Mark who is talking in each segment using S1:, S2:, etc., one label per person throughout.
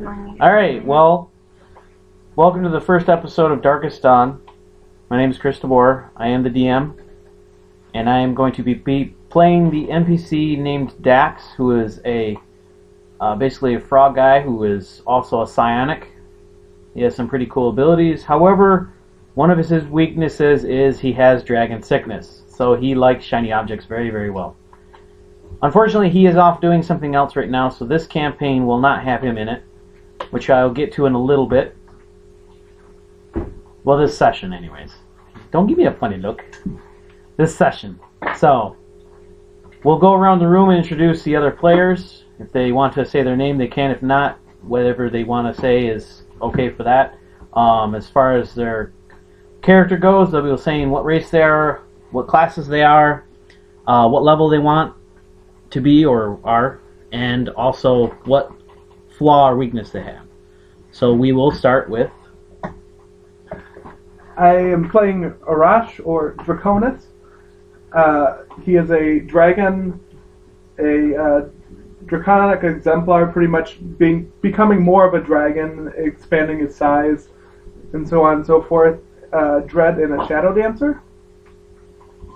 S1: Alright, well, welcome to the first episode of Darkest Dawn. My name is Chris DeBoer. I am the DM, and I am going to be playing the NPC named Dax, who is basically a frog guy who is also a psionic. He has some pretty cool abilities. However, one of his weaknesses is he has dragon sickness, so he likes shiny objects very, very well. Unfortunately, he is off doing something else right now, so this campaign will not have him in it, which I'll get to in a little bit. Well, this session, anyways. Don't give me a funny look. This session. So, we'll go around the room and introduce the other players. If they want to say their name, they can. If not, whatever they want to say is okay for that. As far as their character goes, they'll be saying what race they are, what classes they are, what level they want to be or are, and also what flaw or weakness they have. So we will start with...
S2: I am playing Arash, or Draconis. He is a dragon, a draconic exemplar, pretty much becoming more of a dragon, expanding his size, and so on and so forth. Dread and a shadow dancer.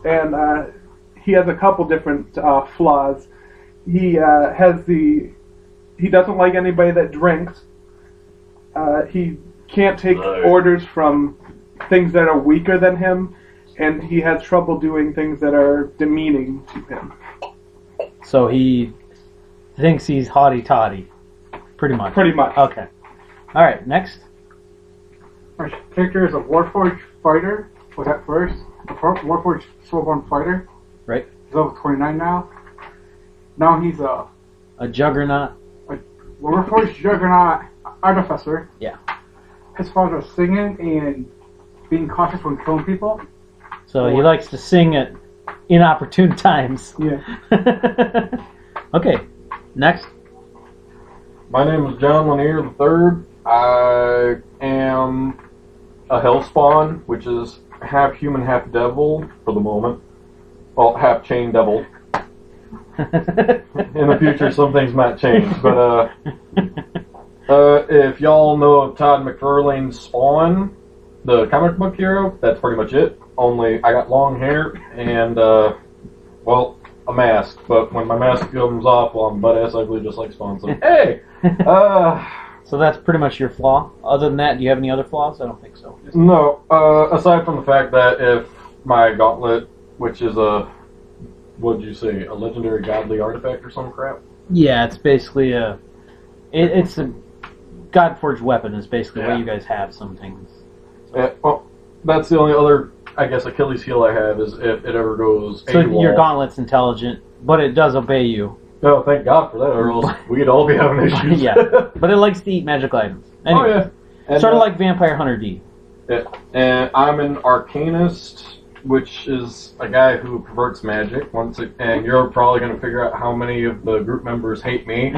S2: And he has a couple different flaws. He doesn't like anybody that drinks. He can't take orders from things that are weaker than him, and he has trouble doing things that are demeaning to him.
S1: So he thinks he's haughty-taughty, pretty much.
S2: Pretty much.
S1: Okay. All right, next.
S3: Our character is a Warforged fighter. Was that first? A Warforged Soulborn fighter.
S1: Right.
S3: He's level 29 now. Now he's
S1: a juggernaut.
S3: A Warforged juggernaut artificer.
S1: Yeah.
S3: His father is singing and being cautious when killing people.
S1: So he likes to sing at inopportune times.
S3: Yeah.
S1: Okay, next.
S4: My name is John Lanier III. I am a Hellspawn, which is half human, half devil for the moment. Well, half chain devil. In the future, some things might change, but if y'all know Todd McFarlane's Spawn, the comic book hero, that's pretty much it. Only I got long hair and, well, a mask. But when my mask comes off, well, I'm butt-ass ugly just like Spawn. So, hey!
S1: So that's pretty much your flaw? Other than that, do you have any other flaws? I don't think so.
S4: No, aside from the fact that if my gauntlet, which is a legendary godly artifact or some crap?
S1: Yeah, it's basically it's a God-forged weapon is basically what you guys have, some things. So.
S4: Yeah, well, that's the only other, I guess, Achilles heel I have is if it ever goes
S1: So
S4: AWOL.
S1: your gauntlet's intelligent, but it does obey you.
S4: Oh, thank God for that, or else we'd all be having issues.
S1: Yeah, but it likes to eat magic items. Anyway,
S4: Oh, yeah. And,
S1: sort of like Vampire Hunter D.
S4: Yeah, and I'm an Arcanist, which is a guy who perverts magic. And you're probably going to figure out how many of the group members hate me.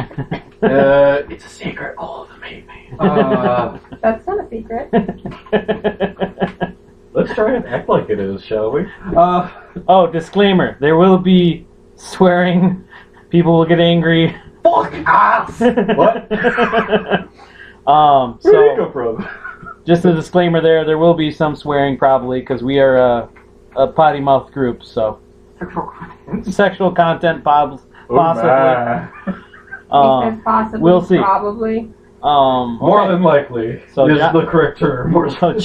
S4: It's a secret. All of them hate me.
S5: That's not a secret.
S4: Let's try and act like it is, shall we?
S1: Oh, disclaimer. There will be swearing. People will get angry.
S4: Fuck ass! What? Where did it go from?
S1: Just a disclaimer there will be some swearing probably, because we are a potty mouth group, so. Sexual content, possibly.
S5: Possibly.
S1: We'll see.
S5: Probably.
S4: More than likely
S1: so
S4: is the correct term.
S1: So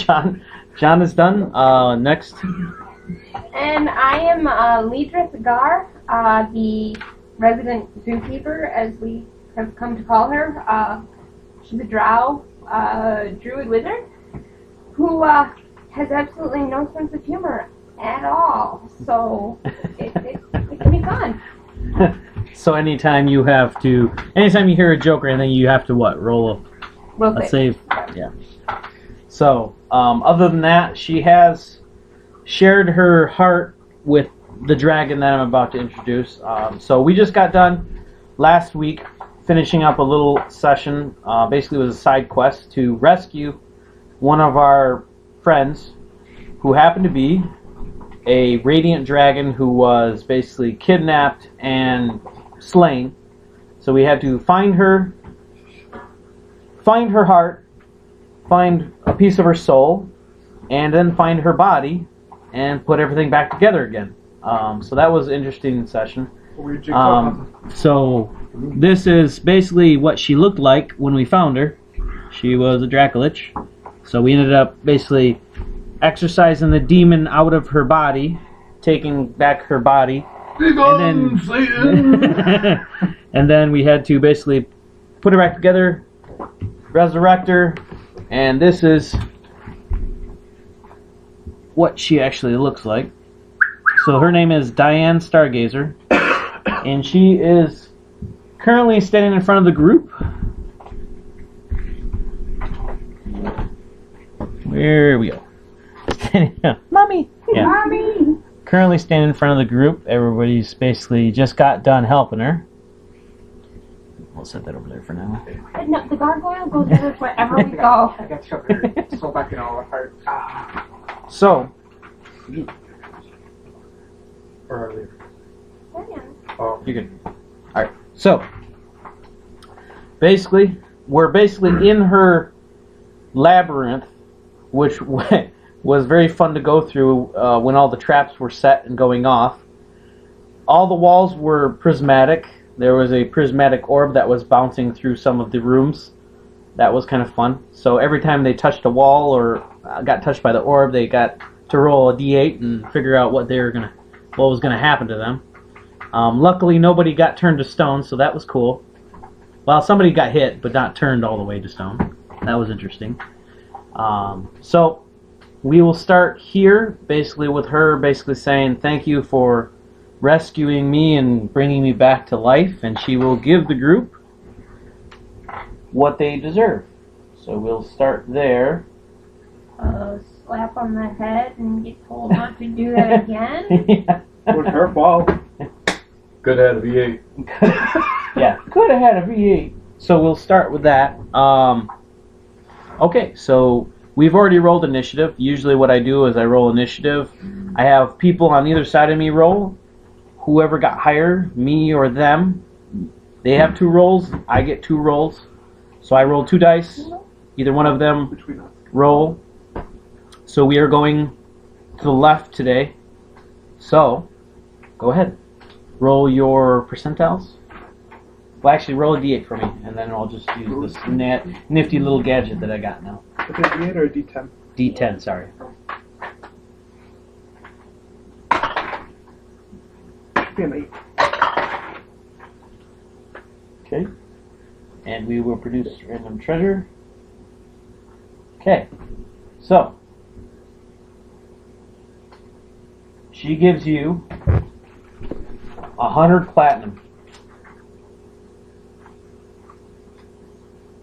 S1: John is done. Next.
S5: And I am Leedrith Gar, the resident zookeeper, as we have come to call her. She's a drow, druid wizard, who has absolutely no sense of humor at all. So it can be fun.
S1: So anytime you hear a joke or anything, you have to what? Roll a save. Yeah. So, other than that, she has shared her heart with the dragon that I'm about to introduce. So we just got done last week finishing up a little session. Basically, it was a side quest to rescue one of our friends who happened to be a radiant dragon who was basically kidnapped and slain. So we had to find her, find her heart, find a piece of her soul, and then find her body and put everything back together again. So that was an interesting session.
S2: Weird jigsaw puzzle.
S1: So this is basically what she looked like when we found her. She was a Dracolich. So we ended up basically exorcising the demon out of her body, taking back her body, and then, and then we had to basically put her back together, resurrect her, and this is what she actually looks like. So her name is Diane Stargazer, and she is currently standing in front of the group. Where we go? Mommy! Yeah.
S5: Mommy!
S1: Currently standing in front of the group. Everybody's basically just got done helping her. We'll set that over there for now.
S5: No, the gargoyle goes with us wherever we go.
S3: I got shoved in her so back in all heart.
S1: So,
S4: Where are they?
S5: Oh,
S1: you can. Alright. So, basically, we're basically in her labyrinth, which was very fun to go through when all the traps were set and going off. All the walls were prismatic. There was a prismatic orb that was bouncing through some of the rooms. That was kind of fun. So every time they touched a wall or got touched by the orb, they got to roll a d8 and figure out what was gonna happen to them. Luckily, nobody got turned to stone, so that was cool. Well, somebody got hit, but not turned all the way to stone. That was interesting. So we will start here, basically with her basically saying thank you for rescuing me and bringing me back to life, and she will give the group what they deserve. So we'll start there.
S5: Slap on the head and get told not to do that again.
S1: Yeah.
S2: It was her fault.
S4: Good had a V8.
S1: Yeah, could have had a V8. So we'll start with that. Okay, so we've already rolled initiative. Usually what I do is I roll initiative. I have people on either side of me roll. Whoever got higher, me or them, they have 2 rolls. I get 2 rolls. So I roll 2 dice. Either one of them
S2: Between us.
S1: roll. So we are going to the left today. So, go ahead. Roll your percentiles. Well, actually, roll a d8 for me, and then I'll just use this nifty little gadget that I got now.
S2: Is it a D8 or a D10?
S1: D10, sorry.
S2: Be an 8.
S1: Okay. And we will produce random treasure. Okay. So, she gives you 100 platinum.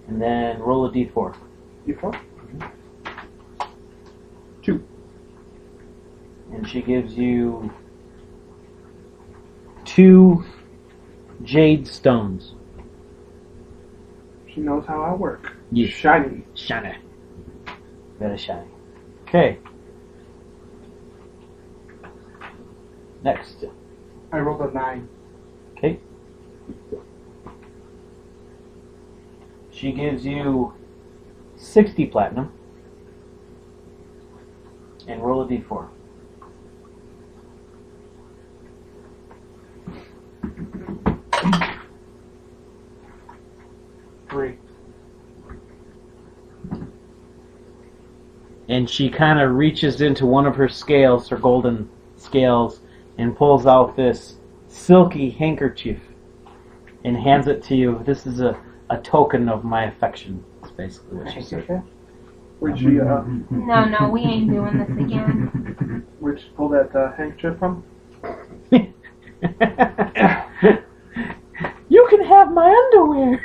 S1: And then roll a d4.
S2: D4? 2.
S1: And she gives you 2 jade stones.
S2: She knows how I work.
S1: Yeah.
S2: Shiny.
S1: Shiny. Very shiny. Okay. Next.
S3: I rolled a 9.
S1: Okay. She gives you 60 platinum. And roll a d4. And she kind of reaches into one of her scales, her golden scales, and pulls out this silky handkerchief and hands it to you. This is a token of my affection. That's basically what she said.
S2: Where'd she,
S5: No, we ain't doing this again.
S2: where'd she pull that handkerchief from?
S1: You can have my underwear.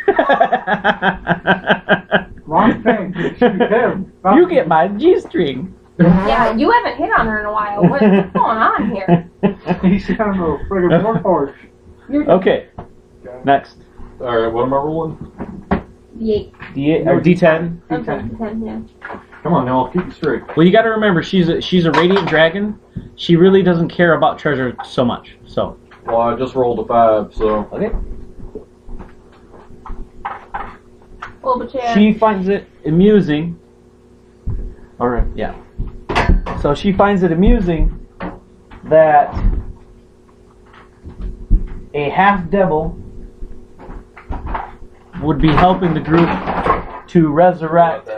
S3: Wrong thing. It should be him.
S1: You get my G-string.
S5: Yeah, you haven't hit on her in a while. What's going on here?
S3: He's kind of a friggin' warforged.
S1: Okay, next.
S4: Alright, what am I rolling?
S5: D8.
S1: D8 or D10.
S5: I'm sorry, D10, yeah.
S4: Come on now, I'll keep you straight.
S1: Well, you got to remember, she's a radiant dragon. She really doesn't care about treasure so much. So.
S4: Well, I just rolled a 5, so.
S1: Okay.
S5: Pull up a chair.
S1: She finds it amusing. Or, yeah. So she finds it amusing that a half-devil would be helping the group to resurrect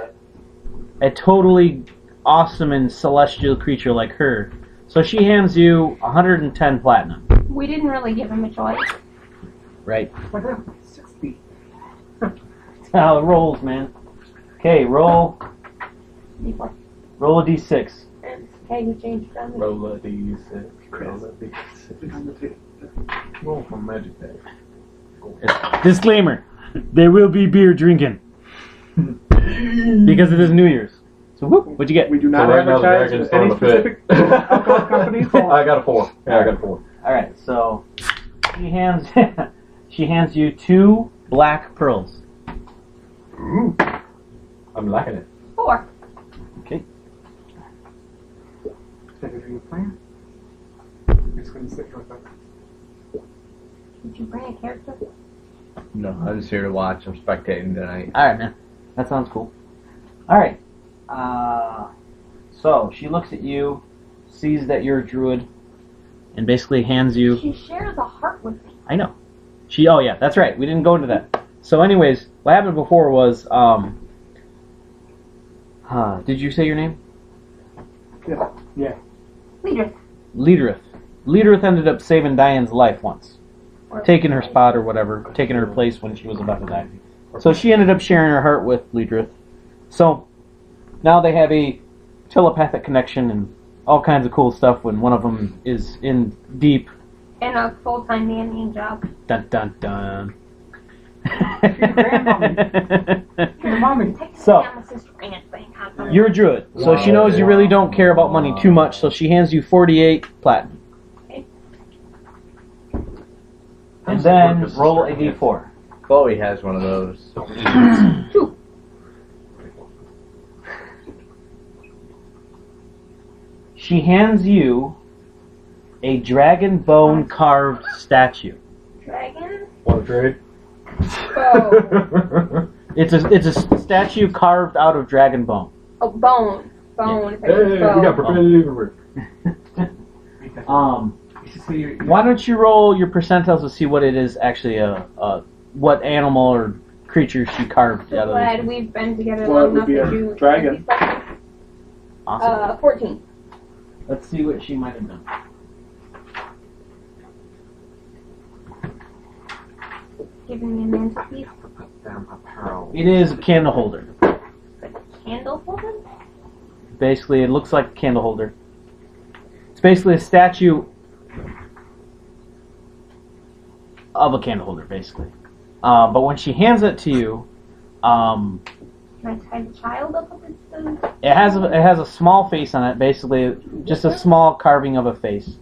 S1: a totally awesome and celestial creature like her. So she hands you 110 platinum.
S5: We didn't really give him a choice.
S1: Right.
S3: What the? 60.
S1: That's how it rolls, man. Okay, roll
S5: D4.
S1: a d6.
S5: Okay, we changed from
S4: Roll a d6. Roll a d6. Roll from magic bag.
S1: Disclaimer: there will be beer drinking because it is New Year's. So, what'd you get?
S2: We do not
S4: So right now the
S2: advertise
S4: dragon's
S2: with
S4: throwing
S2: any
S4: a fit.
S2: specific alcohol companies.
S4: I got a 4. Yeah, I got a 4.
S1: All right, so she hands you 2 black pearls.
S4: Ooh. I'm liking it.
S5: 4.
S1: Okay.
S3: Take it in the plan. It's going to sit with us.
S5: Did you bring a character?
S6: No, I'm just here to watch. I'm spectating tonight.
S1: All right, man. That sounds cool. All right. So she looks at you, sees that you're a druid, and basically hands you.
S5: She shares a heart with me.
S1: I know. Oh yeah, that's right. We didn't go into that. So, anyways, what happened before was, did you say your name?
S3: Yeah.
S5: Leader.
S1: Leadereth. Leadereth ended up saving Diane's life once, taking her spot or whatever, taking her place when she was about to die. So she ended up sharing her heart with Leadereth. So now they have a telepathic connection and all kinds of cool stuff when one of them is in deep.
S5: And a full-time nannying job.
S1: Dun dun dun.
S3: Your mommy.
S1: So-
S5: I'm a sister aunt thing.
S1: You're a druid, so she knows you really don't care about money too much, so she hands you 48 platinum.
S5: Okay.
S1: And then roll a d4.
S6: Chloe has one of those.
S5: 2.
S1: She hands you a dragon bone carved statue.
S5: Dragon.
S4: Want to trade?
S5: Bow.
S1: It's a statue carved out of dragon bone.
S5: Oh, bone. Bone.
S4: Hey, we got propensity for
S1: Why don't you roll your percentiles to see what it is actually what animal or creature she carved out of
S5: Glad
S1: this.
S5: we've been together
S2: Well, it
S5: long
S2: would
S5: enough
S2: be
S5: to
S2: a
S5: do
S2: dragon.
S1: Awesome.
S5: 14.
S1: Let's see what she might have done.
S5: Giving me a mantelpiece.
S1: It is a candle holder.
S5: Candle holder?
S1: Basically, it looks like a candle holder. It's basically a statue of a candle holder, basically. But when she hands it to you,
S5: Can I tie the child up with it?
S1: it has a small face on it, basically just a small carving of a face.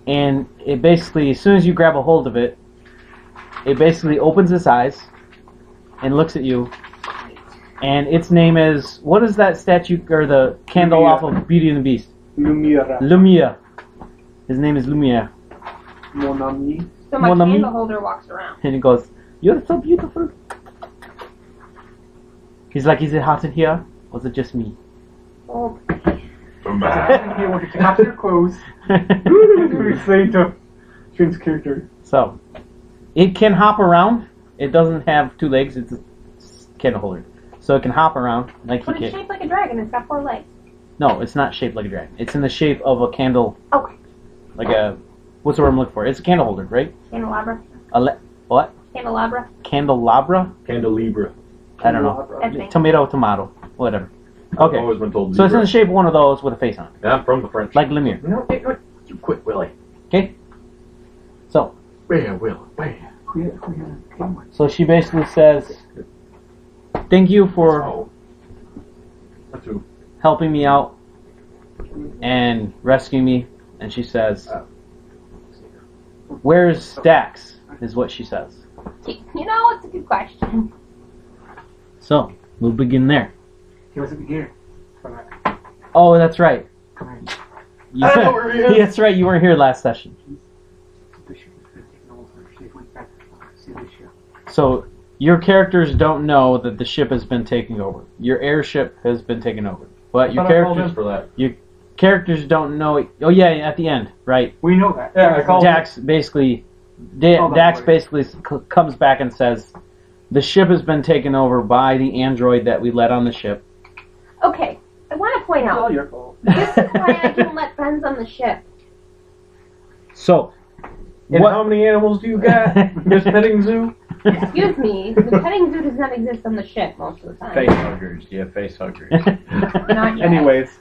S1: And it basically, as soon as you grab a hold of it, it basically opens its eyes and looks at you. And its name is, what is that statue or the candle off of Beauty and the Beast?
S2: Lumiere.
S1: Lumiere. His name is Lumiere.
S2: Mon ami.
S5: So my
S1: Mon ami?
S5: candle holder walks around.
S1: And he goes, "You're so beautiful." He's like, "Is it hot in here? Or is it just me?"
S5: Oh,
S3: Here, want you to take off your clothes. To explain to Trin's character.
S1: So, it can hop around. It doesn't have 2 legs. It's a candle holder. So it can hop around like you
S5: but it's
S1: can.
S5: shaped like a dragon. It's got 4 legs.
S1: No, it's not shaped like a dragon. It's in the shape of a candle.
S5: Okay.
S1: Like a, what's the word I'm looking for? It's a candle holder, right?
S5: Candelabra.
S1: What?
S5: Candelabra.
S1: Candelabra?
S4: Candelabra.
S1: I don't know.
S5: That thing.
S1: Tomato. Whatever.
S4: I've
S1: Okay.
S4: always been told
S1: So it's in
S4: Libra.
S1: the shape of one of those with a face on it.
S4: Yeah, I'm from the French.
S1: Like Lumiere.
S4: No, you quit, Willie.
S1: Okay? So,
S4: Where, Will? Where?
S1: so she basically says, "Thank you for
S4: Oh. That's who.
S1: helping me out and rescuing me." And she says, "Where's Stax?" is what she says.
S5: You know, it's a good question.
S1: So, we'll begin there.
S3: He wasn't here. For that.
S1: Oh, that's right.
S3: Come on.
S4: I know where he is.
S1: That's right, you weren't here last session. So, your characters don't know that the ship has been taken over. Your airship has been taken over. But your characters
S4: for that.
S1: Your characters don't know. Oh yeah, at the end, right?
S3: We know that.
S4: Yeah, I called
S1: Dax basically, Dax basically comes back and says, the ship has been taken over by the android that we let on the ship.
S5: Okay, I want to point
S2: It's all
S5: out,
S2: your fault.
S5: this is why I don't let friends on the ship.
S1: So,
S4: And how many animals do you got? This petting zoo?
S5: Excuse me, the petting zoo does not exist on the ship most of the time.
S6: Face huggers. Yeah, face huggers.
S5: Not yet.
S2: Anyways,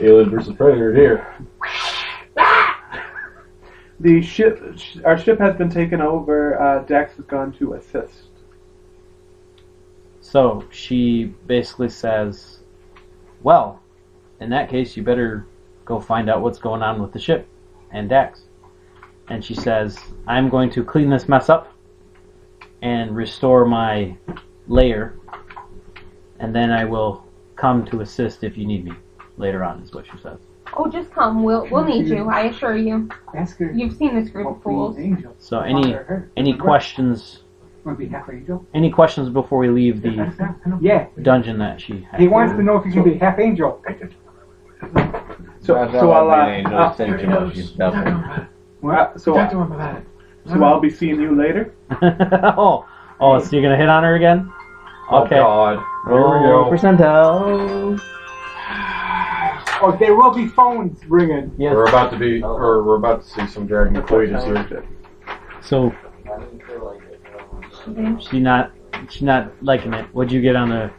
S4: Alien versus Predator here.
S2: our ship has been taken over. Dax has gone to assist.
S1: So she basically says, well, in that case, you better go find out what's going on with the ship and Dax. And she says, I'm going to clean this mess up and restore my lair, and then I will come to assist if you need me later on, is what she says.
S5: Oh, just come. We'll need you. I assure you.
S3: Ask her.
S5: You've seen this group of fools.
S3: Angel.
S1: So any questions?
S3: Want to be half angel?
S1: Any questions before we leave the
S3: Yeah.
S1: dungeon that she has?
S3: He wants to know if you can be half angel.
S2: So I'll be seeing you later.
S1: oh, so you're gonna hit on her again? Okay.
S4: Oh God. Here we
S1: Roll
S4: go.
S1: percentile.
S3: Oh, there will be phones ringing.
S1: Yes.
S4: We're about to see some dragon footage here.
S1: So she's not liking it. What'd you get on the?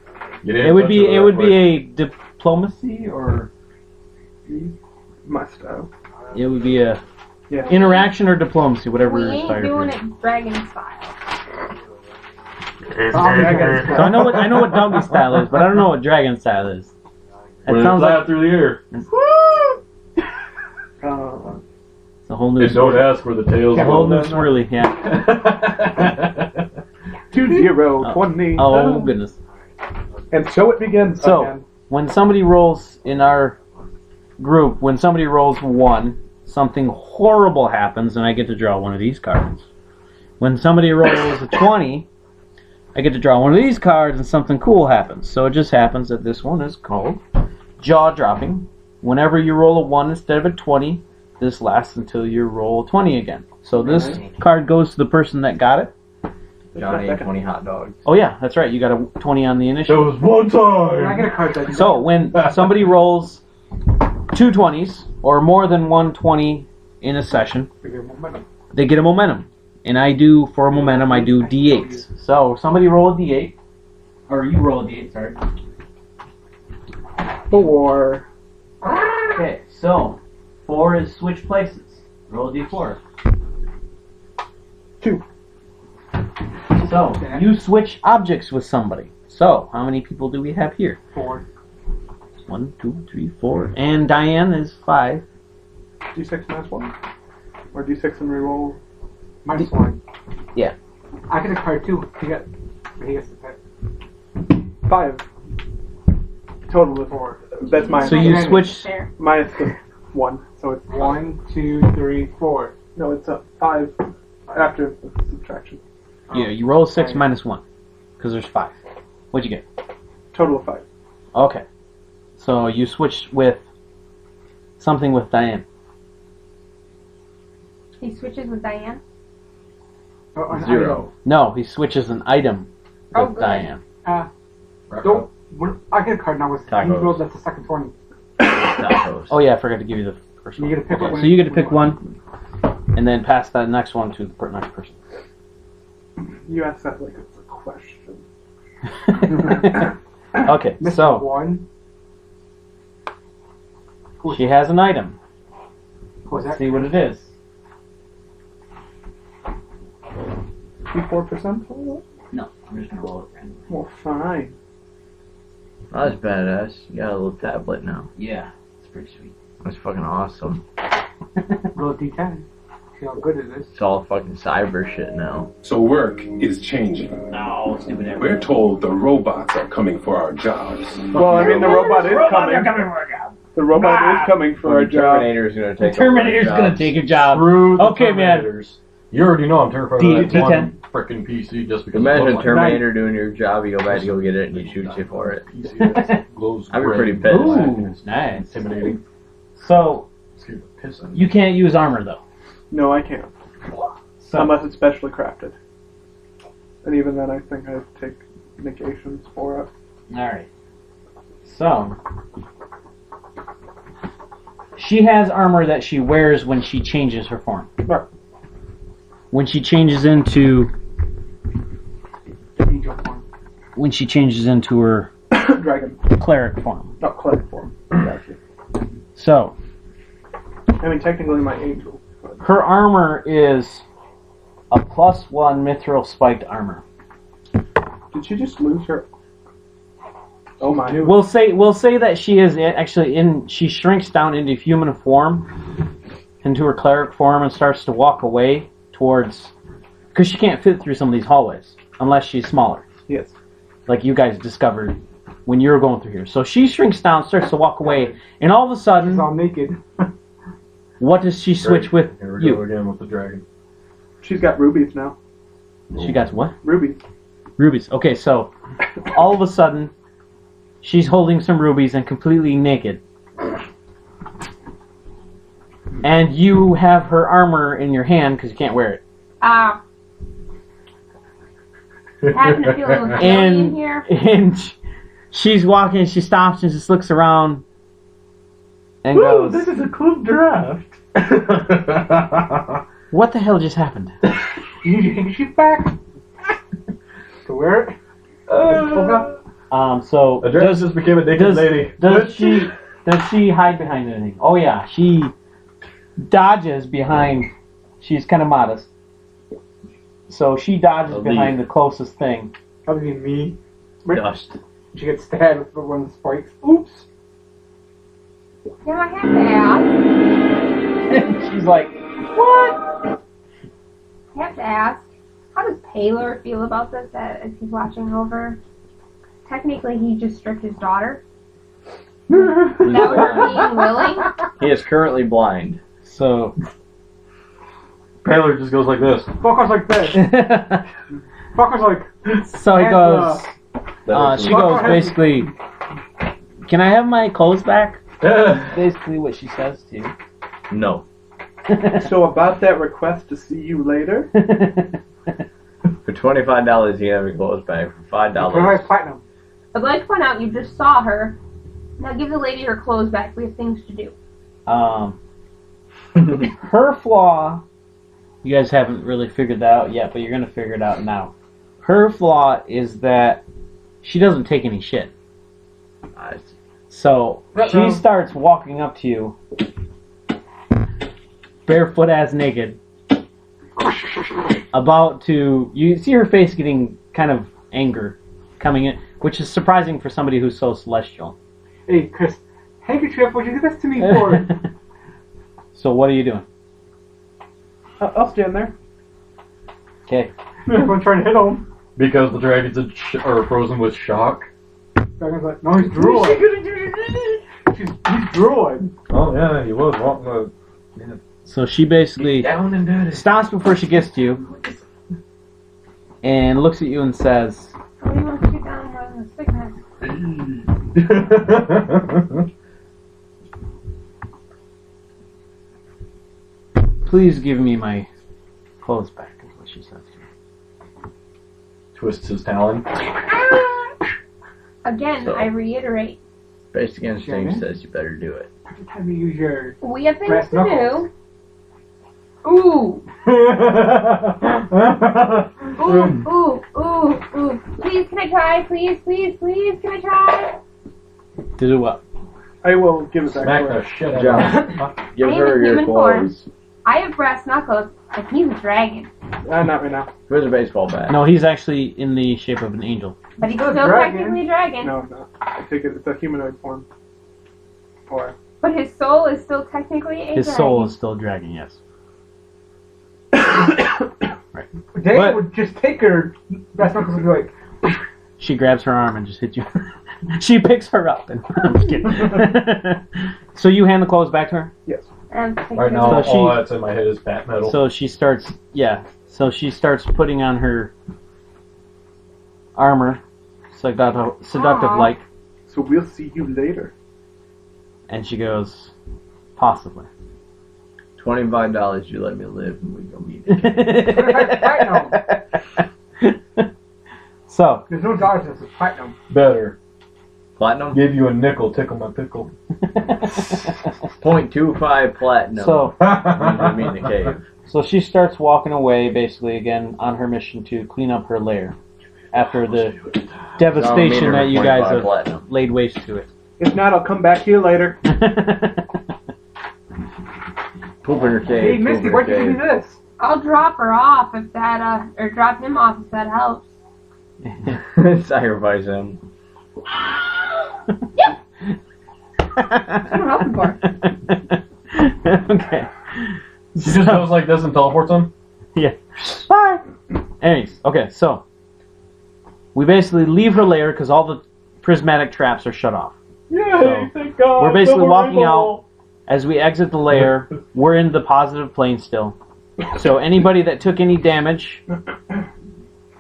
S1: It would be a diplomacy or
S2: My style.
S1: it would be a
S2: Yeah.
S1: interaction or diplomacy, whatever
S5: We
S1: is
S5: ain't
S1: inspired
S5: doing
S1: for you.
S5: it dragon style.
S1: So I know what donkey style is, but I don't know what dragon style is. It sounds like
S4: through the air.
S1: it's a whole new.
S4: And don't ask where the tails
S1: a whole new
S4: go.
S1: swirly, yeah.
S2: 2020.
S1: Oh goodness.
S2: And so it begins.
S1: So
S2: again.
S1: when somebody rolls in our group, when somebody rolls 1, something horrible happens, and I get to draw one of these cards. When somebody rolls a 20, I get to draw one of these cards, and something cool happens. So it just happens that this one is called jaw dropping. Whenever you roll a 1 instead of a 20, this lasts until you roll a 20 again. So this card goes to the person that got it.
S6: Johnny and 20 hot dogs.
S1: Oh yeah, that's right. You got a 20 on the initial.
S4: It was one
S3: I
S4: time.
S3: get a card that.
S1: So when somebody rolls 2 20s or more than 1 20 in a session, they get a momentum. And I do, for a momentum, I do D8s. So somebody roll a D8. Or you roll a D8, sorry.
S2: 4.
S1: Okay, so 4 is switch places. Roll a D4.
S2: 2.
S1: So you switch objects with somebody. So how many people do we have here?
S3: 4.
S1: 1, 2, 3, 4. And Diane is 5.
S2: D6 minus 1? Or D6 and reroll?
S3: Minus 1.
S1: Yeah.
S3: I get a card too. He gets the pick.
S2: 5. Total of 4. That's minus
S1: So you
S3: Okay.
S1: switch.
S5: There.
S2: minus the 1. So it's
S3: 1, 2, 3, 4.
S2: no, it's a 5 after the subtraction.
S1: Yeah, you roll a 6 minus 1. Because there's 5. What'd you get?
S2: Total of 5.
S1: Okay. So you switch with something with Diane.
S5: He switches with Diane.
S3: Oh, an
S6: 0.
S1: No, he switches an item with
S5: Oh, good.
S1: Diane.
S3: item. Don't. I get a card now. With
S6: Tacos.
S3: you rolled that's the second 20.
S6: Tacos.
S1: Oh yeah, I forgot to give you the first
S3: You
S1: one.
S3: get to pick
S1: Okay,
S3: one.
S1: so you get to pick one, and then pass that next one to the next person.
S2: You asked that like it's a question.
S1: Okay,
S3: Missed
S1: so
S3: 1.
S1: she has an item.
S3: What's
S1: Let's
S3: that?
S1: see what it is.
S2: 4%?
S1: No, I'm just gonna roll it randomly.
S2: Well, fine.
S6: Oh, that's badass. You got a little tablet now.
S1: Yeah, it's pretty sweet.
S6: That's fucking awesome.
S3: Roll a D10. See how good it is.
S6: It's all fucking cyber shit now.
S7: So work is changing.
S1: No, stupid.
S7: We're told the robots are coming for our jobs.
S2: Well, I mean, the robot is coming. The robot is coming for our job.
S6: Terminator's gonna take
S1: Terminator's
S6: over
S1: gonna
S6: jobs.
S1: take a job.
S4: Screw the
S1: Okay, man.
S4: Terminators. You already know I'm terrified
S1: D-
S4: of that
S1: D10.
S4: one frickin' PC just because.
S6: Imagine Terminator doing your job, you go back to go get it, and he shoots you for it.
S4: PC that glows
S6: I'd be
S4: red.
S6: pretty pissed.
S1: Ooh, nice.
S4: Intimidating.
S1: So
S4: Scared the piss out of
S1: you can't use armor though.
S2: No, I can't.
S1: So
S2: Unless it's specially crafted. And even then, I think I take negations for it.
S1: all right. So she has armor that she wears when she changes her form.
S2: Right.
S1: When she changes into
S3: Angel form.
S1: when she changes into her
S2: Dragon.
S1: cleric form.
S2: Not cleric form. Gotcha.
S1: So
S2: I mean, technically my angel. But
S1: her armor is a +1 mithril spiked armor.
S2: did she just lose her? Oh my.
S1: We'll say that she is actually she shrinks down into human form, into her cleric form, and starts to walk away towards, because she can't fit through some of these hallways unless she's smaller,
S2: Yes.
S1: like you guys discovered when you were going through here. So she shrinks down, starts to walk away, and all of a
S3: She's
S1: sudden,
S3: all naked.
S1: what does she switch with?
S4: Here we go
S1: You.
S4: again with the dragon.
S2: She's got rubies now.
S1: She got what?
S2: Rubies.
S1: Rubies. Okay, so all of a sudden, she's holding some rubies and completely naked. And you have her armor in your hand because you can't wear it.
S5: Having a feeling of jelly in here.
S1: And she's walking, she stops and just looks around and
S3: Ooh,
S1: goes,
S3: this is a cool draft.
S1: what the hell just happened?
S3: You need your handkerchief back to wear it.
S1: So
S4: A dragon just became a naked lady.
S1: does she hide behind anything? Oh yeah, she dodges behind. She's kind of modest, so she dodges behind the closest thing.
S3: Probably me.
S6: Dust.
S3: She gets stabbed with one of the spikes. Oops.
S5: Now I have to ask.
S1: And she's like, what?
S5: I have to ask. How does Paler feel about this as he's watching over? Technically, he just stripped his daughter. That was her being willing.
S6: He is currently blind.
S1: So
S4: Paler just goes like this.
S3: Fuckers like this. Fuckers like.
S1: so he
S3: And,
S1: goes. She goes basically, can I have my clothes back? Basically what she says to you.
S6: No.
S2: So about that request to see you later.
S6: For $25, you have your clothes back. For $5.
S3: Platinum.
S5: I'd like to point out you just saw her. Now give the lady her clothes back. We have things to do.
S1: Her flaw, you guys haven't really figured that out yet, but you're going to figure it out now. Her flaw is that she doesn't take any shit. So she starts walking up to you, barefoot as naked, about to, you see her face getting kind of anger coming in, which is surprising for somebody who's so celestial.
S3: Hey, Chris. Handkerchief, what you do this to me for?
S1: So what are you doing?
S2: I'll stand there.
S1: Okay.
S3: Everyone trying to hit him.
S4: Because the dragons are frozen with shock.
S3: Dragon's like, no, he's drooling. He's drooling.
S4: Oh yeah, he was walking the.
S1: So she basically
S4: Down and dirty.
S1: stops before she gets to you and looks at you and says,
S5: What do you want to shoot down more than the sickness?
S1: please give me my clothes back, is what she says to you.
S4: Twists his talon.
S5: Again,
S6: So-
S5: I reiterate,
S6: Based against
S3: Shannon?
S6: things says you better do it.
S3: Every time you use your...
S5: we have things
S3: Brass
S5: to
S3: knuckles.
S5: do. Ooh, ooh. Please, can I try? Please, can I try?
S1: To do what?
S2: I will give it back
S4: Smack
S2: to her.
S4: the shit out
S6: John,
S4: of him.
S6: give
S5: I am
S6: her
S5: in
S6: your
S5: human form.
S6: clothes.
S5: I have brass knuckles, and he's a dragon.
S2: Not right now.
S6: Where's the baseball bat?
S1: No, he's actually in the shape of an angel.
S5: But he's
S3: He's a
S5: still
S3: dragon.
S5: technically a dragon.
S2: No, no. I take it. It's a humanoid form. Or
S5: But his soul is still technically a
S1: His
S5: dragon.
S1: soul is still a dragon, yes.
S3: Dave
S1: What?
S3: would just take her brass knuckles and be like,
S1: She grabs her arm and just hits you. She picks her up. And I'm just kidding. So you hand the clothes back to her?
S2: yes.
S4: Right now,
S1: So
S4: all that's in my head is fat metal.
S1: So she starts, putting on her armor, seductive-like,
S2: So we'll see you later.
S1: and she goes, possibly.
S6: $25, you let me live, and we go meet.
S1: So,
S3: There's no darkness, it's platinum.
S4: Better.
S6: Platinum?
S4: Give you a nickel, tickle my pickle.
S6: 0.25 platinum.
S1: so,
S6: meet in the cave.
S1: so she starts walking away, basically, again, on her mission to clean up her lair after the devastation that you guys have laid waste to it.
S2: If not, I'll come back here later.
S6: Poop in her cave.
S3: Hey, Misty, where'd you give me this?
S5: I'll drop her off if that, or drop him off if that helps.
S6: Sacrifice him.
S5: Yep. That's what I'm hoping for.
S1: Okay.
S4: She just goes like this and teleports him?
S1: Yeah. Bye! Anyways, okay, so we basically leave her lair because all the prismatic traps are shut off.
S4: Yay,
S1: So,
S4: thank God.
S1: we're basically
S4: Silver
S1: walking
S4: rainbow.
S1: out. As we exit the lair, we're in the positive plane still. So anybody that took any damage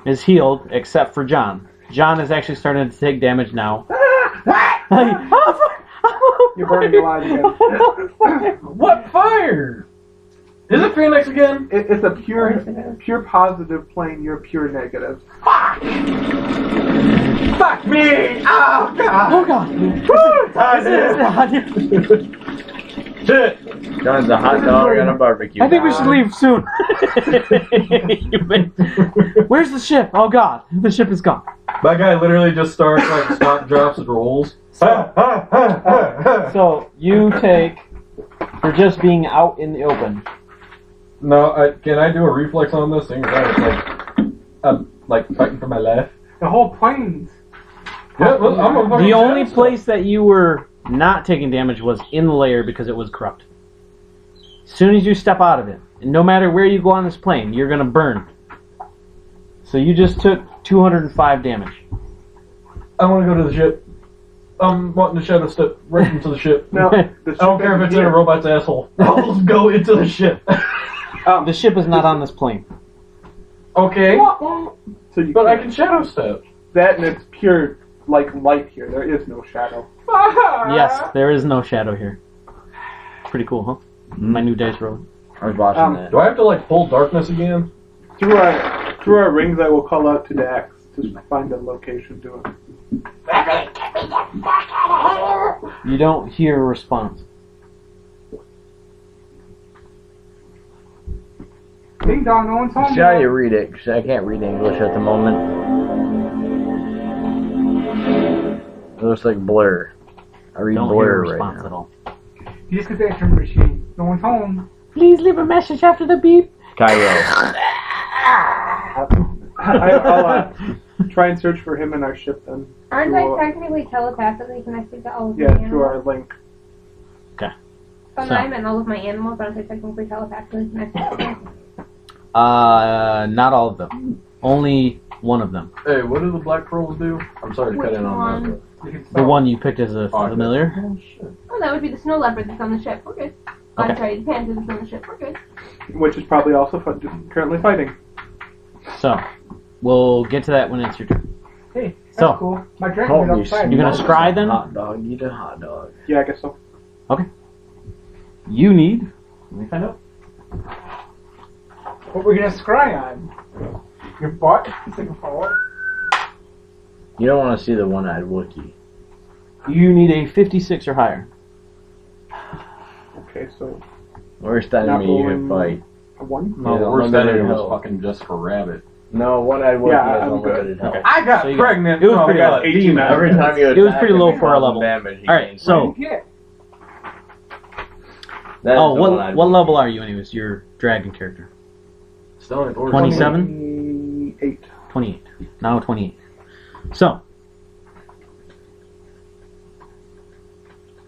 S1: is healed, except for John. John is actually starting to take damage now.
S2: You're burning alive again.
S4: What fire? Is it Phoenix again?
S2: It's a pure positive plane. You're pure negative.
S4: Fuck me! Oh God!
S1: Oh God!
S4: Shit!
S6: John's a hot dog on a barbecue.
S1: I think we should leave soon. Where's the ship? Oh God, the ship is gone.
S4: That guy literally just starts like spot drops and rolls.
S1: So you take for just being out in the open.
S4: No, can I do a reflex on this thing? I'm like fighting for my life.
S3: The whole plane's.
S4: Yeah, well, I'm a fucking
S1: The only
S4: jab
S1: place that you were not taking damage was in the lair because it was corrupt. As soon as you step out of it, and no matter where you go on this plane, you're gonna burn. So you just took 205 damage.
S4: I want to go to the ship. I'm wanting to shadow step right into the ship.
S2: Now,
S4: I don't care if it's in a robot's asshole. I'll just go into the ship.
S1: The ship is not on this plane.
S4: Okay,
S2: So you
S4: but I can shadow step.
S2: that, and it's pure like light here. There is no shadow.
S1: Yes, there is no shadow here. Pretty cool, huh? My new dice roll.
S6: I was watching that.
S4: Do I have to like pull darkness again?
S2: Through our rings, I will call out to Dax to find a location to him.
S1: You don't hear a response.
S3: Ding dong, no one's home.
S6: See how you read it, because I can't read English at the moment. It looks like blur. I read
S1: Don't hear
S6: blur
S1: a
S6: right
S1: response
S6: now.
S1: at all.
S3: You just get the answering machine. No one's home.
S1: Please leave a message after the beep.
S6: Cairo.
S2: I'll try and search for him in our ship then.
S5: Aren't
S2: Through,
S5: I technically telepathically connected to all of my
S2: yeah,
S5: animals?
S2: through our link.
S5: Oh, no, I meant all of my animals. Aren't they technically telepathically connected to them?
S1: Not all of them. Only one of them.
S4: Hey, what do the black pearls do? I'm sorry to cut
S5: Which
S4: in on
S5: one?
S4: that.
S3: You can
S1: The
S3: spell.
S1: one you picked as a
S4: Okay.
S1: familiar.
S4: Oh shit.
S5: Oh, that would be the snow leopard that's on the ship. We're good. I'm
S1: Okay.
S5: sorry, the panther that's on the ship. We're good.
S2: Which is probably also currently fighting.
S1: So, we'll get to that when it's your turn.
S3: Hey, that's
S1: So-
S3: cool. My dragon's
S6: Holy
S3: outside.
S1: You're gonna
S6: smokes,
S1: scry then?
S6: Hot dog, eat a hot dog.
S2: Yeah, I guess so.
S1: You need. Let me find out.
S3: What we're gonna scry on? Your butt? It's like a forward.
S6: You don't want to see the one-eyed Wookiee.
S1: You need a 56 or higher.
S2: Okay, so
S6: Worst
S2: Not
S6: enemy you can
S2: rolling-
S6: fight.
S2: a 1.
S4: No,
S6: Yeah,
S4: the worst
S6: unlimited
S4: enemy was
S6: health.
S4: fucking just for rabbit.
S6: No, one-eyed Wookiee
S2: Yeah,
S6: has
S2: I'm
S6: unlimited health.
S1: Okay.
S4: I got
S1: So you got-
S4: pregnant.
S1: it was
S4: Oh,
S1: pretty
S4: I got
S1: low.
S4: a demon.
S6: Every time you
S1: It was
S6: attack
S1: pretty
S6: him,
S1: low
S6: he
S1: for a
S6: causes
S1: level.
S6: Damage, he
S1: Alright,
S6: gains
S1: so.
S3: Yeah.
S6: That
S1: Oh,
S6: is the
S1: what
S6: one-eyed
S1: what
S6: Wookiee.
S1: level are you, anyways? Your dragon character?
S4: Still in order.
S1: 27?
S2: 28.
S1: 28. Now 28. So.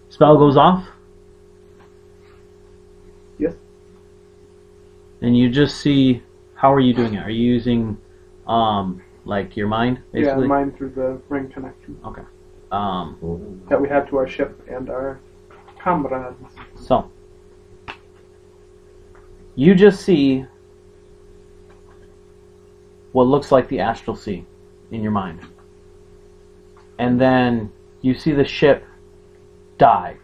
S1: Spell goes off.
S2: Yes.
S1: And you just see. How are you doing it? Are you using, like your mind,
S2: Yeah,
S1: basically?
S2: mine through the ring connection
S1: Um,
S2: that we have to our ship and our comrades.
S1: so. you just see what looks like the astral sea in your mind. And then you see the ship dive.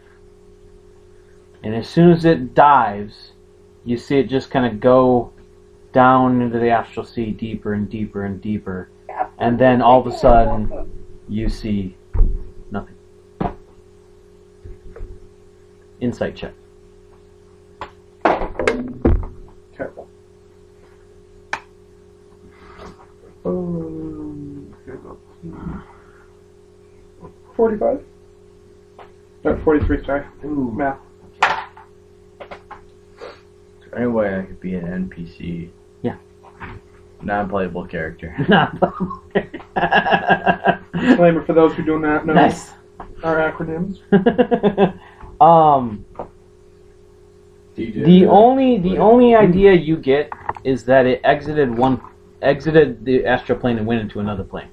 S1: And as soon as it dives, you see it just kind of go down into the astral sea deeper and deeper and deeper. And then all of a sudden, you see nothing. Insight check.
S2: Careful. 45? No, 43, sorry.
S6: Ooh.
S2: Math.
S6: Is there any way I could be an NPC?
S1: Yeah.
S6: Non-playable character.
S2: Disclaimer for those who do not know
S1: Nice.
S2: our acronyms.
S1: The only idea you get is that it exited the astral plane and went into another plane.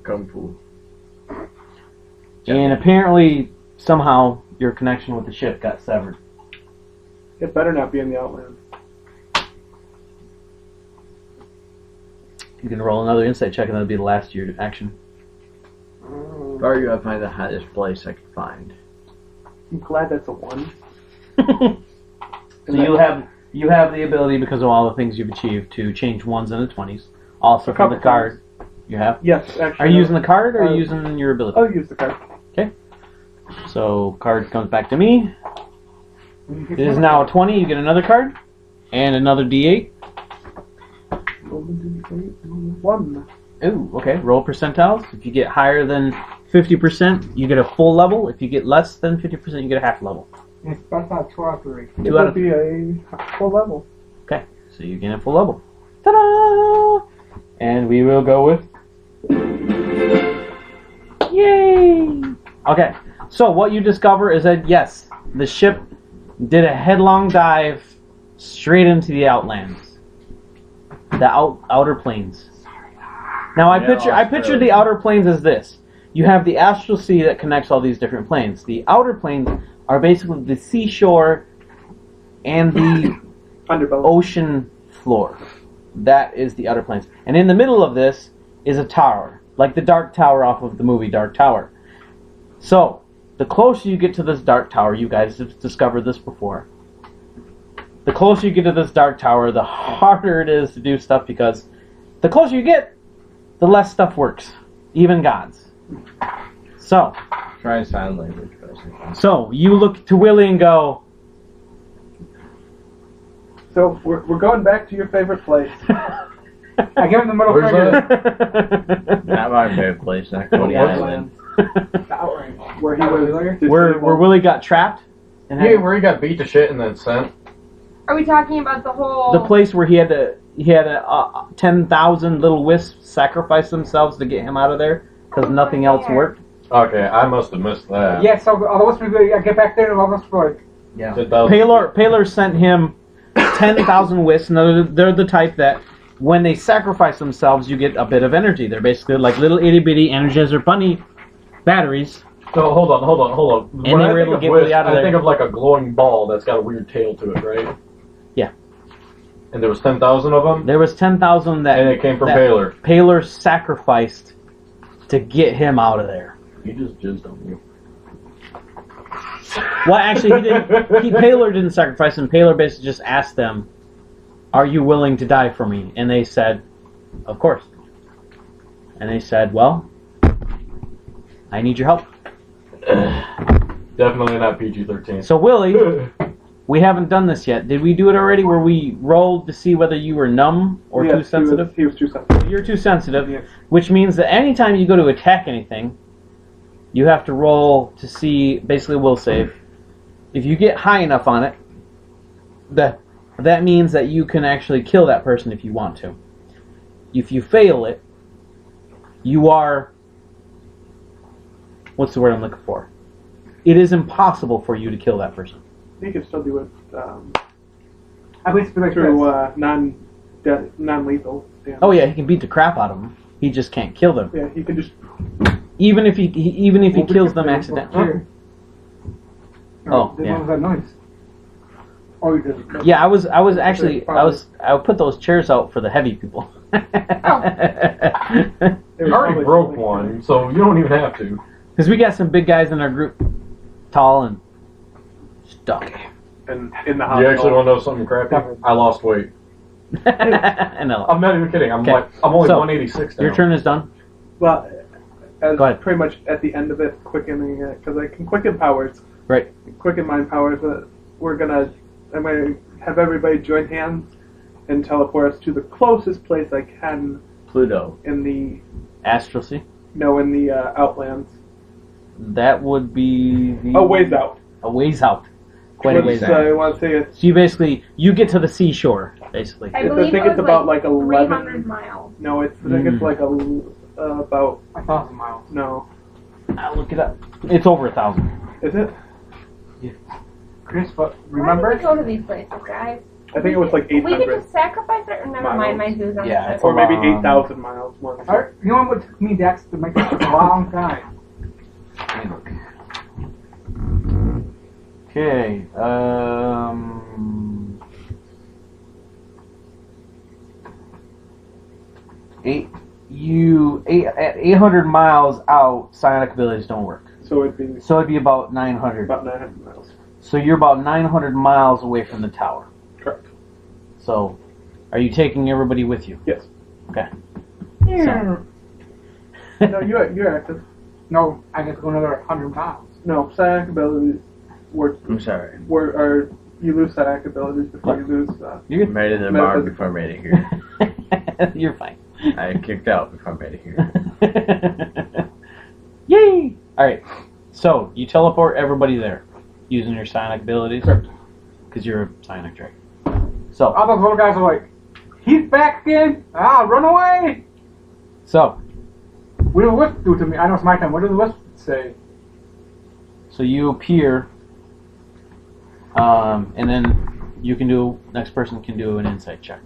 S6: Kung Fu.
S1: And apparently, somehow, your connection with the ship got severed.
S2: It better not be in the Outland.
S1: You can roll another insight check, and that'll be the last of your action.
S6: If I were you, I'd find the hottest place I could find.
S2: I'm glad that's a 1.
S1: So you have the ability, because of all the things you've achieved, to change 1s into 20s. Also, from the card, you have.
S2: Yes, actually.
S1: Are you using the card, or are you using your ability?
S2: I'll use the card.
S1: Okay. So, card comes back to me. It is now a 20. You get another card. And another D8.
S2: 1.
S1: Ooh, okay. Roll percentiles. If you get higher than 50%, you get a full level. If you get less than 50%, you get a half level.
S3: It's that's not 2 out of 3.
S2: It
S1: 2 out
S2: will
S1: of
S2: be a full level.
S1: Okay. So you gain a full level. Ta-da! And we will go with... Yay! Okay. So what you discover is that, yes, the ship did a headlong dive straight into the Outlands. The outer planes. Now I picture the outer planes as this. You have the astral sea that connects all these different planes. The outer planes are basically the seashore and the
S2: Underbelly.
S1: ocean floor. That is the outer planes. And in the middle of this is a tower, like the Dark Tower off of the movie Dark Tower. So, the closer you get to this Dark Tower, you guys have discovered this before, the closer you get to this Dark Tower, the harder it is to do stuff, because the closer you get, the less stuff works. Even gods. So,
S6: Try sign language, basically.
S1: so you look to Willie and go,
S2: So, we're going back to your favorite place.
S3: I give him the middle
S4: Where's
S3: finger.
S6: Not my favorite place, not Coney Island.
S2: Where he was.
S1: where Willie got trapped? And
S4: Yeah, where he got beat to shit and then sent.
S5: Are we talking about the whole...
S1: the place where he had 10,000 little wisps sacrifice themselves to get him out of there because nothing else worked.
S4: Okay, I must have missed that.
S3: Yeah, so all of us, I get back there and all of us were like,
S6: Yeah.
S1: Paler sent him 10,000 wisps, and they're the type that when they sacrifice themselves, you get a bit of energy. They're basically like little itty bitty Energizer Bunny batteries.
S4: So hold on.
S1: And
S4: When
S1: they
S4: I
S1: were
S4: think
S1: able to
S4: of
S1: get
S4: wisp,
S1: Willie out of
S4: I
S1: there.
S4: think of like a glowing ball that's got a weird tail to it, right?
S1: Yeah.
S4: And there was 10,000 of them?
S1: There was 10,000 that
S4: And it came from
S1: that
S4: Paler.
S1: Paler sacrificed to get him out of there.
S4: He just jizzed on you.
S1: Well, actually, he didn't. Paler didn't sacrifice him. Paler basically just asked them, "Are you willing to die for me?" And they said, "Of course." And they said, "Well, I need your help."
S4: Definitely not PG-13.
S1: So, Willie, we haven't done this yet. Did we do it already where we rolled to see whether you were numb or
S2: Yes,
S1: too sensitive?
S2: He was too sensitive.
S1: You're too sensitive,
S2: Yes.
S1: which means that anytime you go to attack anything, you have to roll to see, basically will save. If you get high enough on it, that means that you can actually kill that person if you want to. If you fail it, you are... What's the word I'm looking for? It is impossible for you to kill that person.
S2: He could still do it
S3: I basically like
S2: through
S3: this.
S2: non-lethal damage.
S1: Oh yeah, he can beat the crap out of them. He just can't kill them.
S2: Yeah, he can just...
S1: Even if he kills them accidentally.
S3: Here.
S1: Oh,
S3: What
S1: yeah.
S3: was that noise? Oh, you did.
S1: Yeah, I was actually I put those chairs out for the heavy people.
S2: They
S4: I
S2: were
S4: already
S2: probably
S4: broke
S2: really
S4: one, so you don't even have to.
S1: Because we got some big guys in our group, tall and stuck.
S2: And in the
S4: You
S2: hospital.
S4: actually want to know something crappy? I lost weight.
S1: I know.
S4: I'm not even kidding. I'm
S1: Okay.
S4: only
S1: So,
S4: 186 now.
S1: Your turn is done.
S2: Well, as
S1: Go ahead.
S2: pretty much at the end of it, quickening it, because I can quicken powers.
S1: Right.
S2: Quicken mind powers. I'm gonna have everybody join hands and teleport us to the closest place I can
S6: Pluto.
S2: in the
S1: Astral Sea.
S2: Outlands.
S1: That would be the...
S2: Oh, ways out.
S1: A ways out. Quite a ways out.
S2: I want to say it's.
S1: So you get to the seashore, basically.
S5: I
S2: I
S5: believe
S2: think
S5: it
S2: it's
S5: was
S2: about like 11.
S5: 300 miles.
S2: No, I think it's like about
S3: 1,000 miles.
S2: no.
S1: I'll look it up. It's over 1,000.
S2: Is it?
S3: Chris, but
S5: Why
S3: remember?
S5: do we go to these places, guys?
S2: I think it was like
S5: We could
S2: 800
S5: just sacrifice it, or never
S2: miles.
S5: mind, my zoo's on
S1: Yeah,
S5: the
S1: it's
S2: or maybe
S1: long.
S2: 8,000 miles. One.
S3: Alright, you know what took me, Dex, to make it a long time?
S1: Let me look. Okay. At 800 miles out, psionic abilities don't work.
S2: So it'd be
S1: So it'd be about 900.
S2: about 900 miles.
S1: So you're about 900 miles away from the tower.
S2: Correct.
S1: So, are you taking everybody with you?
S2: Yes.
S1: Okay.
S3: Yeah.
S2: No, you're active.
S3: No, I have to go another 100 miles.
S2: No, psionic abilities work.
S6: I'm sorry.
S2: You lose psionic abilities before you lose.
S1: You're
S6: I made it in the bar before I made it here.
S1: good. You're fine.
S6: I kicked out before I made it here.
S1: Yay! Alright. So, you teleport everybody there using your psionic abilities. Because you're a psionic dragon. So,
S3: All those little guys are like, he's back again? Ah, run away!
S1: so
S3: What do the wisps do to me? I know it's my time. What do the wisps say?
S1: you appear, and then next person can do an insight check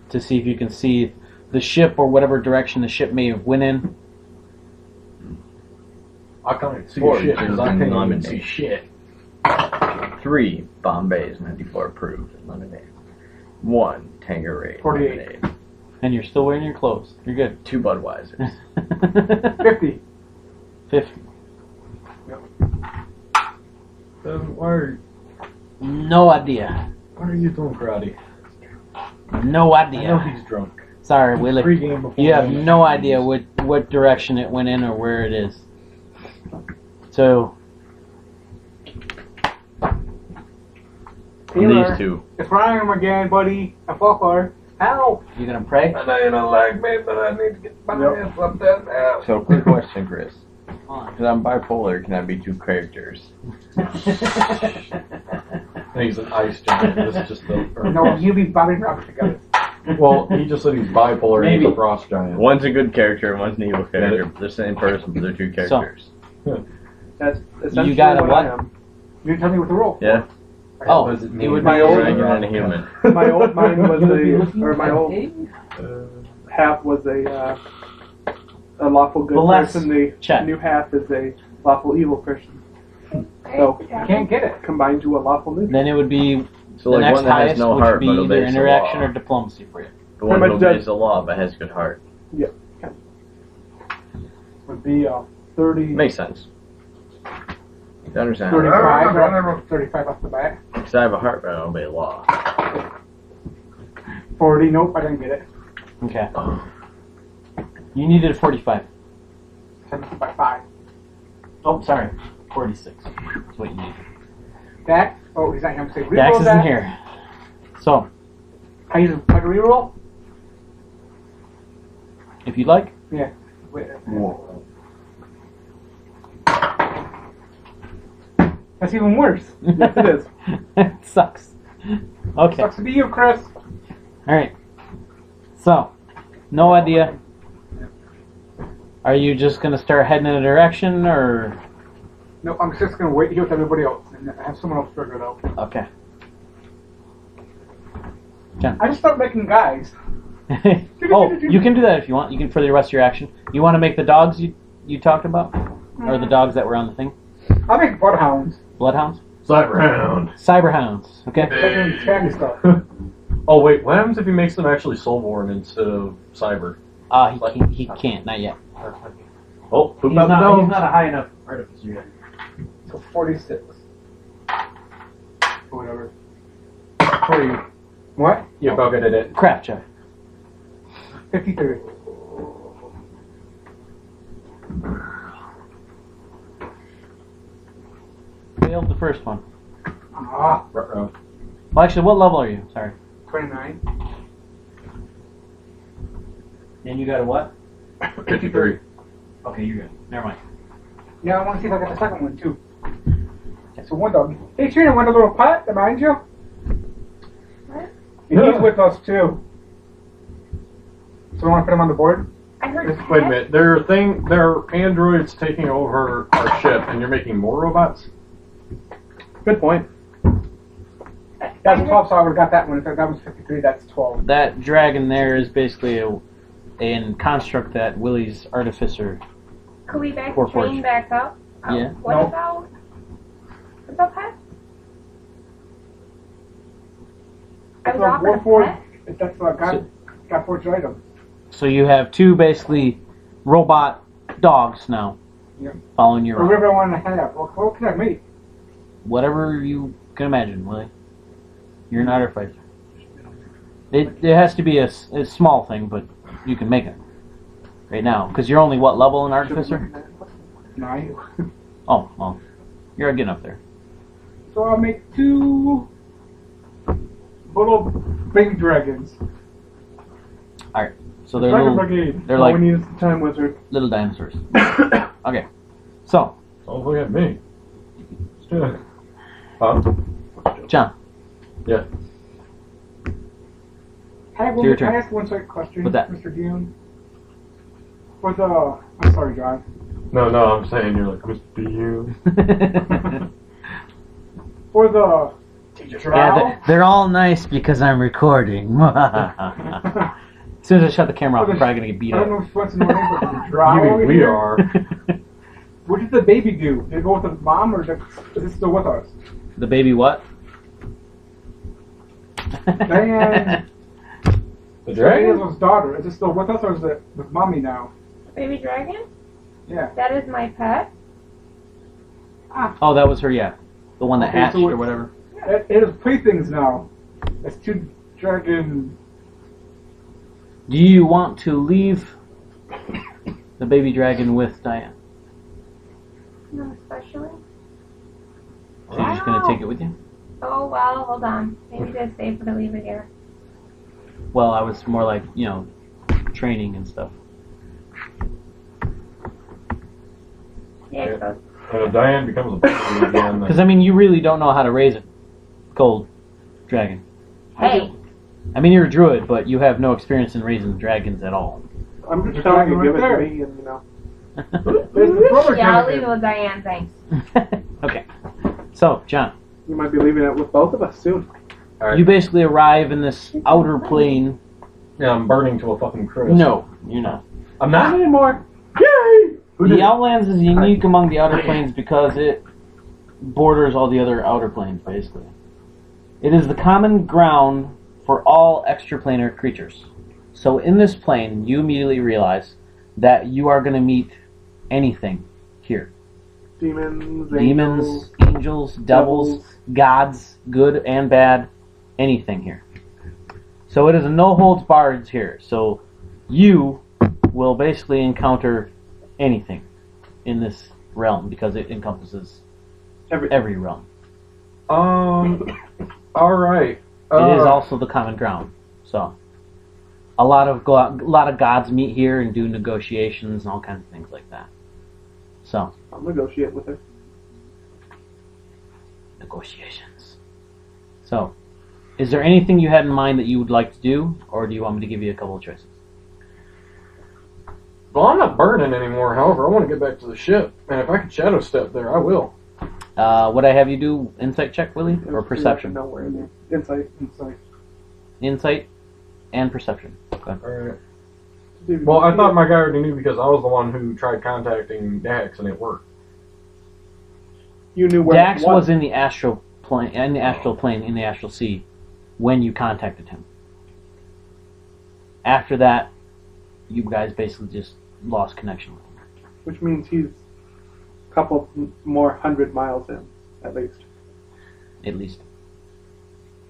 S1: to see if you can see the ship or whatever direction the ship may have went in.
S4: I can't see
S6: Four,
S4: shit because I can't even
S6: eliminate.
S4: see shit.
S6: 3 Bombay's 94 approved. Lemonade. 1 Tanqueray.
S3: 48.
S6: Lemonade.
S1: And you're still wearing your clothes. You're good.
S6: 2 Budweisers.
S3: 50.
S1: 50.
S4: Why
S1: No idea.
S4: are you doing karate?
S1: No
S4: I know
S1: idea.
S4: he's drunk.
S1: Sorry, Willie.
S4: Pre-game before
S1: You have
S4: game.
S1: no idea what direction it went in or where it is. So,
S3: Taylor,
S6: These 2.
S3: it's Ryan again, buddy. A fucker. Help!
S1: you gonna pray?
S4: I know you don't like me, but I need to get my hands up there now.
S6: So, quick question, Chris. Because I'm bipolar, can I be 2 characters?
S4: He's an ice giant. This is just the.
S3: No, you be Bobby Roberts together.
S4: Well, he just said he's bipolar and he's a frost giant.
S6: One's a good character and one's an evil character. They're the same person, but they're 2 characters.
S2: That's essentially
S1: You got a
S2: what
S1: what?
S2: I am.
S3: You didn't tell me what the roll.
S6: Yeah?
S1: Oh,
S4: What does it
S1: it
S4: mean?
S1: would
S2: My
S1: be
S2: old-
S6: Dragon and a human.
S2: My old mine was my old
S4: Uh,
S2: half was a lawful good
S1: Bless
S2: person. The
S1: Chet.
S2: new half is a lawful evil person. So
S3: You can't get it.
S2: combined to a lawful new.
S1: Then it would be
S6: So,
S1: the
S6: like
S1: next
S6: one that has
S1: highest,
S6: no
S1: which would
S6: heart
S1: be
S6: but
S1: either
S6: obeys the
S1: interaction
S6: law.
S1: or diplomacy for you.
S6: The one
S2: Pretty
S6: who
S2: much
S6: obeys the law but has good heart.
S3: Would be 30.
S6: Makes sense. You understand?
S3: 35 off the bat.
S6: Because I have a heart but I don't obey the law.
S3: 40. Nope, I didn't get it.
S1: Okay. You needed a 45.
S3: 70 by 5.
S1: Oh, sorry. 46. That's what you needed.
S3: Dax. Oh, he's not here. Say reroll.
S1: Dax isn't here. So,
S3: I use like a reroll.
S1: if you'd like.
S3: Yeah. Wait. That's even worse.
S2: Yes, it is.
S1: It sucks. Okay.
S3: Sucks to be you, Chris.
S1: Alright. So, no idea. Are you just going to start heading in a direction, or...
S3: No, I'm just gonna wait here with everybody else and have someone else figure it out.
S1: Okay.
S3: I just start making guys.
S1: Oh, you can do that if you want. You can for the rest of your action. You want to make the dogs you talked about? Or the dogs that were on the thing?
S3: I'll make bloodhounds.
S1: Bloodhounds?
S4: Cyberhound.
S1: Cyberhounds. Okay.
S3: Fucking tracking stuff.
S4: Oh wait, what happens if he makes them actually soulborn instead of cyber?
S1: He can't. Not yet.
S4: Oh, poop
S1: He's
S4: out the
S1: not
S4: nose.
S1: a high enough artificer yet.
S3: So 46. Or whatever. 40. What?
S4: Yeah, go get it.
S1: Craft check.
S3: 53.
S1: Failed the first one.
S3: Ah,
S1: Well, actually, what level are you? Sorry.
S3: 29.
S1: And you got a what?
S4: 53.
S1: Okay, you're good. Never mind.
S3: Yeah, I want to see if I got the second one too. So one dog. Hey Trina, want a little pet behind you?
S5: What?
S3: And he's with us too. So we want to put him on the board?
S5: I heard
S4: Wait a
S5: pet.
S4: minute. There are androids taking over our ship, and you're making more robots.
S2: Good point.
S3: That's a 12, so I would have got that one. If that was 53, that's 12.
S1: That dragon there is basically a construct that Willie's artificer.
S5: Could we back
S1: Or
S5: the train
S1: forge.
S5: back up?
S1: Yeah.
S5: What
S3: No.
S5: about? What about pet? I was
S3: So
S5: offered a
S3: Warforged,
S5: pet.
S3: if that's got forged items.
S1: So you have two basically robot dogs now.
S3: Yeah.
S1: Following your
S3: Or whatever I wanted to have. Well, what can I make?
S1: whatever you can imagine, Willie. You're an artificer. It has to be a small thing, but you can make it right now because you're only what level in artificer?
S3: 9.
S1: Oh, well, you're getting up there.
S3: So I'll make 2 little baby dragons.
S1: So they're
S3: Dragon
S1: little,
S3: Brigade.
S1: they're
S2: All
S1: like
S2: we need is the time wizard.
S1: little dinosaurs. Okay, so
S4: Oh, look at me. Let's do it. Huh?
S1: John,
S4: Yeah.
S1: Your turn.
S3: Can I ask one quick question,
S1: What's that?
S3: Mr. Dion? For the... I'm sorry, John.
S4: No, I'm saying you're like Mr. You.
S3: For the... Drow?
S1: yeah, they're all nice because I'm recording. As soon as I shut the camera off, I'm probably gonna get beat
S3: I don't know
S1: up.
S3: if she wants to know anything, but the drow
S4: You mean
S3: over
S4: we
S3: here,
S4: are?
S3: What did the baby do? Did it go with the mom, or is it still with us?
S1: The baby what?
S3: Diane.
S4: The dragon?
S3: Diane's daughter. Is it still with us, or is it with mommy now?
S5: Baby dragon?
S3: Yeah.
S5: That is my pet.
S1: Oh, that was her, yeah. The one that
S3: Okay,
S1: hatched
S3: so
S1: or
S3: it's-
S1: whatever.
S3: It is playthings now. It's 2 dragon...
S1: Do you want to leave the baby dragon with Diane?
S5: No, especially.
S1: So you're just gonna take it with you?
S5: Oh well, hold on. Maybe just safer to leave it here.
S1: Well, I was more like, training and stuff.
S5: Yeah, it goes.
S4: Diane becomes a baby again.
S1: Because, I mean, you really don't know how to raise a gold dragon.
S5: Hey,
S1: I mean, you're a druid, but you have no experience in raising dragons at all.
S2: I'm just
S3: There's
S2: telling you,
S3: dragon
S2: give
S3: right
S2: it
S3: there.
S2: to me, and you know.
S3: There's the brother
S5: yeah, I'll
S3: dragon.
S5: leave it with Diane, thanks.
S1: Okay. So, John,
S2: You might be leaving it with both of us soon.
S4: Alright.
S1: you basically arrive in this outer plane.
S4: Yeah, I'm burning to a fucking crisp.
S1: No, you're not.
S4: I'm not.
S2: anymore.
S4: Yay! Who did
S1: The Outlands is unique among the outer planes because it borders all the other outer planes, basically. It is the common ground for all extraplanar creatures. So in this plane, you immediately realize that you are going to meet anything here.
S2: Demons,
S1: Angels, devils, gods, good and bad, anything here. So it is a no holds barred here. So you will basically encounter anything in this realm because it encompasses every realm.
S4: Alright.
S1: It is also the common ground. So a lot of gods meet here and do negotiations and all kinds of things like that. So
S2: I'll negotiate with her.
S1: negotiations. So, is there anything you had in mind that you would like to do, or do you want me to give you a couple of choices?
S4: Well, I'm not burning anymore, however, I want to get back to the ship. And if I can shadow step there, I will.
S1: Would I have you do insight check, Willie, or
S2: There's
S1: perception?
S2: nowhere in there. Insight.
S1: Insight and perception. Okay.
S4: Alright. Well, I thought my guy already knew because I was the one who tried contacting Dax and it worked.
S2: You knew where
S1: Dax
S2: it
S1: was in the astral plane, in the astral sea, when you contacted him. After that, you guys basically just lost connection with him.
S2: which means he's a couple more 100 miles in, at least.
S1: At least.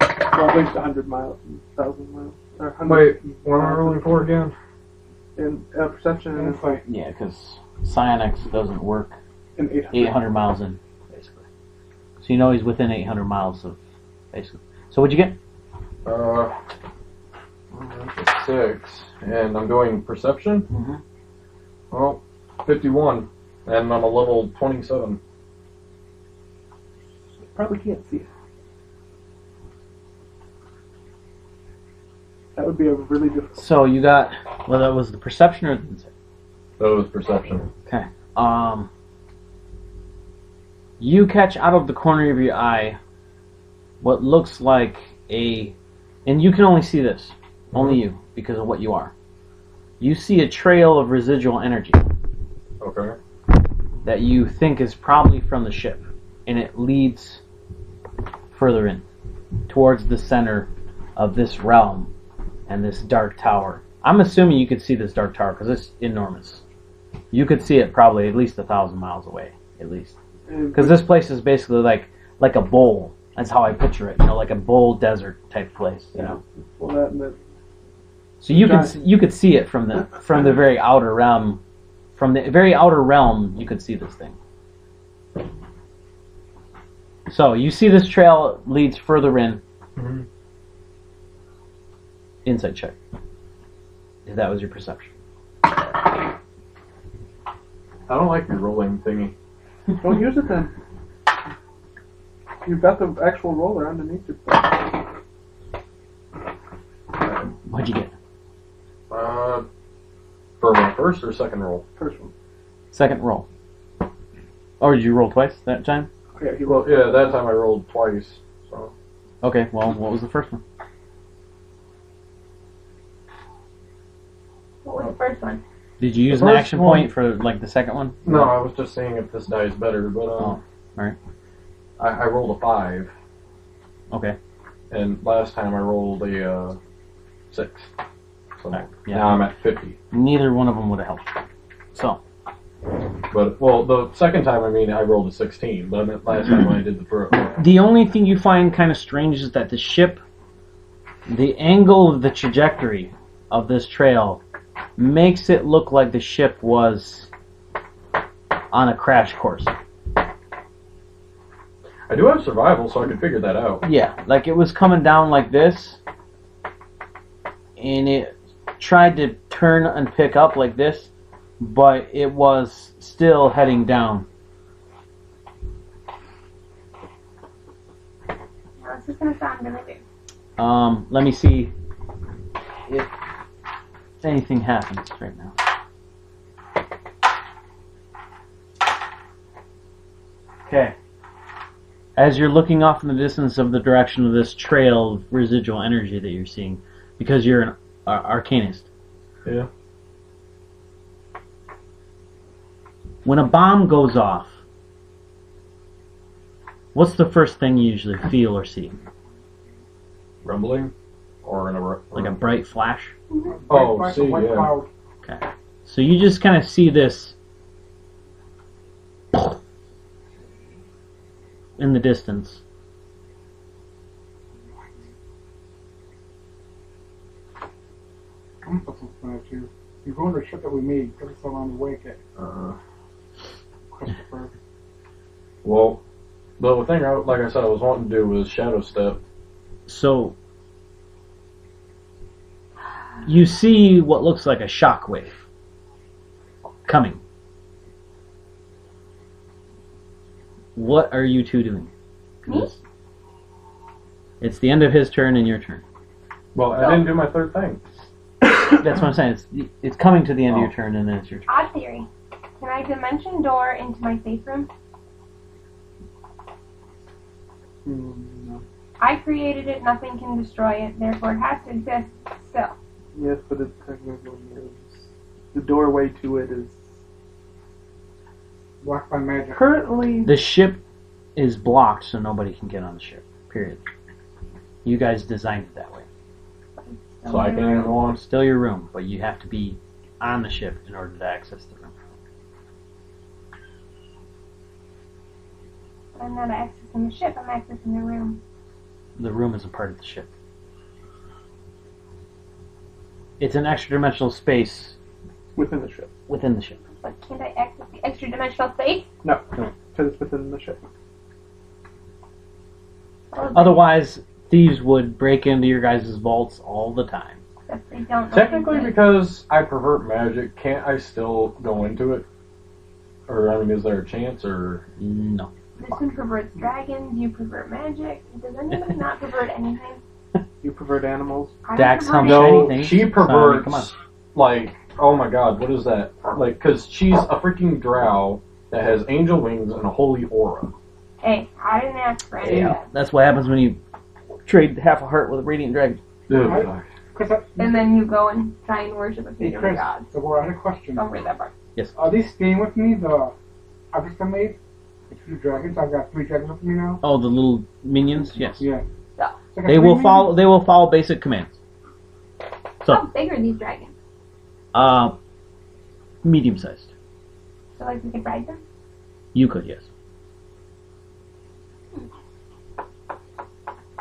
S2: Well, at least 100 miles, 1,000 miles. Or 100
S4: Wait, what am I rolling for again?
S2: in perception and
S3: Insight.
S1: Yeah, because psionics doesn't work
S2: in 800.
S1: 800 miles in, basically. So you know he's within 800 miles of, basically. So what'd you get?
S4: 6, and I'm doing perception.
S1: Mm-hmm.
S4: Well, 51, and I'm a level 27.
S2: Probably can't see it. That would be a really difficult.
S1: So you got, well, that was the perception or the insight?
S4: That was perception.
S1: Okay. You catch out of the corner of your eye what looks like a, and you can only see this, only you, because of what you are. You see a trail of residual energy
S4: Okay.
S1: that you think is probably from the ship, and it leads further in, towards the center of this realm and this dark tower. I'm assuming you could see this dark tower because it's enormous. You could see it probably at least 1,000 miles away, at least. Because this place is basically like a bowl. That's how I picture it, like a bowl desert type place,
S2: Well, that and that.
S1: So you could see it from the very outer realm. From the very outer realm, you could see this thing. So you see this trail leads further in.
S4: Mm-hmm.
S1: Insight check. If that was your perception.
S4: I don't like your rolling thingy.
S2: Don't use it then. You've got the actual roller underneath your foot.
S1: What'd you get?
S4: For my first or second roll?
S2: First one.
S1: Second roll. Or did you roll twice that time?
S2: Okay, he
S4: Well,
S2: rolled.
S4: yeah, that time I rolled twice. So
S1: Okay, well, what was the first one?
S5: What was the first one?
S1: Did you use
S4: The
S1: an
S4: first
S1: action
S4: one-
S1: point for the second one?
S4: no, I was just seeing if this die is better. But
S1: Oh, alright.
S4: I rolled a 5,
S1: Okay.
S4: and last time I rolled a 6. So
S1: yeah.
S4: now I'm at 50.
S1: Neither one of them would have helped. So,
S4: But well, the second time I rolled a 16. But I meant last time I did the throw.
S1: the only thing you find kind of strange is that the ship, the angle of the trajectory of this trail makes it look like the ship was on a crash course.
S4: I do have survival, so I can figure that out.
S1: Yeah, like it was coming down like this, and it tried to turn and pick up like this, but it was still heading down.
S5: What's this gonna sound gonna do?
S1: Let me see if anything happens right now. Okay. As you're looking off in the distance of the direction of this trail of residual energy that you're seeing, because you're an arcanist.
S4: Yeah.
S1: When a bomb goes off, what's the first thing you usually feel or see?
S4: Rumbling, or in a
S1: Like a bright flash?
S4: Oh,
S3: White-
S4: see,
S3: white
S4: yeah.
S3: cloud.
S1: Okay. So you just kind of see this in the distance.
S3: I'm supposed to explain it to you. You go on the ship that we made, give us around the wake at Christopher.
S4: Well, the thing, like I said, I was wanting to do was shadow step.
S1: So you see what looks like a shockwave coming. What are you two doing?
S5: Me?
S1: It's the end of his turn and your turn.
S4: Well, I didn't do my third thing.
S1: That's what I'm saying. It's coming to the end of
S4: Oh.
S1: your turn and then it's your turn.
S5: Odd theory. Can I dimension door into my safe room?
S2: No.
S5: I created it, nothing can destroy it, therefore it has to exist still.
S2: Yes, but it technically is. The doorway to it is
S3: Blocked by magic.
S2: currently.
S1: The ship is blocked so nobody can get on the ship. Period. You guys designed it that way.
S4: So I can go on.
S1: Still your room, but you have to be on the ship in order to access the room.
S5: I'm not accessing the ship, I'm accessing the room.
S1: The room is a part of the ship. It's an extra dimensional space
S2: Within the ship.
S1: within the ship.
S5: But can't I access the extra dimensional space?
S2: No, because it's within the ship.
S5: Or
S1: Otherwise, thieves would break into your guys' vaults all the time.
S5: except they don't know
S4: Technically,
S5: anything.
S4: because I pervert magic, can't I still go into it? Or, I mean, is there a chance, or...
S1: No.
S5: This one perverts dragons, you pervert magic. Does anyone not pervert anything?
S2: You pervert animals.
S5: I don't
S1: Dax,
S5: pervert
S1: how
S5: anything.
S4: No,
S1: things.
S4: she
S1: So,
S4: perverts,
S1: come on.
S4: like, oh my god, what is that? Like, because she's a freaking drow that has angel wings and a holy aura.
S5: Hey, I didn't ask for any of that.
S1: That's what happens when you trade half a heart with a radiant dragon.
S4: Ugh.
S3: Chris,
S5: And then you go and try and worship a
S3: hey,
S5: few
S3: Chris,
S5: gods.
S3: so I had a question.
S5: Don't read that part.
S3: Are these staying with me, the objects I made? The 2 dragons? I've got 3 dragons with me now?
S1: Oh, the little minions? Yes.
S3: Yeah.
S5: Yeah.
S3: So I got
S1: They
S3: 3
S1: will
S3: minions?
S1: follow. They will follow basic commands.
S5: How
S1: So,
S5: big are these dragons?
S1: medium-sized.
S5: So like we could ride them?
S1: You could, yes.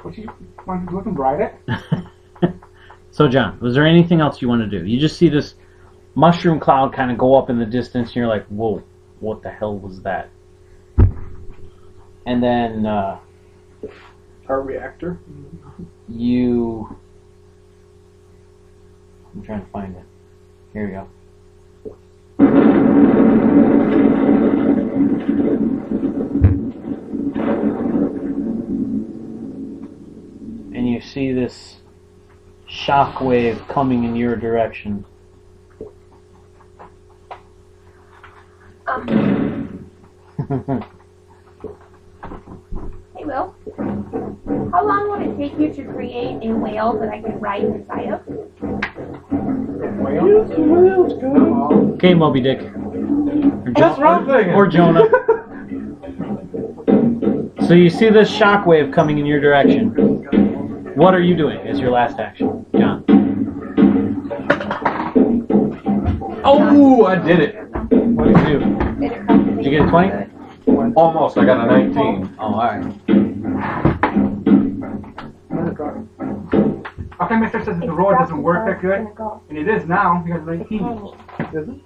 S3: What you want to do with them? Ride it?
S1: So, John, was there anything else you want to do? You just see this mushroom cloud kind of go up in the distance, and you're like, "Whoa, what the hell was that?" And then
S2: Our reactor.
S1: you. I'm trying to find it. Here we go. And you see this shockwave coming in your direction.
S5: Hey, Will. How long would it take you to create a whale that I could ride inside of?
S1: Okay, Moby Dick.
S4: That's what I'm thinking.
S1: Or Jonah. So you see this shockwave coming in your direction. What are you doing as your last action, John?
S4: Oh, I did it.
S1: What did you do? Did you get a 20?
S4: Almost, I got a 19.
S1: Oh, alright.
S3: Okay, Mr. says the road doesn't work that good. And it is now, because 19.
S2: Is it?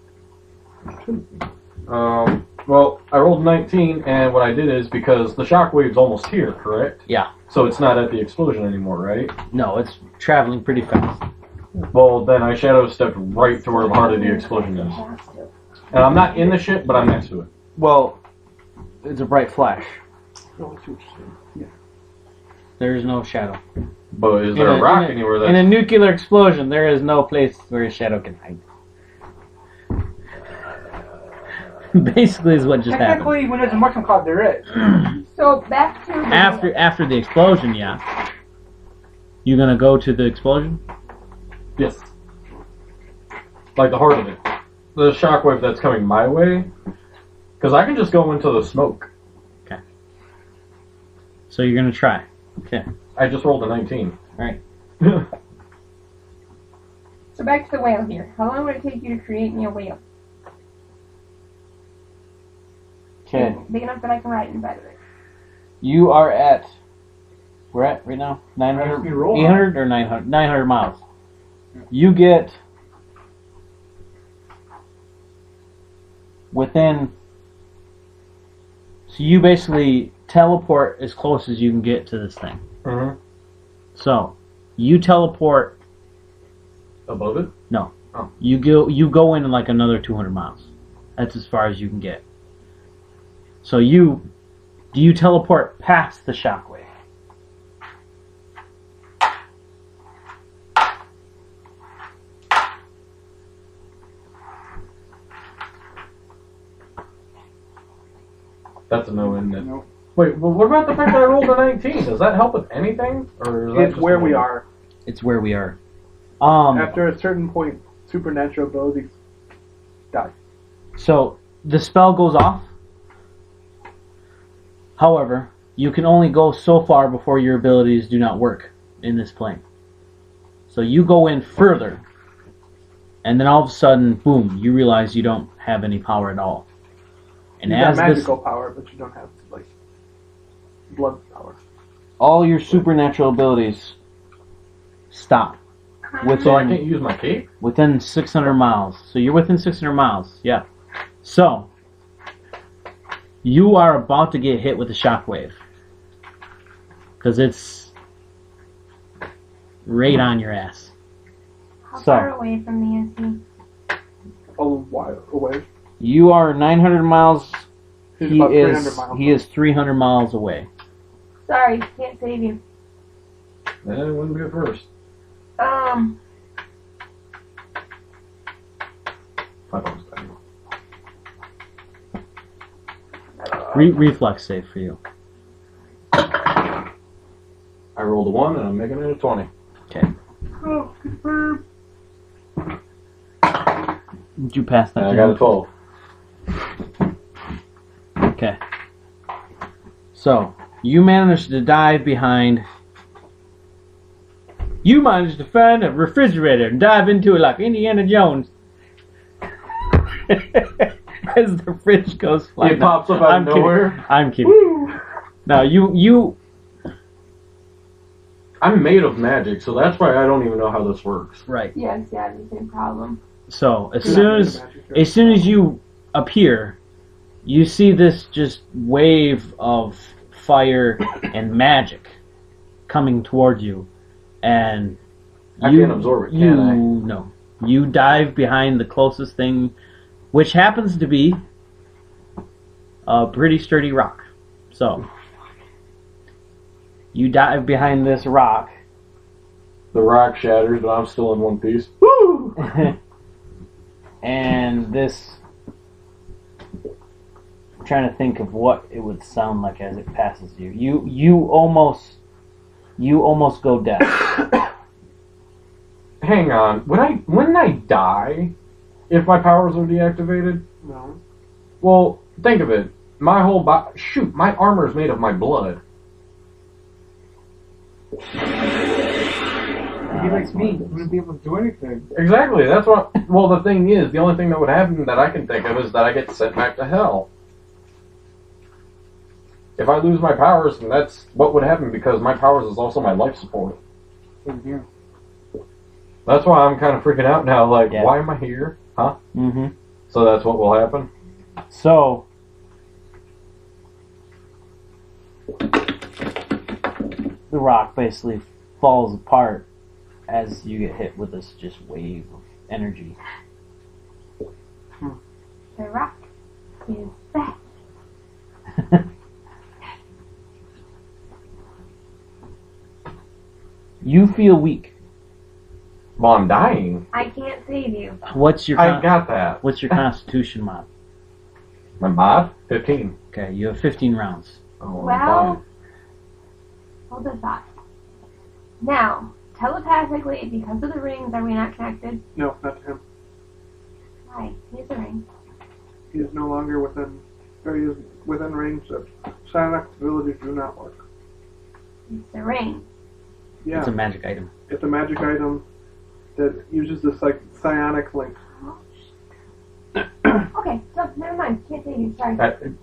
S4: Well, I rolled 19, and what I did is, because the shockwave's almost here, correct?
S1: Yeah.
S4: So it's not at the explosion anymore, right?
S1: No, it's traveling pretty fast.
S4: Well, then I shadow stepped right to where the heart of the explosion is. And I'm not in the ship, but I'm next to it.
S1: Well, it's a bright flash.
S2: Oh, I see what you're saying. Yeah.
S1: There is no shadow.
S4: But is there a rock anywhere
S1: In a
S4: that's...
S1: nuclear explosion, there is no place where a shadow can hide. Basically, is what just happened.
S3: Technically, when there's a mushroom cloud, there is.
S5: So back to the
S1: After the explosion, yeah. You gonna go to the explosion?
S4: Yes. Like the heart of it. The shockwave that's coming my way. Because I can just go into the smoke.
S1: Okay. So you're gonna try. Okay.
S4: I just rolled a 19.
S1: Alright.
S5: So back to the whale here. How long would it take you to create me a whale?
S1: Okay.
S5: Big enough that I can ride inside of it.
S1: You are at. We're at right now 900,
S3: Ask me to roll.
S1: 800 or 900, 900 miles. You get within. So you basically teleport as close as you can get to this thing.
S4: Mm-hmm.
S1: So you teleport.
S4: Above it?
S1: No.
S4: Oh.
S1: You go in like another 200 miles. That's as far as you can get. So do you teleport past the shockwave?
S4: That's a no, isn't it?
S3: No.
S4: Wait, well, what about the fact that I rolled a 19? Does that help with anything? Or is that
S2: It's
S4: just
S2: where
S4: a
S2: we
S4: no?
S2: are.
S1: It's where we are.
S2: After a certain point, supernatural abilities die.
S1: So the spell goes off, However, you can only go so far before your abilities do not work in this plane. So you go in further, and then all of a sudden, boom, you realize you don't have any power at all. And
S2: You
S1: as
S2: got
S1: this,
S2: magical power, but you don't have, like, blood power.
S1: all your supernatural abilities stop
S4: So I can't use my cape?
S1: within 600 miles. So you're within 600 miles, yeah. So, you are about to get hit with a shockwave. Because it's right on your ass.
S5: How
S1: So-
S5: far away from me is he?
S2: A while away.
S1: You are 900 miles.
S2: He's
S1: He
S2: about 300
S1: is
S2: miles.
S1: he is 300 miles away.
S5: Sorry, can't save you.
S4: It wouldn't be a first. My phone's dying.
S1: Reflex save for you.
S4: I rolled a 1 and I'm making it a 20.
S1: Okay.
S2: Oh, confirm.
S1: Did you pass that?
S4: And I got a 12.
S1: Okay. So, you managed to dive behind... You managed to find a refrigerator and dive into it like Indiana Jones. As the fridge goes flying.
S4: It pops up out of nowhere.
S1: I'm kidding. No, you...
S4: I'm made of magic, so that's why I don't even know how this works.
S1: Right.
S5: Yes, yeah, the same problem.
S1: So, as
S2: You're
S1: soon
S2: not
S1: as...
S2: doing magic here.
S1: As soon as you appear, you see this just wave of fire and magic coming toward you, and
S4: I can't absorb it, can I?
S1: No. You dive behind the closest thing, which happens to be a pretty sturdy rock. So, you dive behind this rock.
S4: The rock shatters, but I'm still in one piece.
S1: And this, I'm trying to think of what it would sound like as it passes you. You almost go deaf.
S4: Hang on. When I die, if my powers are deactivated,
S2: No.
S4: well, think of it. My whole body, shoot, my armor is made of my blood.
S3: He likes me. He wouldn't be able to do anything.
S4: Exactly. That's what. Well, the thing is, the only thing that would happen that I can think of is that I get sent back to hell. If I lose my powers, then that's what would happen because my powers is also my life support.
S3: Same here.
S4: That's why I'm kind of freaking out now. Like,
S1: Yeah.
S4: why am I here? Huh?
S1: Mm-hmm.
S4: So that's what will happen.
S1: So, the rock basically falls apart as you get hit with this just wave of energy.
S5: The rock is back.
S1: You feel weak.
S4: Well, I'm dying.
S5: I can't save you.
S1: What's your
S4: I got that.
S1: what's your constitution mod?
S4: My mod? 15.
S1: Okay, you have 15 rounds.
S4: Oh, I'm
S5: Well, hold a thought. Now, telepathically, because of the rings, are we not connected?
S2: No, not to him.
S5: Why? Here's the ring.
S2: He is no longer within, or he is within range of psionic abilities do not work.
S5: It's the ring.
S2: Yeah,
S1: It's a magic item.
S2: it's a magic item that uses this like psionic link.
S5: Okay, so never mind. Can't save you. Sorry.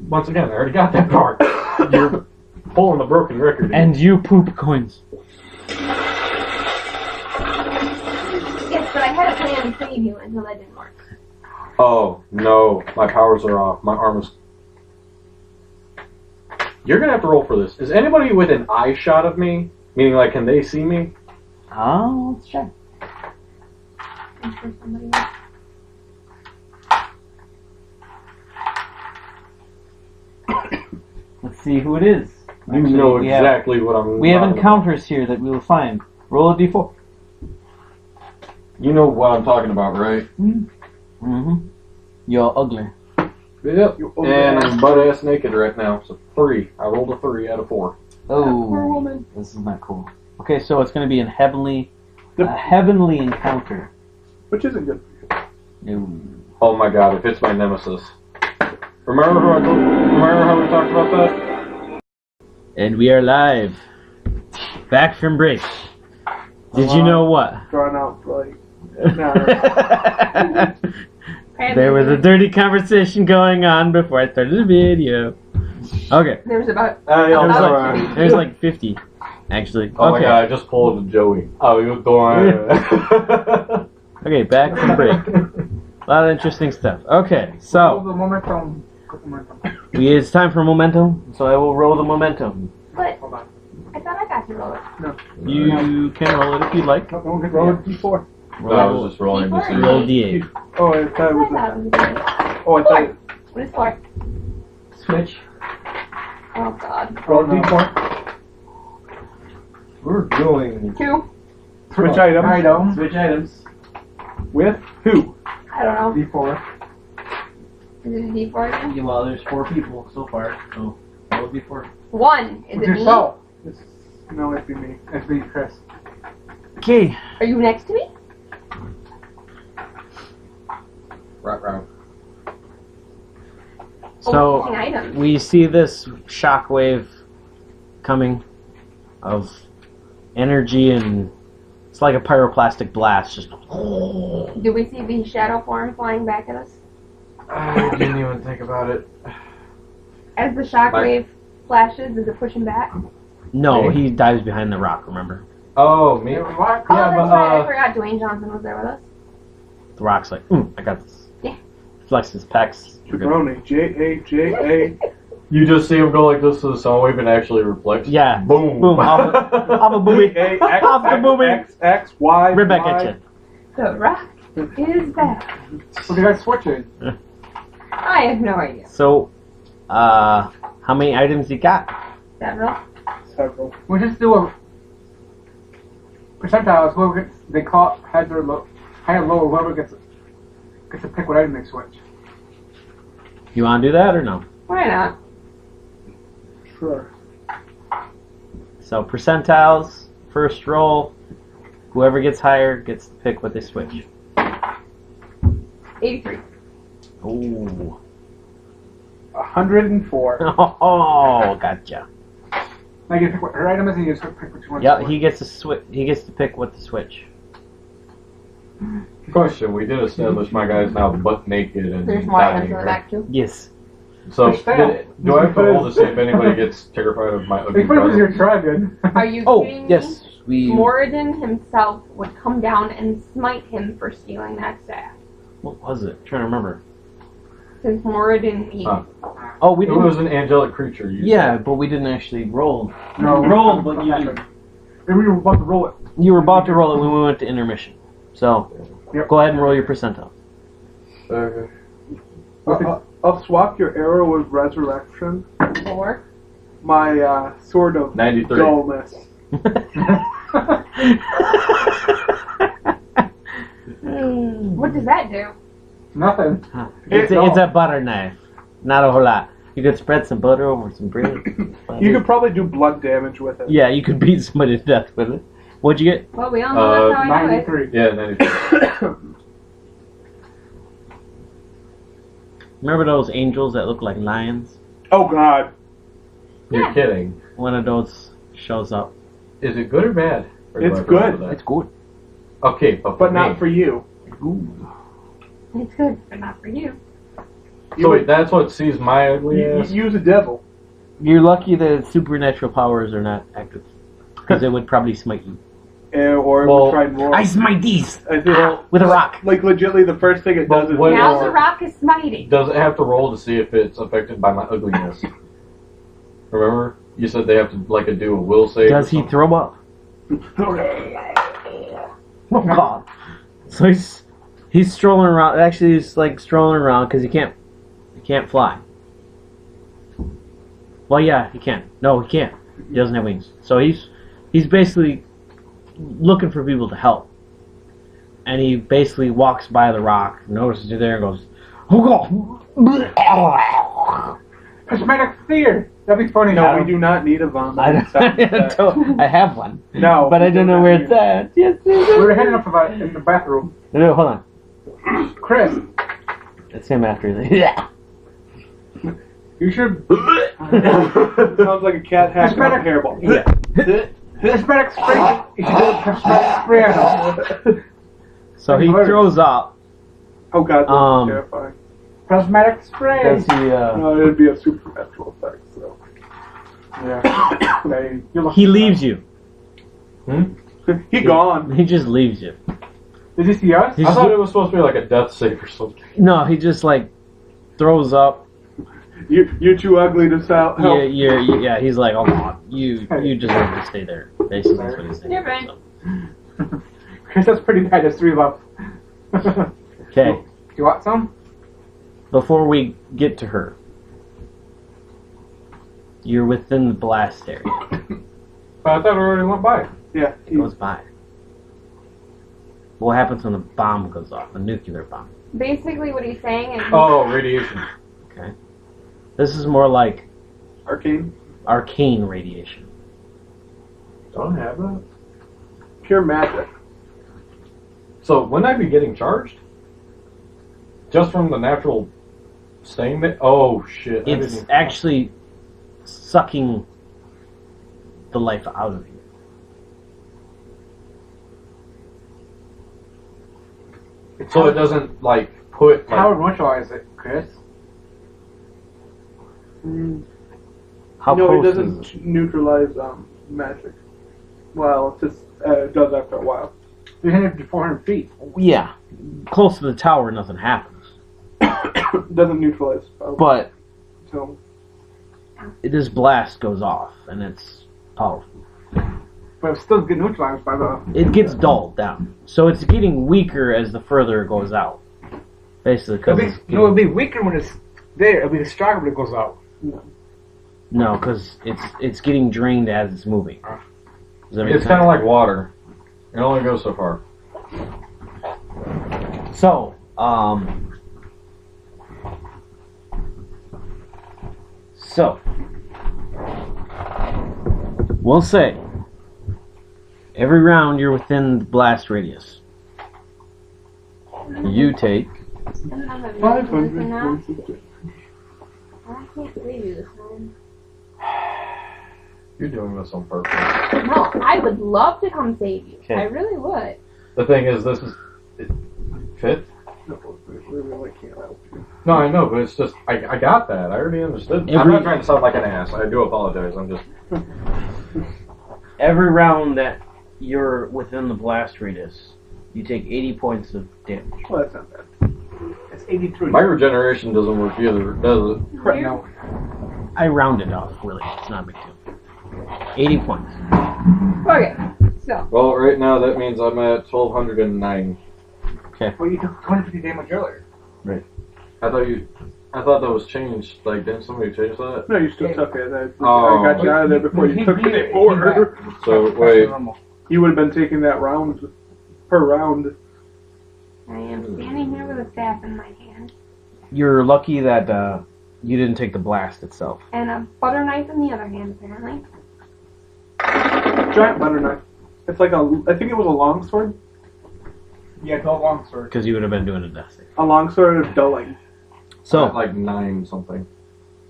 S4: once again, I already got that part. You're pulling a broken record. here.
S1: And you poop coins.
S5: Yes, but I had a plan to save you until that didn't work.
S4: Oh, no. My powers are off. My arm is... You're going to have to roll for this. Is anybody within eye shot of me? Meaning, like, can they see me?
S1: Oh, let's check.
S5: Is there somebody else?
S1: Let's see who it is.
S4: You
S1: Actually,
S4: know
S1: we have-
S4: exactly what I'm...
S1: We have
S4: talking
S1: encounters here that we will find. Roll a d4.
S4: about. You know what I'm talking about, right?
S1: Mm-hmm. You're ugly.
S4: Yep.
S2: You
S4: And
S2: overlap.
S4: I'm butt-ass naked right now. So 3. I rolled a 3 out of 4.
S2: Poor
S1: Oh,
S2: woman.
S1: this is not cool. Okay, so it's going to be a heavenly encounter.
S2: Which isn't good.
S1: No.
S4: Oh my god, if it's my nemesis. Remember how we talked about that?
S1: And we are live. Back from break. Did you know what?
S2: Drawn out like.
S1: There was a dirty conversation going on before I started the video. Okay.
S5: There's about
S1: There's like 50, actually.
S4: Oh my
S1: Okay.
S4: god, I just pulled a Joey. Oh, you doing?
S1: Okay, back from break. A lot of interesting stuff. Okay,
S3: Roll
S1: so
S3: the momentum. Momentum.
S1: it's time for momentum. So I will roll the momentum.
S5: But
S3: Hold on.
S5: I thought I got to roll it.
S1: You can roll it if you'd like.
S3: No one gets
S2: Roll a
S3: it.
S2: d4.
S4: No, I was just rolling to see.
S1: Roll D8.
S2: Oh, I thought it was.
S5: I thought it was a
S2: Oh, I thought.
S5: What is four?
S1: Switch.
S5: Oh god.
S2: Roll a d4.
S6: We're doing.
S5: 2.
S2: Switch items.
S3: Item.
S1: Switch items.
S2: With who?
S5: I don't know.
S3: D4.
S5: Is it a D4 again?
S1: Well, there's 4 people so far, so that would be 4.
S5: 1. Is
S3: With
S5: it me?
S3: yourself.
S2: No, it'd be me.
S3: It's me, Chris.
S1: Okay.
S5: Are you next to me?
S4: Right.
S1: So
S5: Switching items.
S1: we see this shockwave coming of energy, and it's like a pyroclastic blast. Just
S5: Do we see the shadow form flying back at us?
S4: I didn't even think about it.
S5: As the shockwave flashes, is it pushing back?
S1: no, he dives behind the rock. Remember,
S4: Oh, me?
S3: What?
S5: Oh,
S4: Yeah,
S5: that's
S4: but,
S5: right. I forgot Dwayne Johnson was there with us.
S1: the rock's like, I got this.
S5: Yeah.
S1: Flex his pecs.
S2: Jabroni. J-A-J-A.
S4: You just see him go like this to the sound wave and actually reflects.
S1: Yeah.
S4: Boom.
S1: Boom. Off the booby.
S2: A, X,
S1: Off the
S2: X,
S1: booby.
S2: X, X, Y,
S1: Right back
S2: Y.
S1: at you.
S5: The rock is back.
S3: So you guys switching.
S5: I have no idea.
S1: So, how many items you got?
S5: Several.
S2: Several.
S3: We just do a percentiles. Whoever gets they call heads or high or low. Whoever gets to pick what item they switch.
S1: You want to do that or no?
S5: Why not?
S2: Sure.
S1: So percentiles, first roll. Whoever gets higher gets to pick what they switch.
S5: 83.
S1: Ooh.
S2: 104.
S1: Oh, gotcha.
S3: Now you get to pick what her item is, and you just pick which one.
S1: Yeah, he gets to switch. He gets to pick what to switch.
S4: Question, we did establish my guy's now butt naked and
S5: There's more items
S4: dying,
S5: in the
S4: right?
S5: back too.
S1: Yes.
S4: So,
S3: Push down.
S4: do I have to roll to see if anybody gets terrified of my ugly
S3: They put it as your
S4: brother?
S3: dragon.
S5: Are you
S1: Oh,
S5: kidding
S1: yes.
S5: me?
S1: We.
S5: Moradin himself would come down and smite him for stealing that staff.
S1: What was it? I'm trying to remember.
S5: Since Moradin eats.
S4: Huh.
S1: Oh, we
S4: It
S1: didn't.
S4: was an angelic creature. You
S1: Yeah, but we didn't actually roll.
S3: No,
S1: Roll, but you.
S3: And we were about to roll it.
S1: You were about to roll it when we went to intermission. So,
S3: Yep.
S1: go ahead and roll your percentile.
S4: said.
S2: I'll swap your arrow with resurrection.
S5: 4.
S2: My sword of
S4: 93.
S2: dullness.
S5: What does that do?
S3: Nothing.
S1: It's a butter knife. Not a whole lot. You could spread some butter over some bread.
S2: You could probably do blood damage with it.
S1: Yeah, you could beat somebody to death with it. What'd you get?
S5: Well, we all know that's how I do it.
S3: 93.
S4: Yeah, 93.
S1: Remember those angels that look like lions?
S2: Oh God.
S4: You're
S5: Yeah.
S4: kidding.
S1: One of those shows up.
S4: Is it good or bad? Or do
S2: It's
S4: I have to roll
S2: good.
S4: for that?
S1: It's good.
S4: Okay, but
S2: But not
S4: me.
S2: for you.
S5: It's good, but not for you.
S4: So wait, that's what sees my ugly
S2: You
S4: ass?
S2: use a devil.
S1: You're lucky that supernatural powers are not active. Because it would probably smite you.
S2: Or
S4: Well,
S2: we'll try and roll.
S1: I smite these!
S2: I think
S1: With a rock.
S2: like legitly the first thing it
S4: But
S2: does is
S4: what-
S5: Now the rock is smiting.
S4: Does it have to roll to see if it's affected by my ugliness? Remember? You said they have to do a will save.
S1: Does
S4: or
S1: he
S4: something?
S1: throw up? Oh God! So he's strolling around. Actually, he's like strolling around because he can't fly. Well, yeah, he can. No, he can't. He doesn't have wings. So he's basically looking for people to help, and he basically walks by the rock, notices you there, and goes, "Oh God!"
S3: Prismatic fear. That'd be funny.
S2: No,
S3: Adam.
S2: we do not need a vomit.
S1: I
S2: sound effect.
S1: I have one.
S2: No,
S1: But I
S2: we
S1: don't
S2: do
S1: know
S2: not
S1: where
S2: need
S1: it's at. Yes,
S3: We were heading up in the bathroom.
S1: No, hold on.
S3: Chris,
S1: It's him after. Yeah.
S3: You should.
S2: Sounds like a cat hacking on a hairball.
S1: Yeah.
S3: Prismatic spray. You should do a prismatic spray on him.
S1: So he throws up.
S2: Oh god, that's terrifying.
S3: Prismatic spray.
S1: That's the,
S2: No, it'd be a supernatural effect, so.
S3: Yeah. Okay.
S1: he leaves you.
S2: He gone.
S1: He just leaves you.
S3: Did you see us?
S1: He's
S4: I thought it was supposed to be like a death save or something.
S1: No, he just like throws up.
S2: You're too ugly to help.
S1: Yeah, he's like, oh, God, you deserve to stay there. Basically, that's what he's saying.
S5: You're fine.
S1: So.
S3: Chris, that's pretty bad. There's 3 left.
S1: Okay,
S3: Do you want some?
S1: before we get to her, you're within the blast area.
S4: I thought it already went by.
S2: Yeah.
S1: It goes by. What happens when a bomb goes off? A nuclear bomb.
S5: Basically, what he's saying is.
S4: Oh, radiation.
S1: Okay. This is more like
S2: Arcane.
S1: arcane radiation.
S4: Don't have that.
S2: Pure magic.
S4: So, wouldn't I be getting charged? Just from the natural stain that... Oh, shit.
S1: It's actually sucking the life out of you.
S4: So it doesn't, like, put...
S3: How
S4: Like,
S3: would neutralize it, Chris?
S1: How
S2: No, it
S1: close is
S2: doesn't
S1: it?
S2: neutralize magic. Well, it just it does after a while.
S3: 300 to 400 feet.
S1: Yeah, close to the tower, nothing happens.
S2: It doesn't neutralize spells.
S1: But
S2: So
S1: this blast goes off, and it's powerful.
S3: But it still get neutralized by the...
S1: It gets dulled down, so it's getting weaker as the further it goes out. Basically, because
S3: it'll be weaker when it's there. It'll be stronger when it goes out.
S1: no, because it's getting drained as it's moving. Does that make
S4: it's
S1: sense?
S4: kind of like water. It only goes so far.
S1: So, we'll say every round you're within the blast radius. You take
S5: I don't have a
S2: 500.
S5: reason now. I can't believe you this time.
S4: You're doing this on purpose.
S5: No, I would love to come save you.
S1: Okay.
S5: I really would.
S4: The thing is, this is... It fit?
S2: we really can't help you.
S4: No, I know, but it's just... I got that. I already understood. I'm
S1: Every-
S4: not trying to sound like an ass. I do apologize. I'm just...
S1: every round that you're within the blast radius, you take 80 points of damage.
S2: Well, that's not bad.
S3: It's 83.
S4: My regeneration doesn't work either, does it?
S3: Right now.
S1: I rounded off, really. It's not a big deal. 80 points.
S5: Okay, so.
S4: Well, right now that means I'm at 1,209.
S3: Well, you took 250 damage earlier.
S4: I thought that was changed. Like, didn't somebody change that?
S2: No, you still took it. I
S4: Oh.
S2: got you out of there before you took any more.
S4: So, wait.
S2: You would have been taking that round per round.
S5: I am standing here with a staff in my hand
S1: You're lucky that you didn't take the blast itself.
S5: and a butter knife in the other hand, apparently.
S2: Giant butter knife. It's like I think it was a long sword.
S3: Yeah, it's all long sword.
S1: Because you would have been doing a death save.
S2: A long sword of dulling.
S1: So,
S4: Like 9 something.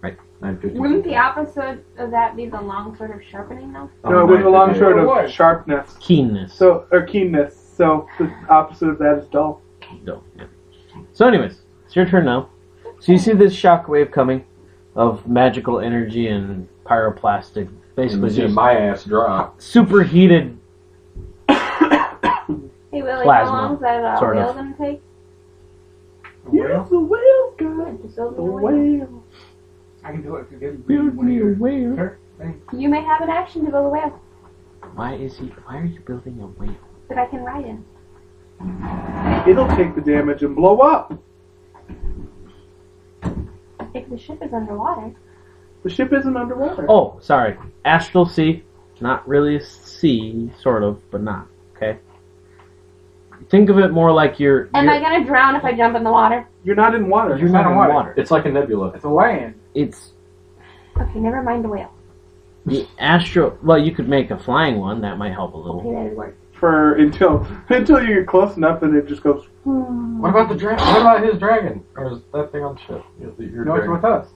S1: Right.
S4: 950.
S5: Wouldn't the opposite of that be the long sort of sharpening, though?
S2: No, it was a long
S4: 950.
S2: sword of
S3: What?
S2: sharpness.
S1: keenness.
S2: Or keenness. So the opposite of that is dull.
S1: No, yeah. So anyways, it's your turn now. So you see this shockwave coming of magical energy and pyroplastic, basically
S4: See
S1: just
S4: my ass drop.
S1: superheated.
S5: Hey, Willie,
S1: Plasma,
S5: how long is that
S1: sort
S5: wheel
S1: of.
S5: going to take?
S2: Use the whale, guys.
S5: Just build
S2: The
S5: me a wheel.
S2: whale.
S3: I can do it if you give
S1: Build
S3: one of
S1: me a
S3: your-
S1: whale.
S3: Sure. Thanks.
S5: You may have an action to build a whale
S1: Why are you building a whale?
S5: that I can ride in.
S2: It'll take the damage and blow up.
S5: If the ship is underwater.
S2: The ship isn't underwater.
S1: Oh, sorry. Astral sea. Not really a sea, sort of, but not. Okay? Think of it more like you're
S5: Am I going to drown if I jump in the water?
S2: You're not in water.
S1: you're not in water.
S4: It's like a nebula.
S3: It's a land.
S1: It's
S5: Okay, never mind the whale.
S1: the astral. Well, you could make a flying one. That might help a
S5: Okay,
S1: little.
S5: that would work.
S2: For until you get close enough and it just goes.
S4: What about the dragon? What about his dragon? Or is that thing on the ship? Your
S3: No, it's
S4: dragon?
S3: with us.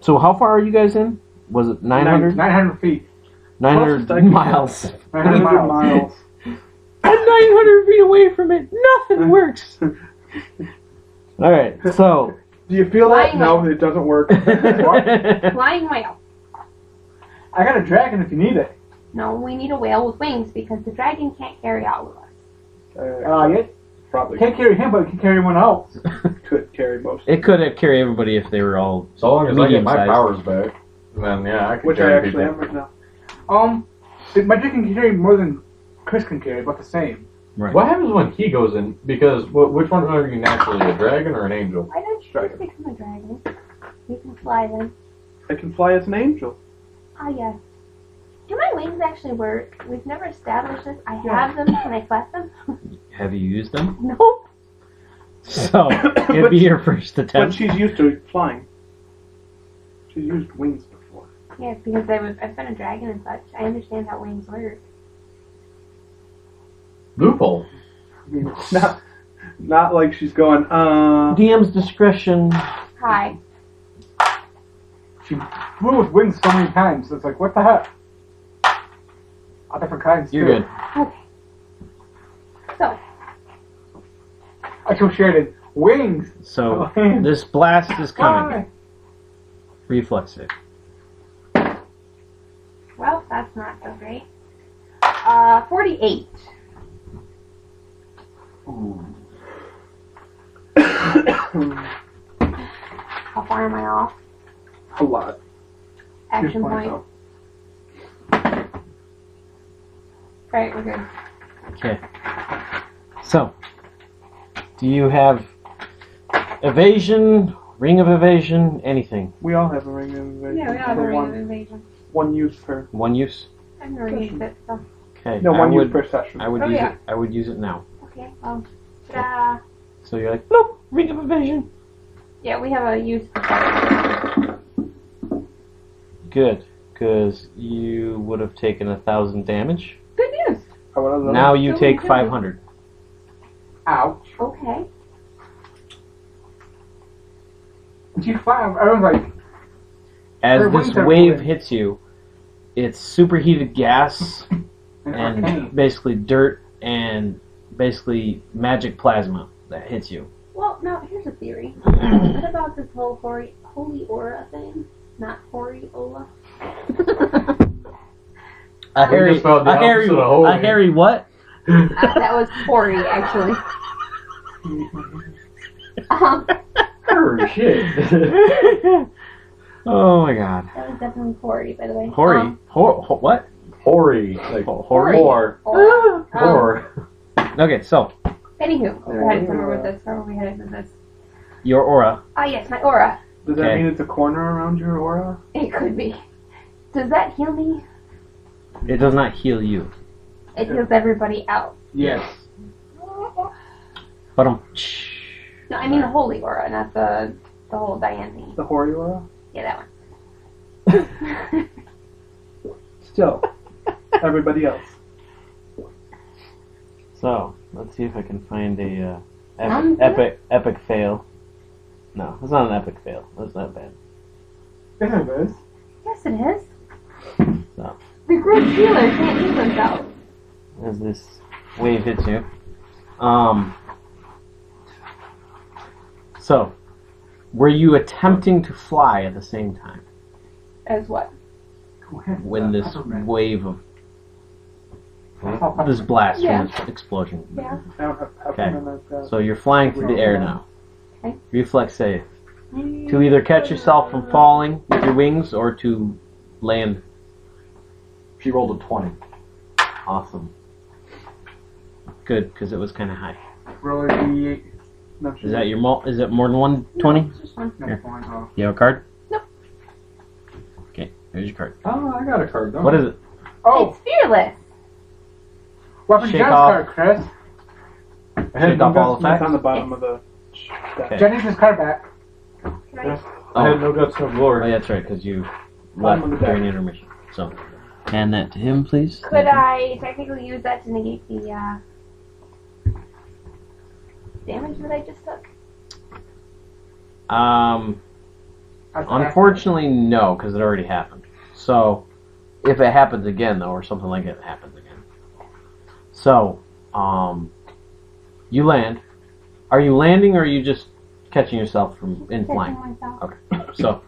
S1: So how far are you guys in? Was it 900?
S3: 900 feet.
S1: 900
S2: Closest I can
S1: miles.
S3: 900 miles.
S1: I'm 900 feet away from it. Nothing works. All right, so.
S2: Do you feel that?
S5: Flying
S2: No,
S5: whale.
S2: it doesn't work.
S5: Flying whale.
S3: I got a dragon if you need it.
S5: No, we need a whale with wings because the dragon can't carry all of us.
S3: Yeah.
S2: Probably
S3: Can't carry him, but it can carry anyone else.
S2: could carry most.
S1: It could carry everybody if they were all.
S4: So long as I get my
S1: Medium-sized.
S4: powers back, then yeah, I can
S2: Which I
S4: carry
S2: actually
S4: people.
S2: am right now.
S3: My dragon can carry more than Chris can carry, about the same.
S1: Right.
S4: What happens when he goes in? Because which one are you naturally, a dragon or an angel?
S5: Why don't you just become a dragon? You can fly then.
S2: I can fly as an angel.
S5: Ah, yes. Do my wings actually work? We've never established this. I
S2: Yeah.
S5: have them. Can I flap them?
S1: Have you used them?
S5: Nope.
S1: So it'd be your first
S2: But
S1: attempt.
S2: she's used to flying. She's used wings before.
S5: Yeah, because I've been a dragon and such. I understand how wings work.
S4: Loophole.
S2: I mean, it's not like she's going,
S1: DM's discretion.
S5: Hi.
S3: She flew with wings so many times. It's like, what the heck? All different kinds.
S1: You're
S3: too.
S1: good.
S5: Okay. So,
S3: I so shared it. Wings.
S1: So this blast is coming. Reflex save.
S5: well, that's not so great. 48. How far am I off?
S2: a lot.
S5: Action
S2: Here's
S5: point.
S2: point.
S5: Alright, we're good.
S1: Okay. So, do you have evasion, ring of evasion, anything?
S2: We all have a ring of evasion.
S5: Yeah, we have a
S2: For
S5: ring of invasion.
S2: one use per.
S1: One use?
S5: I've never used it, so.
S1: Okay.
S2: No,
S1: I
S2: one use
S1: would,
S2: per session.
S1: I would
S5: Oh,
S1: use
S5: yeah.
S1: it. I would use it now.
S5: Okay, well.
S1: So you're like, nope, ring of evasion.
S5: Yeah, we have a use.
S1: Good, because you would have taken 1,000 damage.
S5: Good news.
S1: Now you
S5: Good,
S1: take
S5: good.
S1: 500.
S3: Ouch.
S5: Okay.
S3: And she's flying. Everyone's like,
S1: As
S3: Her
S1: this
S3: wings are
S1: wave
S3: fluid.
S1: hits you, it's superheated gas
S3: an
S1: and
S3: arcane.
S1: basically dirt and basically magic plasma that hits you.
S5: Well, now, here's a theory. What about this whole holy aura thing? Not Horiola?
S1: A hairy,
S4: just found the opposite of holy.
S1: a hairy what?
S5: That was Hori, actually.
S4: Oh shit.
S1: Oh my god.
S5: That was definitely Hori, by the way.
S1: Hori. What?
S4: Hoary. Like
S1: Hori.
S4: Or.
S5: Aura.
S4: Or.
S1: Okay, so
S5: Anywho, we're headed somewhere with this. Where are we headed with this?
S1: your aura.
S5: Ah, yes, my aura.
S2: Does that
S1: Okay.
S2: mean it's a corner around your aura?
S5: It could be. Does that heal me?
S1: It does not heal you.
S5: It heals everybody else.
S3: Yes.
S1: But
S5: No, I mean the holy aura, not the whole Diane thing.
S2: The hoary aura?
S5: Yeah, that one.
S2: Still, everybody else.
S1: So let's see if I can find a
S5: Sounds
S1: epic fail. No, it's not an epic fail. That's not bad.
S3: Yes, it is.
S5: Yes, it is.
S1: So
S5: The group healer can't heal themselves.
S1: as this wave hits you, so were you attempting to fly at the same time
S5: As what?
S3: Go ahead.
S1: when this
S3: Peppermint.
S1: wave of this blast
S5: Yeah.
S1: from this explosion?
S5: Yeah.
S2: I don't have peppermint like that.
S1: So you're flying through the air now.
S5: Okay.
S1: Reflex save. To either catch yourself from falling with your wings or to land.
S4: She rolled a 20.
S1: Awesome. Good, because it was kind of high.
S3: Roll a D8.
S2: No,
S1: Is that your is it more than 120?
S5: It's just one.
S3: No,
S1: Here.
S3: fine, oh.
S1: You have a card?
S5: Nope.
S1: Okay, here's your card.
S4: Oh, I got a card. Don't
S1: What
S4: I?
S1: is it?
S3: Oh,
S5: It's fearless.
S3: weapon
S1: Shake
S3: Jen's
S1: off.
S3: card, Chris.
S1: Shake off all
S2: It's
S1: effects?
S2: on the bottom of the.
S1: Okay.
S3: Jen needs his card back.
S5: Can I?
S4: Yeah. I had no guts, no
S1: Oh,
S4: glory.
S1: yeah, that's right, because you
S2: Bottom
S1: left
S2: of the deck.
S1: during intermission. So, hand that to him, please.
S5: Could I technically use that to negate the damage that I just took?
S1: Unfortunately, no, because it already happened. So, if it happens again, though, or something like it happens again. So, you land. Are you landing, or are you just catching yourself from in flying? Okay. So,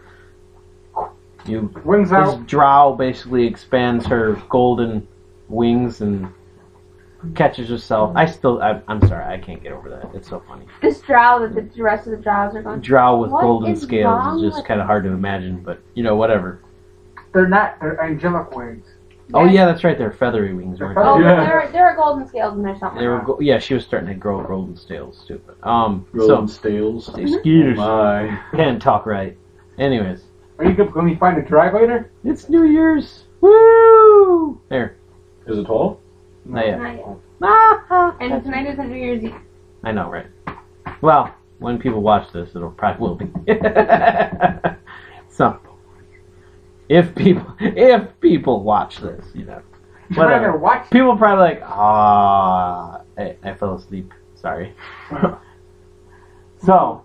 S3: Wings
S1: this
S3: out.
S1: drow basically expands her golden wings and catches herself. I'm sorry, I can't get over that. It's so funny.
S5: This drow that the rest of the drows are going.
S1: Drow with
S5: What
S1: golden
S5: is
S1: scales
S5: wrong
S1: is just
S5: with
S1: kind of hard to imagine, but whatever.
S3: They're not. They're angelic wings.
S1: Oh yeah, that's right. They're feathery wings, weren't
S5: Oh,
S1: they?
S4: Yeah.
S5: there are golden scales and there's something.
S1: They were
S5: wrong.
S1: yeah, she was starting to grow golden scales. Stupid.
S4: Golden Stales.
S1: Skeeters.
S4: My.
S1: Can't talk right. Anyways,
S3: Are you going to find a drag later?
S1: it's New Year's. Woo! There.
S4: Is it 12?
S1: Not yet.
S5: Not yet.
S1: Ah,
S5: And tonight isn't New Year's Eve.
S1: I know, right? Well, when people watch this, it'll probably will be. So, if people watch this,
S3: You're not
S1: whatever.
S3: going to watch.
S1: People probably like, I fell asleep. Sorry. So,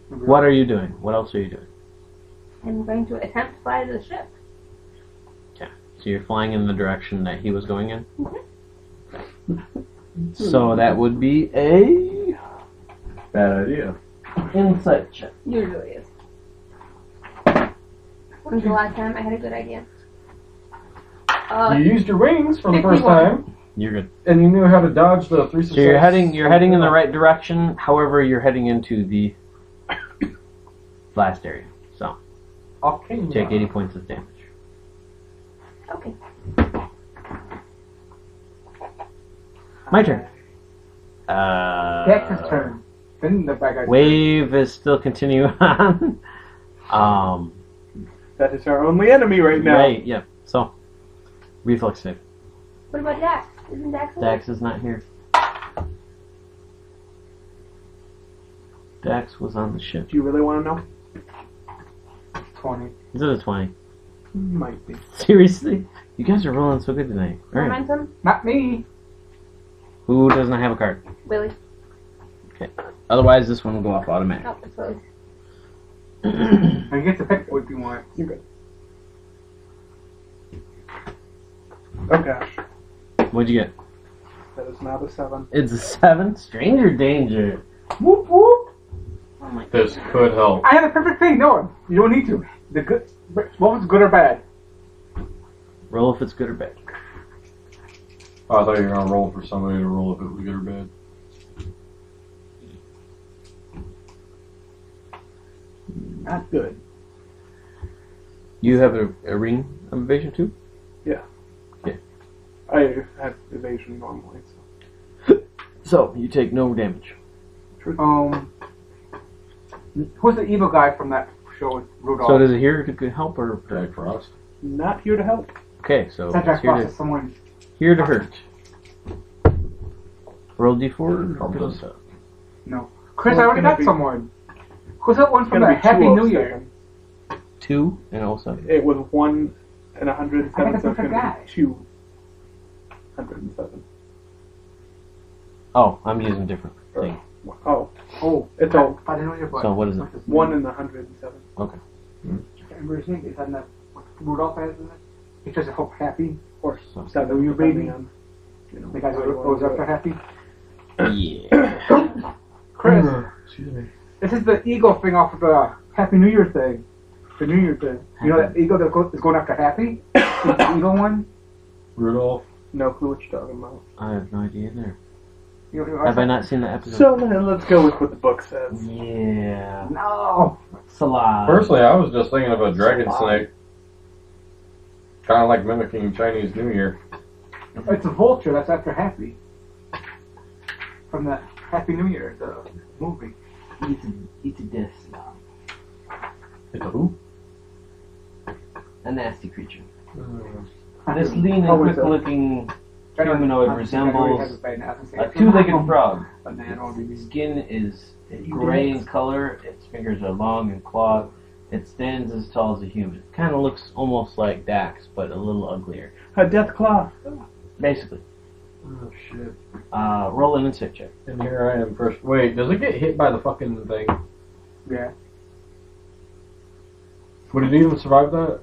S1: what are you doing? What else are you doing?
S5: I'm going to attempt to fly to the ship.
S1: So you're flying in the direction that he was going in? So that would be a
S4: Bad idea.
S1: insight check.
S5: Usually is. When's the last time I had a good idea?
S4: You used your wings for the first
S5: 51.
S4: time,
S1: You're good.
S4: and you knew how to dodge the 3
S1: So you're heading in the right direction. However, you're heading into the blast area. So
S3: Okay.
S1: you take 80 points of damage.
S5: Okay.
S1: My turn.
S3: Dex's turn. Then the bad guy.
S1: Wave is still continuing on.
S2: That is our only enemy right now.
S1: Right. Yep. So reflex save.
S5: What about Dax? Isn't Dax alive?
S1: Dax is not here. Dax was on the ship.
S2: Do you really want to know?
S3: 20.
S1: Is it a 20?
S2: Might be.
S1: Seriously? You guys are rolling so good tonight. All right.
S5: Momentum?
S3: Not me.
S1: Who does not have a card?
S5: Willie.
S1: Otherwise, this one will go off automatic.
S5: Oh, it's Willie.
S3: And you get to pick what you want.
S2: You're good. Oh gosh.
S1: What'd you get?
S2: That is not a 7.
S1: It's a 7. Stranger danger.
S3: Whoop whoop.
S5: Oh my god.
S4: This could help.
S3: I had the perfect thing. No, you don't need to. The good. What was good or bad?
S1: Roll if it's good or bad.
S4: Oh, I thought you were going to roll for somebody to roll if it was good or bad.
S2: Not good.
S1: You have a ring of evasion too?
S2: I have evasion normally, so.
S1: So, you take no damage.
S3: Who's the evil guy from that show with Rudolph?
S1: So, does it here could help or?
S4: Jack Frost.
S2: Not here to help.
S1: Okay, so
S3: Is that Jack
S1: it's here
S3: Frost
S1: to,
S3: is someone?
S1: here to hurt. Roll d4.
S4: Probably does.
S3: No. Chris,
S2: Well,
S3: I already
S2: it's gonna
S3: got
S2: be-
S3: someone. Who's that one
S2: It's
S3: from
S2: gonna
S3: the
S2: be
S3: Happy
S2: 2
S3: New
S2: of
S3: Year?
S2: 7.
S1: 2 and also.
S2: It was 1 and 107,
S3: I got
S2: so it's
S3: the
S2: going to
S3: guy.
S2: be 207.
S1: Oh, I'm using a different thing.
S2: Oh,
S3: Oh,
S2: it's all
S3: I didn't know your butt.
S1: So, what is it?
S2: 1 and 107.
S3: I can't remember his name. Is that what Rudolph has in it? He tries to help Happy.
S2: Or
S1: So-
S2: 7,
S3: your
S2: depending
S3: baby.
S2: on, you know,
S3: The guy
S2: how you
S3: who
S2: wanna
S3: goes
S2: do
S3: after
S2: it.
S3: Happy.
S1: Yeah.
S3: Chris,
S4: Excuse me.
S3: this is the eagle thing off of the Happy New Year thing. The New Year thing. You know that eagle that is going after Happy? The eagle one?
S4: Rudolph.
S2: No clue what you're talking about.
S1: I have no idea either.
S3: You know,
S1: Have I not seen the episode?
S2: So then let's go with what the book says.
S1: Yeah.
S3: No!
S1: Salad.
S4: Personally, I was just thinking of a dragon snake. Kind of like mimicking Chinese New Year.
S3: It's a vulture that's after Happy. From the Happy New Year, the movie.
S1: It's a death slob.
S4: It's a who?
S1: A nasty creature. This lean and
S2: Oh, is it?
S1: quick-looking humanoid resembles a
S3: a
S1: two-legged frog.
S3: banana.
S1: Its skin is gray in color. Its fingers are long and clawed. It stands as tall as a human. Kind of looks almost like Dax, but a little uglier.
S2: A death claw.
S1: Basically.
S4: Oh shit.
S1: Roll an insight check.
S4: And here I am first. Wait, does it get hit by the fucking thing?
S3: Yeah.
S4: Would it even survive that?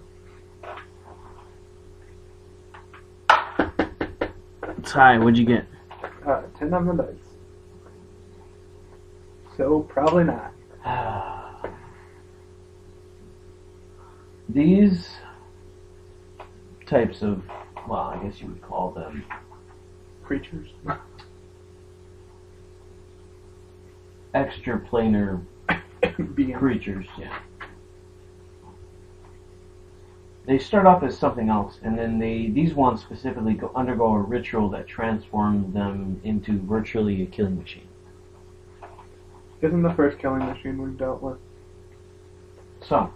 S1: It's high. What'd you get?
S2: 10 on the dice. So probably not.
S1: These types of, well, I guess you would call them
S2: Creatures.
S1: extra planar
S2: Beings.
S1: creatures. Yeah. They start off as something else, and then these ones specifically undergo a ritual that transforms them into virtually a killing machine.
S2: Isn't the first killing machine we've dealt with?
S1: So,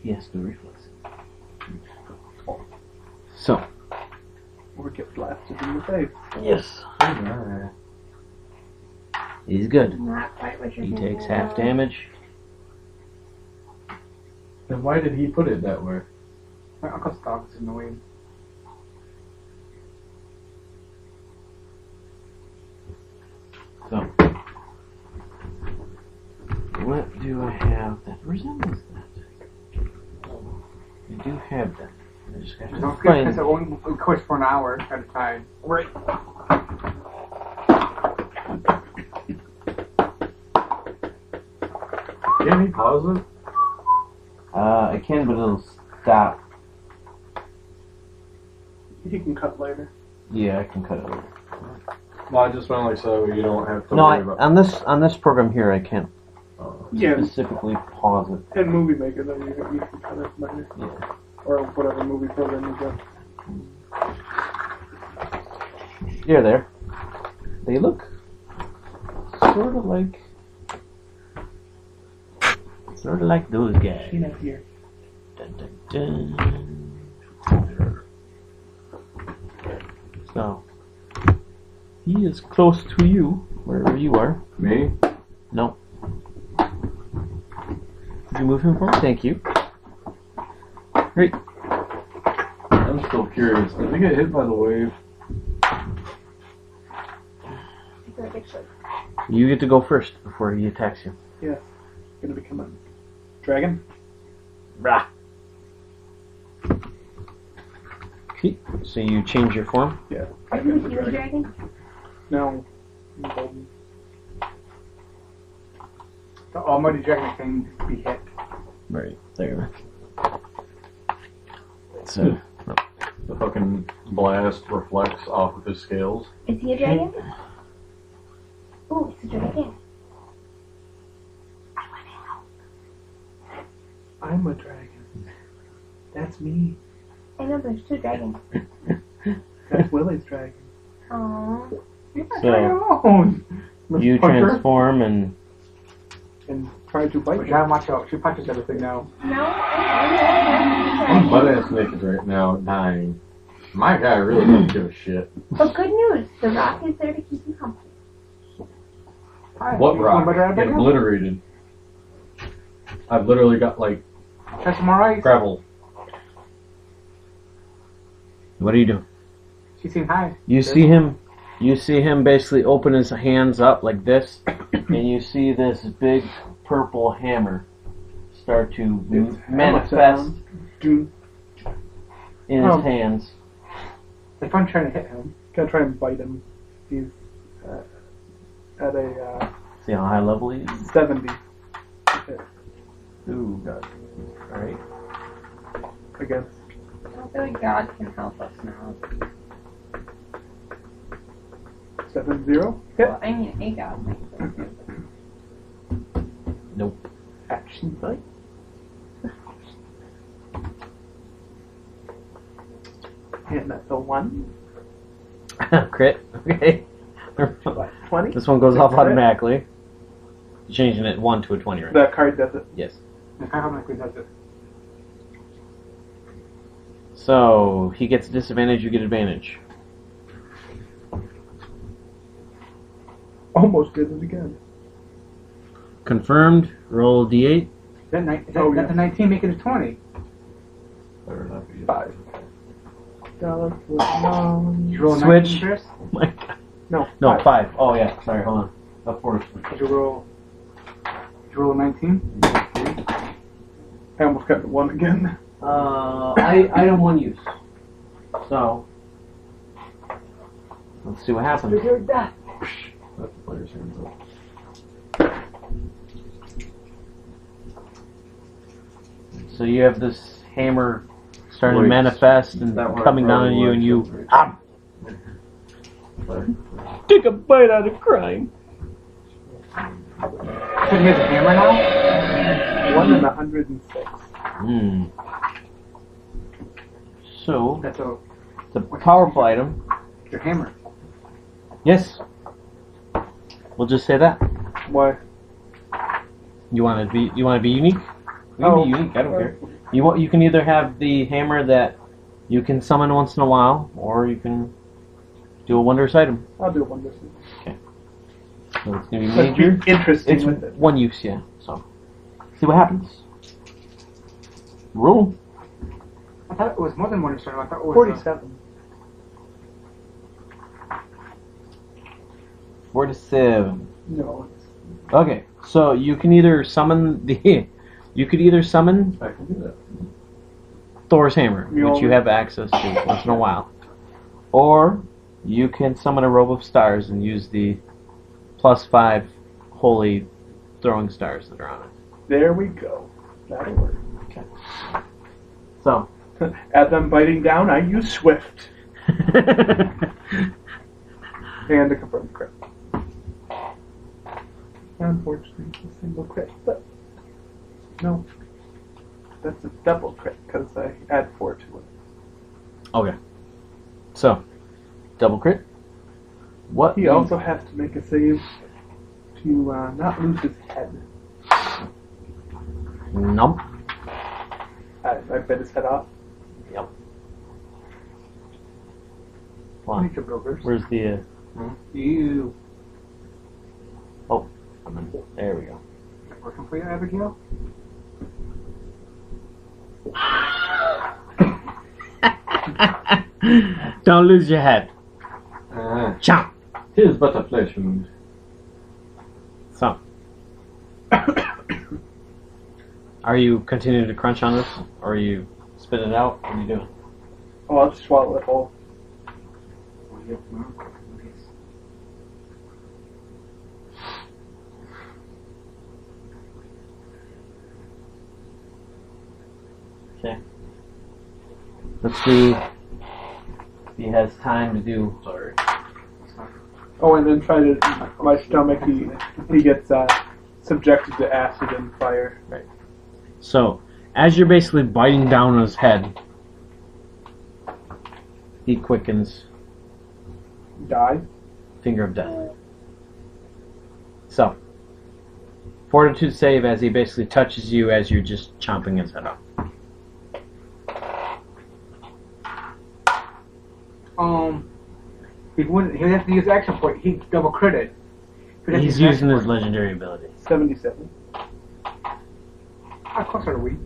S1: he has to reflex. So,
S2: Or get blasted in the face.
S1: yes, he's good.
S5: Not quite what you're
S1: He
S5: thinking
S1: takes half
S5: of.
S1: damage.
S4: Then why did he put it that way?
S3: My uncle's dog is annoying.
S1: So, what do I have that resembles that? I do have that. I just have to
S3: Don't forget,
S1: find.
S3: because it won't of course for an hour at a time.
S1: Right.
S4: Can he pause it?
S1: I can, but it'll stop.
S2: He can cut later.
S1: Yeah, I can cut it later.
S4: Well, I just meant like so you don't have to
S1: No,
S4: worry about.
S1: on this program here, I can't
S2: Yeah,
S1: specifically pause it.
S2: in Movie Maker, though, you can cut it later.
S1: Yeah.
S2: Or whatever movie program you got.
S1: Here, there. They look sort of like those guys.
S2: She's not here.
S1: Dun, dun, dun. So, he is close to you, wherever you are.
S4: Me?
S1: No. Could you move him for me? Thank you. Great.
S4: I'm still curious. Did he get hit by the wave?
S5: I feel like it should.
S1: You get to go first before he attacks you.
S2: Yes. Gonna become a dragon?
S1: Rah. Okay, so you change your form.
S2: Yeah.
S5: Are you a huge dragon?
S2: No. I'm golden.
S3: The almighty dragon can be hit.
S1: Right, there. So,
S4: The fucking blast reflects off of his scales.
S5: Is he a dragon? Oh, it's a dragon.
S2: I'm a dragon. That's me.
S5: I know there's two dragons.
S2: That's Willie's dragon.
S5: Aww.
S1: so
S3: alone.
S1: you transform and
S2: And try to bite
S3: But
S2: me.
S3: John, watch out. She punches everything now.
S5: No,
S4: I'm butt ass naked right now, dying. My guy really doesn't give a shit.
S5: But good news, the rock is there to keep you company.
S4: What rock? Get obliterated. I've literally got like
S3: Try some more ice.
S4: gravel.
S1: what do you do?
S3: She seemed high.
S1: You see him basically open his hands up like this, and you see this big purple hammer start to
S2: It's
S1: manifest
S2: Doom.
S1: in his hands.
S3: If I'm trying to hit him.
S2: Gotta try and bite him. He's at a
S1: See how high level he is?
S2: 70. Okay.
S1: Ooh, God. Alright.
S2: Against.
S5: I don't feel like God can help us now.
S2: 7-0. Hit.
S5: Well, I mean, a God might be able to.
S1: Nope.
S2: Action fight. And that's a 1.
S1: Crit. Okay.
S2: What, 20?
S1: This one goes off
S2: Crit.
S1: automatically. You're changing it 1 to a 20, right?
S2: The card does it.
S1: Yes.
S3: The car automatically does it.
S1: So, he gets disadvantage, you get advantage.
S2: Almost did it again.
S1: Confirmed. Roll D8.
S3: Is that,
S2: Oh,
S3: that's
S2: yeah.
S3: a 19 making it 20.
S4: Better not be.
S2: $5. For
S3: You roll a
S1: Switch.
S3: 19 first?
S2: No.
S1: No,
S2: 5.
S1: 5. Oh, yeah. Sorry, hold on.
S4: Of course.
S3: Did you roll a 19?
S2: I almost got the 1 again.
S1: Item 1 use. So, let's see what happens.
S4: That's the player's hands up.
S1: So you have this hammer starting to
S4: Wait,
S1: manifest and
S4: that one
S1: coming down on you, and you
S4: Sorry.
S1: take a bite out of crime.
S3: So he has a hammer now?
S2: 1 in 106.
S1: Hmm. So
S3: That's a
S1: it's a powerful item.
S3: your hammer.
S1: Yes. We'll just say that.
S2: Why?
S1: You want to be unique? You can
S2: Oh.
S1: be unique. I don't care. You can either have the hammer that you can summon once in a while, or you can do a wondrous item.
S2: I'll do 1 this.
S1: So it's gonna be
S2: Let's
S1: major.
S2: be interesting
S1: It's
S2: with it.
S1: 1 use, yeah. So see what happens. Roll.
S3: I thought it was more than one turn. I thought it was
S2: 47.
S1: 47.
S2: No.
S1: Okay, so you can either summon the you could either summon
S4: I can do that.
S1: Thor's hammer, which you
S2: Mjolnir.
S1: have access to once in a while, or you can summon a robe of stars and use the +5 holy throwing stars that are on
S2: There we go. That'll work.
S1: it. So,
S2: As I'm biting down, I use Swift. And a confirmed crit. Unfortunately, it's a single crit, but no. That's a double crit because I add 4 to it.
S1: okay. So, double crit. What?
S2: He also has to make a save to not lose his head.
S1: Nope.
S2: I bit his head off.
S1: Yep.
S3: I
S1: Hold on.
S3: need your brokers.
S1: Where's the?
S3: You.
S1: Oh, there we go.
S3: Is that working for you, Abigail?
S1: Don't lose your head. Chomp.
S4: Tis but a flesh wound.
S1: So, are you continuing to crunch on this, or are you spitting it out? What are you doing?
S2: Oh, I'll just swallow it whole.
S1: Okay. Let's see if he has time to do. Sorry.
S2: Oh, and then try to my stomach. He gets subjected to acid and fire.
S1: So, as you're basically biting down on his head, he quickens.
S2: Die.
S1: Finger of death. So, fortitude save as he basically touches you as you're just chomping his head off.
S3: He wouldn't. He'd have to use action point. He double critted.
S1: He's using his legendary ability.
S2: 77.
S3: How close are we?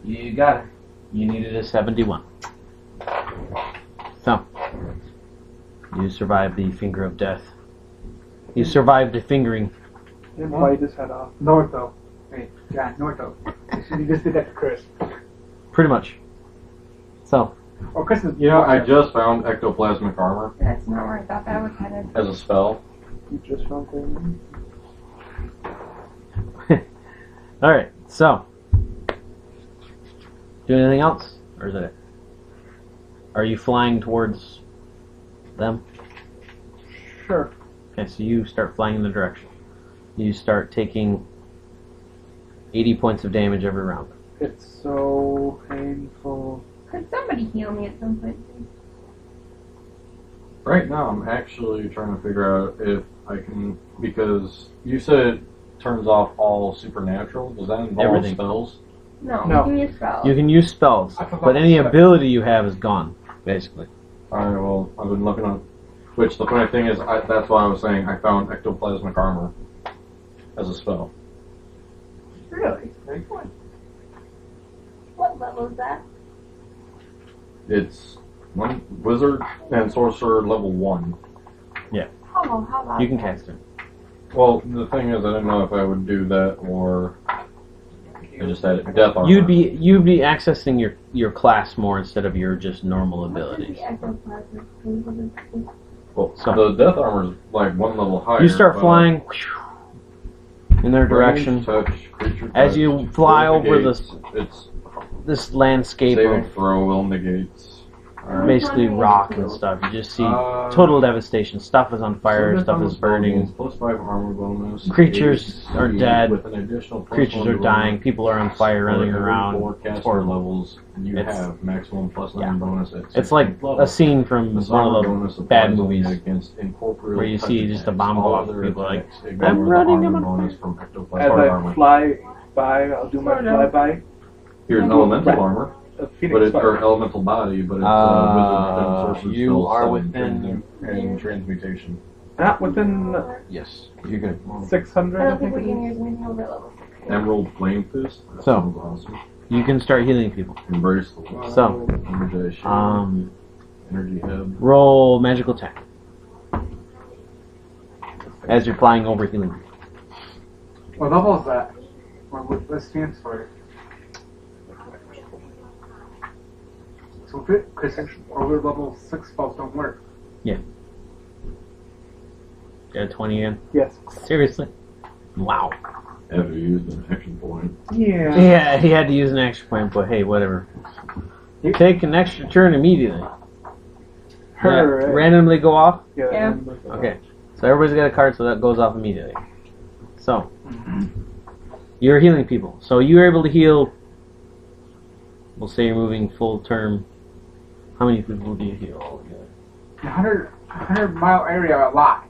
S1: You got it. You needed a 71. So, you survived the finger of death. You survived the fingering.
S2: And bite his head off.
S3: Northo. Hey, John, Northo. You just did that to Chris.
S1: Pretty much. So,
S3: Oh, Chris is.
S4: You know, I just found ectoplasmic armor
S5: That's not where I thought that was headed.
S4: as a spell.
S2: You just found things.
S1: alright, so. Do anything else? Or is it? Are you flying towards them?
S2: Sure.
S1: Okay, so you start flying in the direction. You start taking 80 points of damage every round.
S2: It's so painful.
S5: Could somebody heal me at some point?
S4: Right now, I'm actually trying to figure out if I can, because you said it turns off all supernatural. Does that involve
S1: Everything.
S4: spells?
S5: No,
S2: No.
S5: give me a spell.
S1: You can use spells,
S3: I forgot
S1: but any
S3: to check.
S1: ability you have is gone, basically.
S4: Alright, well, I've been looking on. Which the funny thing is, that's why I was saying I found ectoplasmic armor as a spell.
S5: Really?
S3: Very good.
S5: What level is that?
S4: It's one wizard and sorcerer level 1.
S5: Oh, how about
S1: You can
S5: that?
S1: cast it.
S4: Well, the thing is, I didn't know if I would do that or I just had it death armor.
S1: You'd be accessing your class more instead of your just normal
S5: What is
S1: abilities.
S5: the ectoplasm? What is this?
S4: Well,
S1: So-
S4: the death armor is like one level higher.
S1: You start
S4: but
S1: flying in their
S4: range,
S1: direction.
S4: touch, creature
S1: As
S4: touch,
S1: you fly
S4: will
S1: over
S4: negates, it's
S1: this landscape
S4: saving
S1: of
S4: throw will negates. Alright.
S1: basically rock and stuff. You just see total devastation. Stuff is on fire.
S4: Subject
S1: Stuff
S4: on
S1: is
S4: the spell gains
S1: burning.
S4: +5 armor bonus.
S1: Creatures are
S4: AC
S1: dead.
S4: With an additional
S1: Creatures are
S4: +1
S1: dying.
S4: bonus.
S1: People are on fire, running
S4: For every
S1: around.
S4: 4
S1: It's
S4: caster
S1: horrible.
S4: levels, you
S1: It's-
S4: have maximum +9
S1: yeah.
S4: bonus at
S1: It's like
S4: 16th level.
S1: a scene from
S4: This
S1: one
S4: armor
S1: of
S4: bonus
S1: the bad
S4: applies only
S1: movies.
S4: against incorporeal
S1: where you
S4: touch
S1: see just a
S4: attacks.
S1: bomb go
S4: All
S1: off.
S4: other
S1: People are like,
S4: attacks ignore
S1: "I'm
S4: the
S1: running,
S4: armor
S1: I'm on
S4: bonus
S1: fire."
S4: from
S2: As
S4: ectoplasm
S2: I
S4: armor.
S2: fly by, I'll do my
S5: Sort of.
S2: flyby.
S4: Here's
S5: Yeah.
S4: elemental armor,
S2: A Phoenix
S4: but it's
S2: Fire.
S4: or elemental body, but it's wizard sorcerer
S1: you
S4: spell
S1: are
S4: 7
S1: within-
S4: and transmutation.
S2: Not within
S1: Yes, you're good.
S2: 600,
S5: I
S2: I
S5: don't think
S2: think
S5: we
S2: it
S5: can
S2: is.
S5: use anything over level 6.
S4: Emerald flame fist. That
S1: So.
S4: sounds awesome.
S1: You can start healing people.
S4: Embrace the wild.
S1: So,
S4: Energize shield. Energy head.
S1: roll magical attack as you're flying over healing people.
S3: What level is that? What stands for it? So if it, because over level 6 spells don't work.
S1: Got a 20 again.
S2: Yes.
S1: Seriously? Wow.
S4: After you used an action point.
S2: Yeah.
S1: Yeah, he had to use an extra point, but hey, whatever. You take an extra turn immediately.
S2: Her.
S1: That randomly go off?
S5: Yeah.
S1: Okay. So everybody's got a card, so that goes off immediately. So, you're healing people. So you're able to heal, we'll say you're moving full term. How many people do you heal altogether?
S3: 100 mile area a lot.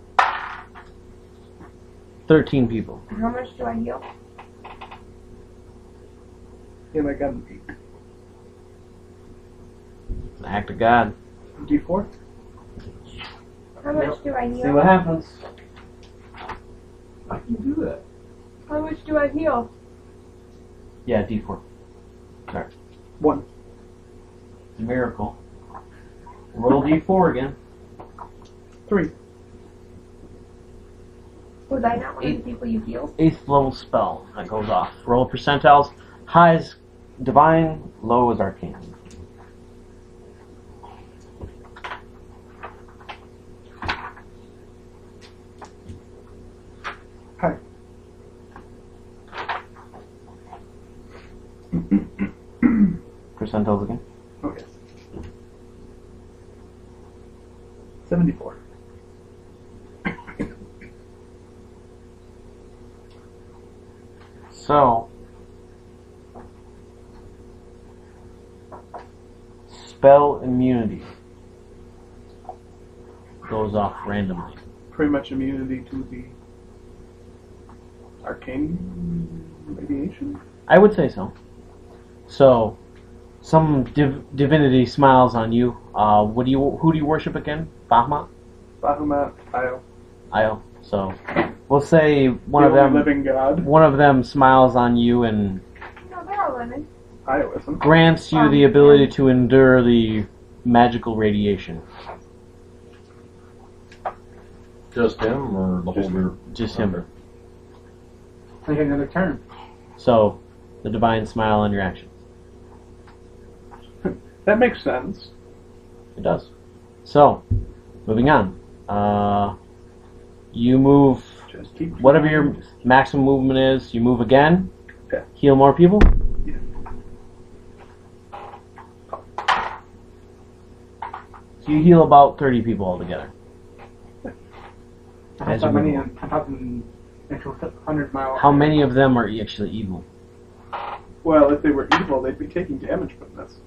S1: 13 people.
S5: How much do I heal?
S2: Yeah, I got an
S1: It's an act of God.
S2: 8. D4?
S5: How much do I heal?
S1: See what happens.
S4: I can do that.
S5: How much do I heal?
S1: Yeah, D4.
S2: 1.
S1: It's a miracle. Roll D4 again.
S2: 3.
S5: Was I not one of the people you healed?
S1: 8th level spell that goes off. Roll percentiles. High is divine, low is arcane.
S2: Hi.
S1: Percentiles again.
S2: Oh, yes. 74.
S1: So, spell immunity goes off randomly.
S2: Pretty much immunity to the arcane radiation.
S1: I would say so. So, some divinity smiles on you. Who do you worship again? Bahamut?
S2: Bahamut, Io.
S1: Io. So, we'll say one
S2: The
S1: of
S2: only
S1: them.
S2: living god.
S1: One of them smiles on you and
S5: No, they're all living.
S2: Io isn't.
S1: grants you the ability to endure the magical radiation.
S4: Just him or the whole group?
S1: Just him.
S3: Take another turn.
S1: So, the divine smile on your actions.
S2: That makes sense.
S1: It does. So, moving on. You move
S2: Just keep
S1: whatever your maximum movement is. You move again.
S2: Yeah.
S1: Heal more people.
S2: Yeah.
S1: So you heal about 30 people altogether.
S3: I
S1: As
S3: thought
S1: you
S3: many
S1: move
S3: in 100 mile.
S1: How many of them are actually evil?
S2: Well, if they were evil, they'd be taking damage from this.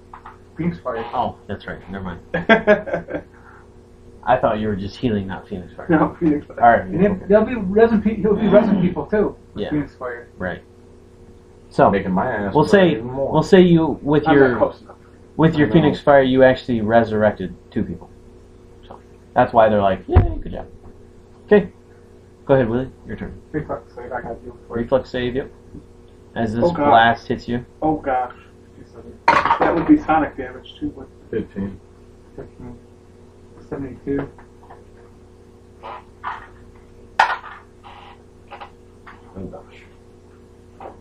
S3: Phoenix Fire.
S1: Oh, that's right. Never mind.
S2: No,
S1: I thought you were just healing, not Phoenix Fire.
S2: Phoenix Fire.
S1: All right.
S3: And then there'll be resin people too.
S1: Yeah.
S3: Phoenix Fire.
S1: Right. So
S4: Making my ass.
S1: we'll
S4: burn
S1: say
S4: even more.
S1: we'll say you with
S2: I'm not
S1: your
S2: close enough.
S1: with your
S4: I know.
S1: Phoenix Fire you actually resurrected 2 people. So that's why they're like, yay, good job. Okay. Go ahead, Willie. Your turn.
S3: Reflex save. I got you. For
S1: Reflex save, yep. As this
S2: Oh, God.
S1: blast hits you.
S2: Oh gosh. That would be sonic damage too. But
S4: 15.
S3: 15, 72.
S4: Oh gosh.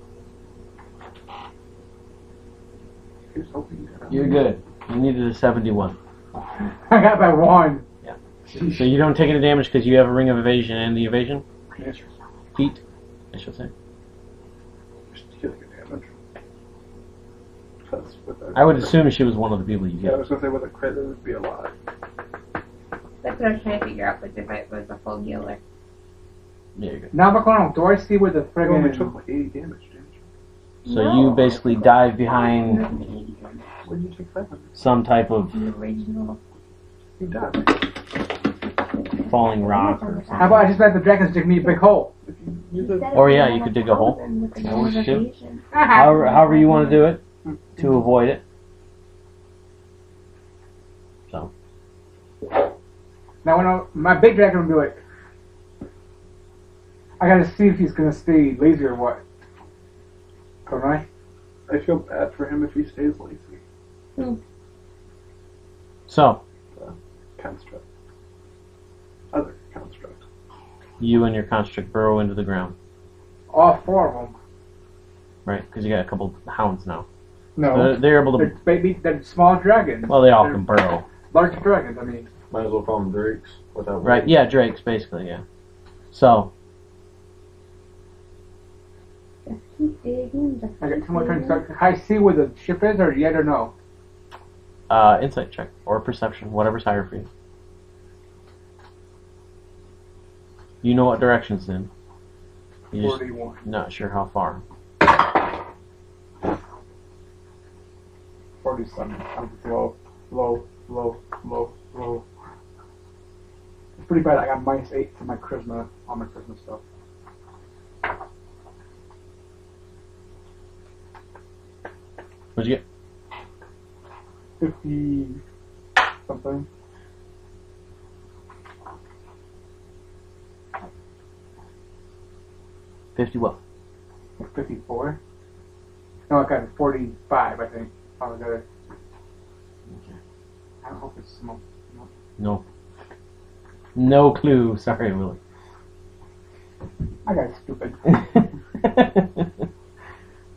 S2: Here's hoping
S1: You're good. You needed a 71.
S3: I got by 1.
S1: Yeah. So you don't take any damage because you have a ring of evasion and the evasion?
S2: Yes.
S1: Feet, I should say.
S2: Just healing damage. Because with a
S1: I would assume she was one of the people you
S2: Yeah, I
S1: get.
S2: was gonna say with a crit it would be a lot.
S5: That's what I was trying to figure out, was if it was a full healer.
S1: Yeah, you're good.
S3: Now I'm going on. Do I see where the
S2: I only
S3: friggin'
S2: took like 80 damage, didn't you?
S1: So you basically dive behind
S5: 180 damage.
S2: When did you take 500?
S1: some type of
S5: The original.
S2: You died.
S1: falling rock or
S3: How
S1: something.
S3: about I just let the dragons dig me a big hole?
S2: If you use it,
S1: Or yeah, you could dig a hole. Is that what you do?
S3: Now
S1: However you want to do it to avoid it. So
S3: when my big dragon will be like, I gotta see if he's gonna stay lazy or what. Don't I?
S2: I feel bad for him if he stays lazy.
S1: So
S2: Construct. Other construct.
S1: you and your construct burrow into the ground,
S3: All 4 of them.
S1: right? Because you got a couple hounds now.
S3: No.
S1: They're able to.
S3: They're small dragons.
S1: Well, they all
S3: They're
S1: can burrow.
S3: large dragons, I mean.
S4: Might as well call them drakes without.
S1: Right? Yeah, drakes basically. Yeah. So
S5: Just keep digging. Just
S3: I got
S5: keep
S3: 2 more turns.
S5: digging.
S3: Can I see where the ship is, or yet or no?
S1: insight check or perception, whatever's higher for you. You know what direction it's in. You just
S3: 41.
S1: not sure how far.
S3: 47. I'm low. It's pretty bad. I got -8 to my charisma, all my charisma stuff.
S1: What'd you get?
S3: 50 something.
S1: What?
S3: 54. No, I got 45, I think. Oh, I got it. I hope it's small.
S1: No. No clue. Sorry, Willie.
S3: I got stupid.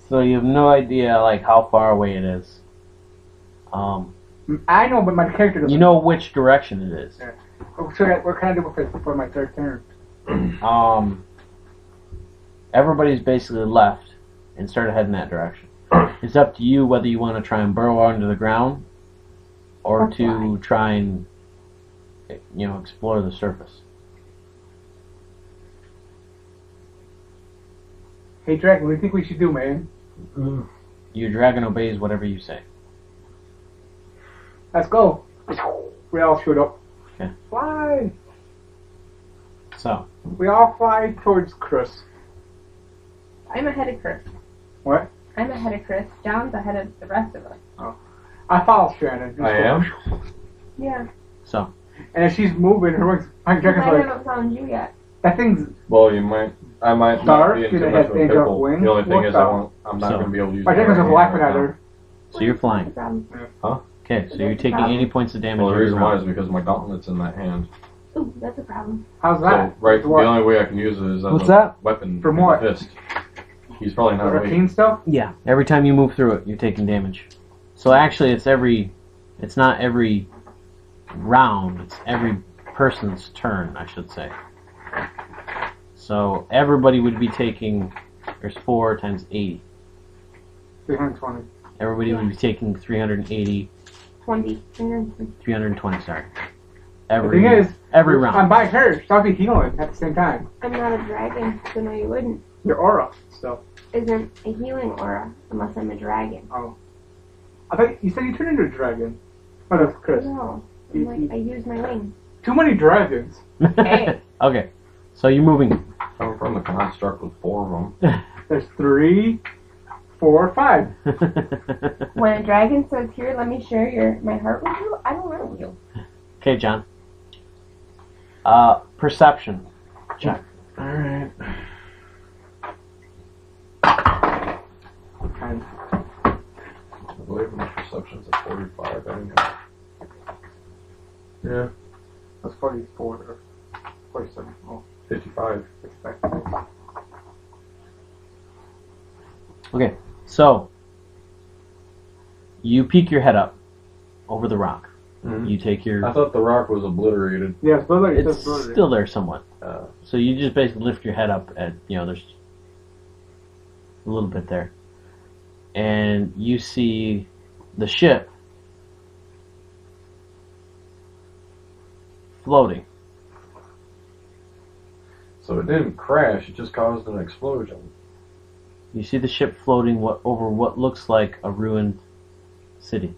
S1: So you have no idea like how far away it is.
S3: I know, but my character doesn't.
S1: You know which direction it is.
S3: Oh, so what can I do for my 3rd turn?
S1: Everybody's basically left and started heading that direction. It's up to you whether you want to try and burrow under the ground or to try and explore the surface.
S3: Hey, Dragon, what do you think we should do, man?
S1: Your dragon obeys whatever you say.
S3: Let's go. We all shoot up.
S1: Okay.
S3: Fly.
S1: So
S3: We all fly towards Chris.
S5: I'm ahead of Chris.
S3: What?
S5: I'm ahead of Chris. John's ahead of the rest of us.
S3: I follow Shannon.
S4: I am.
S5: Yeah.
S1: so
S3: And if she's moving, her wings, my
S5: I
S3: dragon's like,
S5: haven't found you yet.
S3: that thing's,
S4: Well, I might not
S3: Dark,
S4: be in
S3: do
S4: too
S3: they
S4: much
S3: have
S4: of a
S3: danger of
S4: pickle.
S3: wings?
S4: The only thing
S3: What
S4: is,
S3: the-
S4: I'm not
S1: So-
S4: going to be able to use.
S3: my dragon's
S4: my
S3: are laughing
S4: right
S3: at
S4: now.
S3: her.
S1: so you're
S5: What's the
S1: flying.
S5: problem?
S1: Okay, so you're taking 80 points of damage.
S4: Well, the
S1: every
S4: reason why
S1: round.
S4: is because my gauntlet's in that hand.
S5: Ooh, that's a problem.
S3: How's that?
S4: So, right, the
S3: What?
S4: only way I can use it is as
S1: What's
S4: a
S1: that?
S4: weapon
S3: From
S4: in
S3: what?
S4: the fist. He's probably not
S3: Arcane
S4: awake.
S3: stuff?
S1: Yeah, every time you move through it, you're taking damage. So actually, it's not every round, it's every person's turn, I should say. So everybody would be taking, there's 4 times 80.
S3: 320.
S1: Everybody would be taking 380,
S5: 20.
S1: 320, sorry.
S3: The thing is,
S1: every
S3: I'm
S1: round.
S3: by her, so I'll be healing at the same time.
S5: I'm not a dragon, so no, you wouldn't.
S3: Your aura stuff.
S5: Isn't a healing aura unless I'm a dragon.
S3: Oh. I thought you said you turned into a dragon. Oh, that's Chris.
S5: No, I'm like, I use my wings.
S3: Too many dragons.
S5: Hey.
S1: Okay, so you're moving.
S4: I'm from the construct with 4 of them.
S3: There's 3, 4, 5.
S5: When a dragon says, "Here, let me share my heart with you," I don't know you.
S1: Okay, John. Perception check.
S3: Alright.
S4: I believe my perception's at 45. I think. Yeah,
S3: That's 44 or 47. Oh,
S4: 55.
S3: expected.
S1: Okay, so you peek your head up over the rock.
S4: Mhm.
S1: You take your...
S4: I thought the rock was obliterated.
S3: Yeah, it's brother.
S1: It's still there somewhat.
S4: Uh,
S1: So you just basically lift your head up at, there's a little bit there. And you see the ship floating.
S4: so it didn't crash, it just caused an explosion.
S1: You see the ship floating over what looks like a ruined city.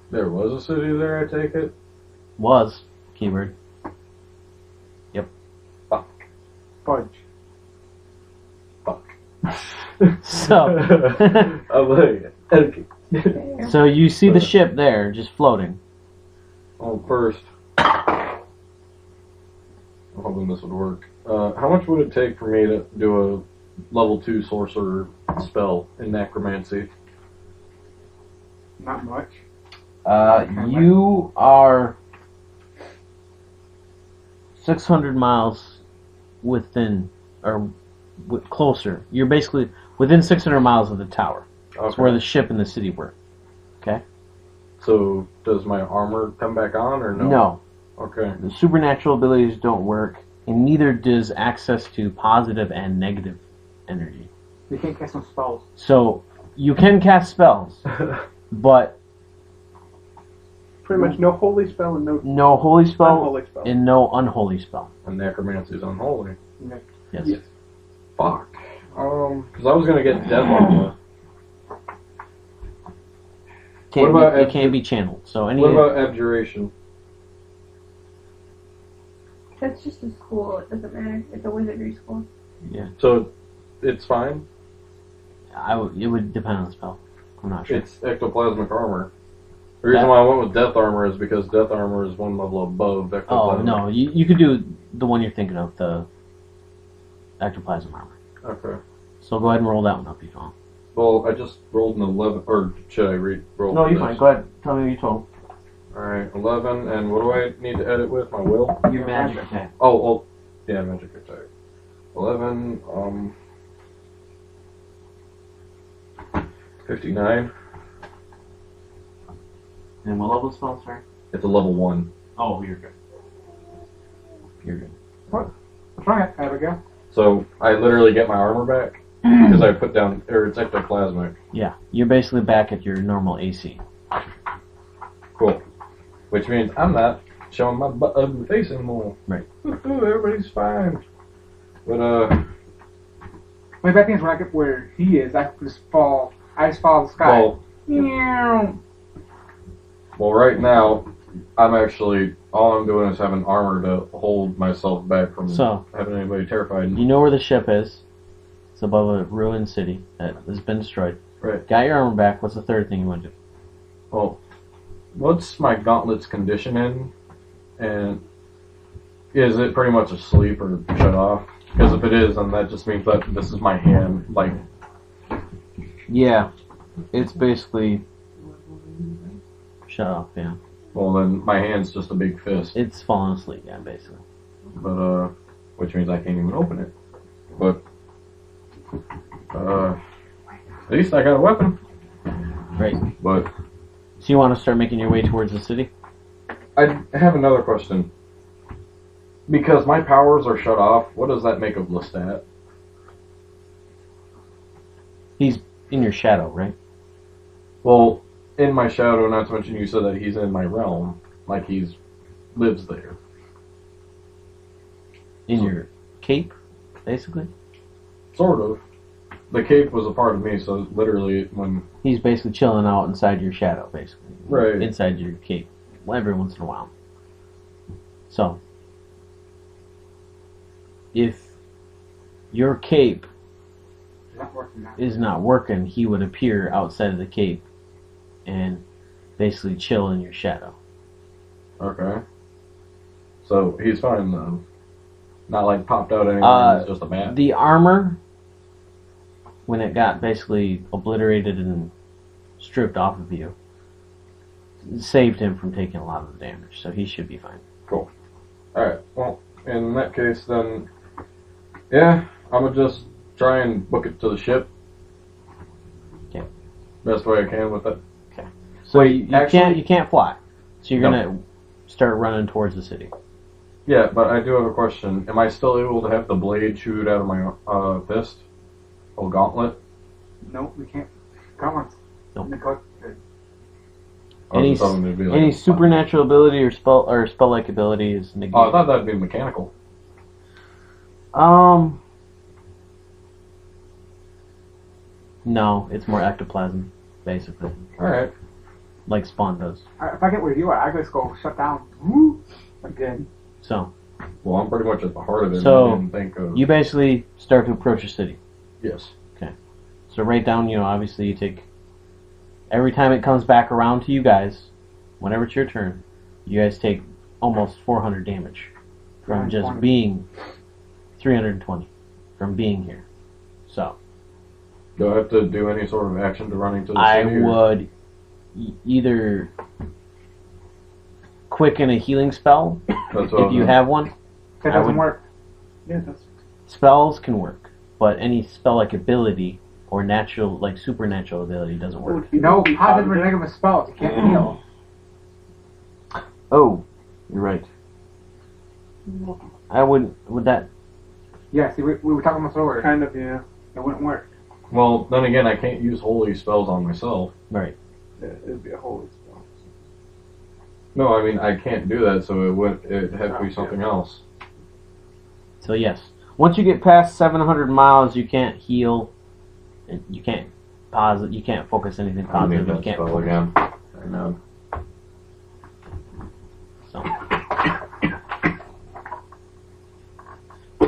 S4: There was a city there, I take it?
S1: Was, keyword.
S4: Fuck.
S3: Fudge.
S4: Fuck.
S1: So,
S4: I'm like, okay.
S1: so you see the ship there, just floating.
S4: Well, first, I'm hoping this would work. How much would it take for me to do a level 2 sorcerer spell in necromancy?
S3: Not much.
S1: You are 600 miles within, or closer. You're basically within 600 miles of the tower. That's
S4: Okay.
S1: where the ship and the city were. Okay?
S4: So, does my armor come back on or no?
S1: No.
S4: Okay.
S1: The supernatural abilities don't work, and neither does access to positive and negative energy.
S3: You can't cast no spells.
S1: So, you can cast spells, but
S2: Pretty much no holy spell and no
S1: no holy spell
S2: unholy spell.
S1: and no unholy spell.
S4: And necromancy is unholy.
S1: Yes.
S2: Yes.
S4: Fuck. Because I was gonna get death armor.
S1: Can't
S4: What about
S1: it can't be channeled. So any
S4: What about abjuration?
S5: That's just a school. It doesn't matter. It's a wizardry school.
S4: So, it's fine?
S1: it would depend on the spell. I'm not sure.
S4: It's ectoplasmic armor. The reason why I went with death armor is because death armor is one level above ectoplasmic.
S1: Oh no, you could do the one you're thinking of, the ectoplasm armor.
S4: Okay.
S1: So go ahead and roll that one up, you want.
S4: Well, I just rolled an 11, or should I roll
S1: No,
S4: this?
S1: you're fine. Go ahead. Tell me what you told.
S4: Alright, 11, and what do I need to edit with? My will?
S1: Your magic attack.
S4: Oh, yeah, magic attack. 11, 59.
S1: And what level spell, sorry?
S4: It's a level 1.
S1: Oh, you're good. You're good.
S3: Try it. Have a go.
S4: So, I literally get my armor back, because I put down, or it's ectoplasmic.
S1: Yeah, you're basically back at your normal AC.
S4: Cool. Which means I'm not showing my ugly face anymore.
S1: Right.
S4: Everybody's fine. But,
S3: My bad thing is when I get where he is, I just fall. I just fall in the sky.
S4: Well, right now, I'm actually, all I'm doing is having armor to hold myself back from
S1: So,
S4: having anybody terrified.
S1: you know where the ship is. It's above a ruined city that has been destroyed.
S4: Right.
S1: Got your armor back. What's the third thing you want to do?
S4: Well, what's my gauntlet's condition in? And is it pretty much asleep or shut off? Because if it is, then that just means that this is my hand, like...
S1: Yeah, it's basically shut off, yeah.
S4: Well, then my hand's just a big fist.
S1: It's falling asleep, yeah, basically.
S4: But, which means I can't even open it. But, at least I got a weapon.
S1: Great.
S4: But,
S1: So you want to start making your way towards the city?
S4: I have another question. Because my powers are shut off, what does that make of Lestat?
S1: He's in your shadow, right?
S4: Well, in my shadow, not to mention you said that he's in my realm. Like he's lives there.
S1: In your cape, basically?
S4: Sort of. The cape was a part of me, so literally when...
S1: He's basically chilling out inside your shadow, basically.
S4: Right.
S1: Inside your cape. Every once in a while. So, if your cape
S3: Not working now.
S1: is not working, he would appear outside of the cape and basically chill in your shadow.
S4: Okay. So he's fine then. Not like popped out anywhere, he's just a bat.
S1: The armor, when it got basically obliterated and stripped off of you, saved him from taking a lot of the damage, so he should be fine.
S4: Cool. Alright, well, in that case then, yeah, I'm gonna just try and book it to the ship.
S1: Okay.
S4: Best way I can with it.
S1: So
S4: Wait,
S1: you can't fly. So you're gonna start running towards the city.
S4: Yeah, but I do have a question. Am I still able to have the blade shoot out of my fist? Oh, gauntlet?
S3: No, we can't. Gauntlets.
S1: Nope.
S4: I was hoping it'd be like
S1: Any
S4: a-
S1: supernatural ability or spell-like ability is negated.
S4: Oh, I thought that'd be mechanical.
S1: No, it's more ectoplasm, basically,
S4: Alright.
S1: like Spawn does.
S3: If I get where you are, I just go shut down. Woo! Again.
S1: So
S4: Well, I'm pretty much at the heart of it.
S1: So,
S4: I didn't think of...
S1: you basically start to approach the city.
S4: Yes.
S1: So right down, obviously you take, every time it comes back around to you guys, whenever it's your turn, you guys take almost 400 damage from just
S3: 320.
S1: being 320 from being here. So
S4: Do I have to do any sort of action to run into the
S1: I
S4: city? or-
S1: would either quicken a healing spell
S4: That's what
S1: if you have one.
S3: That
S1: I
S3: doesn't
S1: would-
S3: work.
S2: Yeah, that's
S1: Spells can work, but any spell-like ability or natural, like supernatural ability doesn't
S2: that
S1: work.
S2: would be
S3: No,
S2: be
S3: positive or
S2: positive.
S3: negative spells. You can't heal.
S1: Oh, you're right. I would that.
S3: Yeah, see, we were talking about this earlier.
S2: Kind of, yeah.
S3: It wouldn't work.
S4: Well, then again, I can't use holy spells on myself.
S1: Right.
S2: Yeah, it'd be a holy spell.
S4: No, I mean, I can't do that, so it'd have to be something else.
S1: So yes, once you get past 700 miles, you can't heal. And you can't you can't focus anything
S4: I need
S1: positive. You
S4: that
S1: can't
S4: spell
S1: focus.
S4: again. I know.
S1: So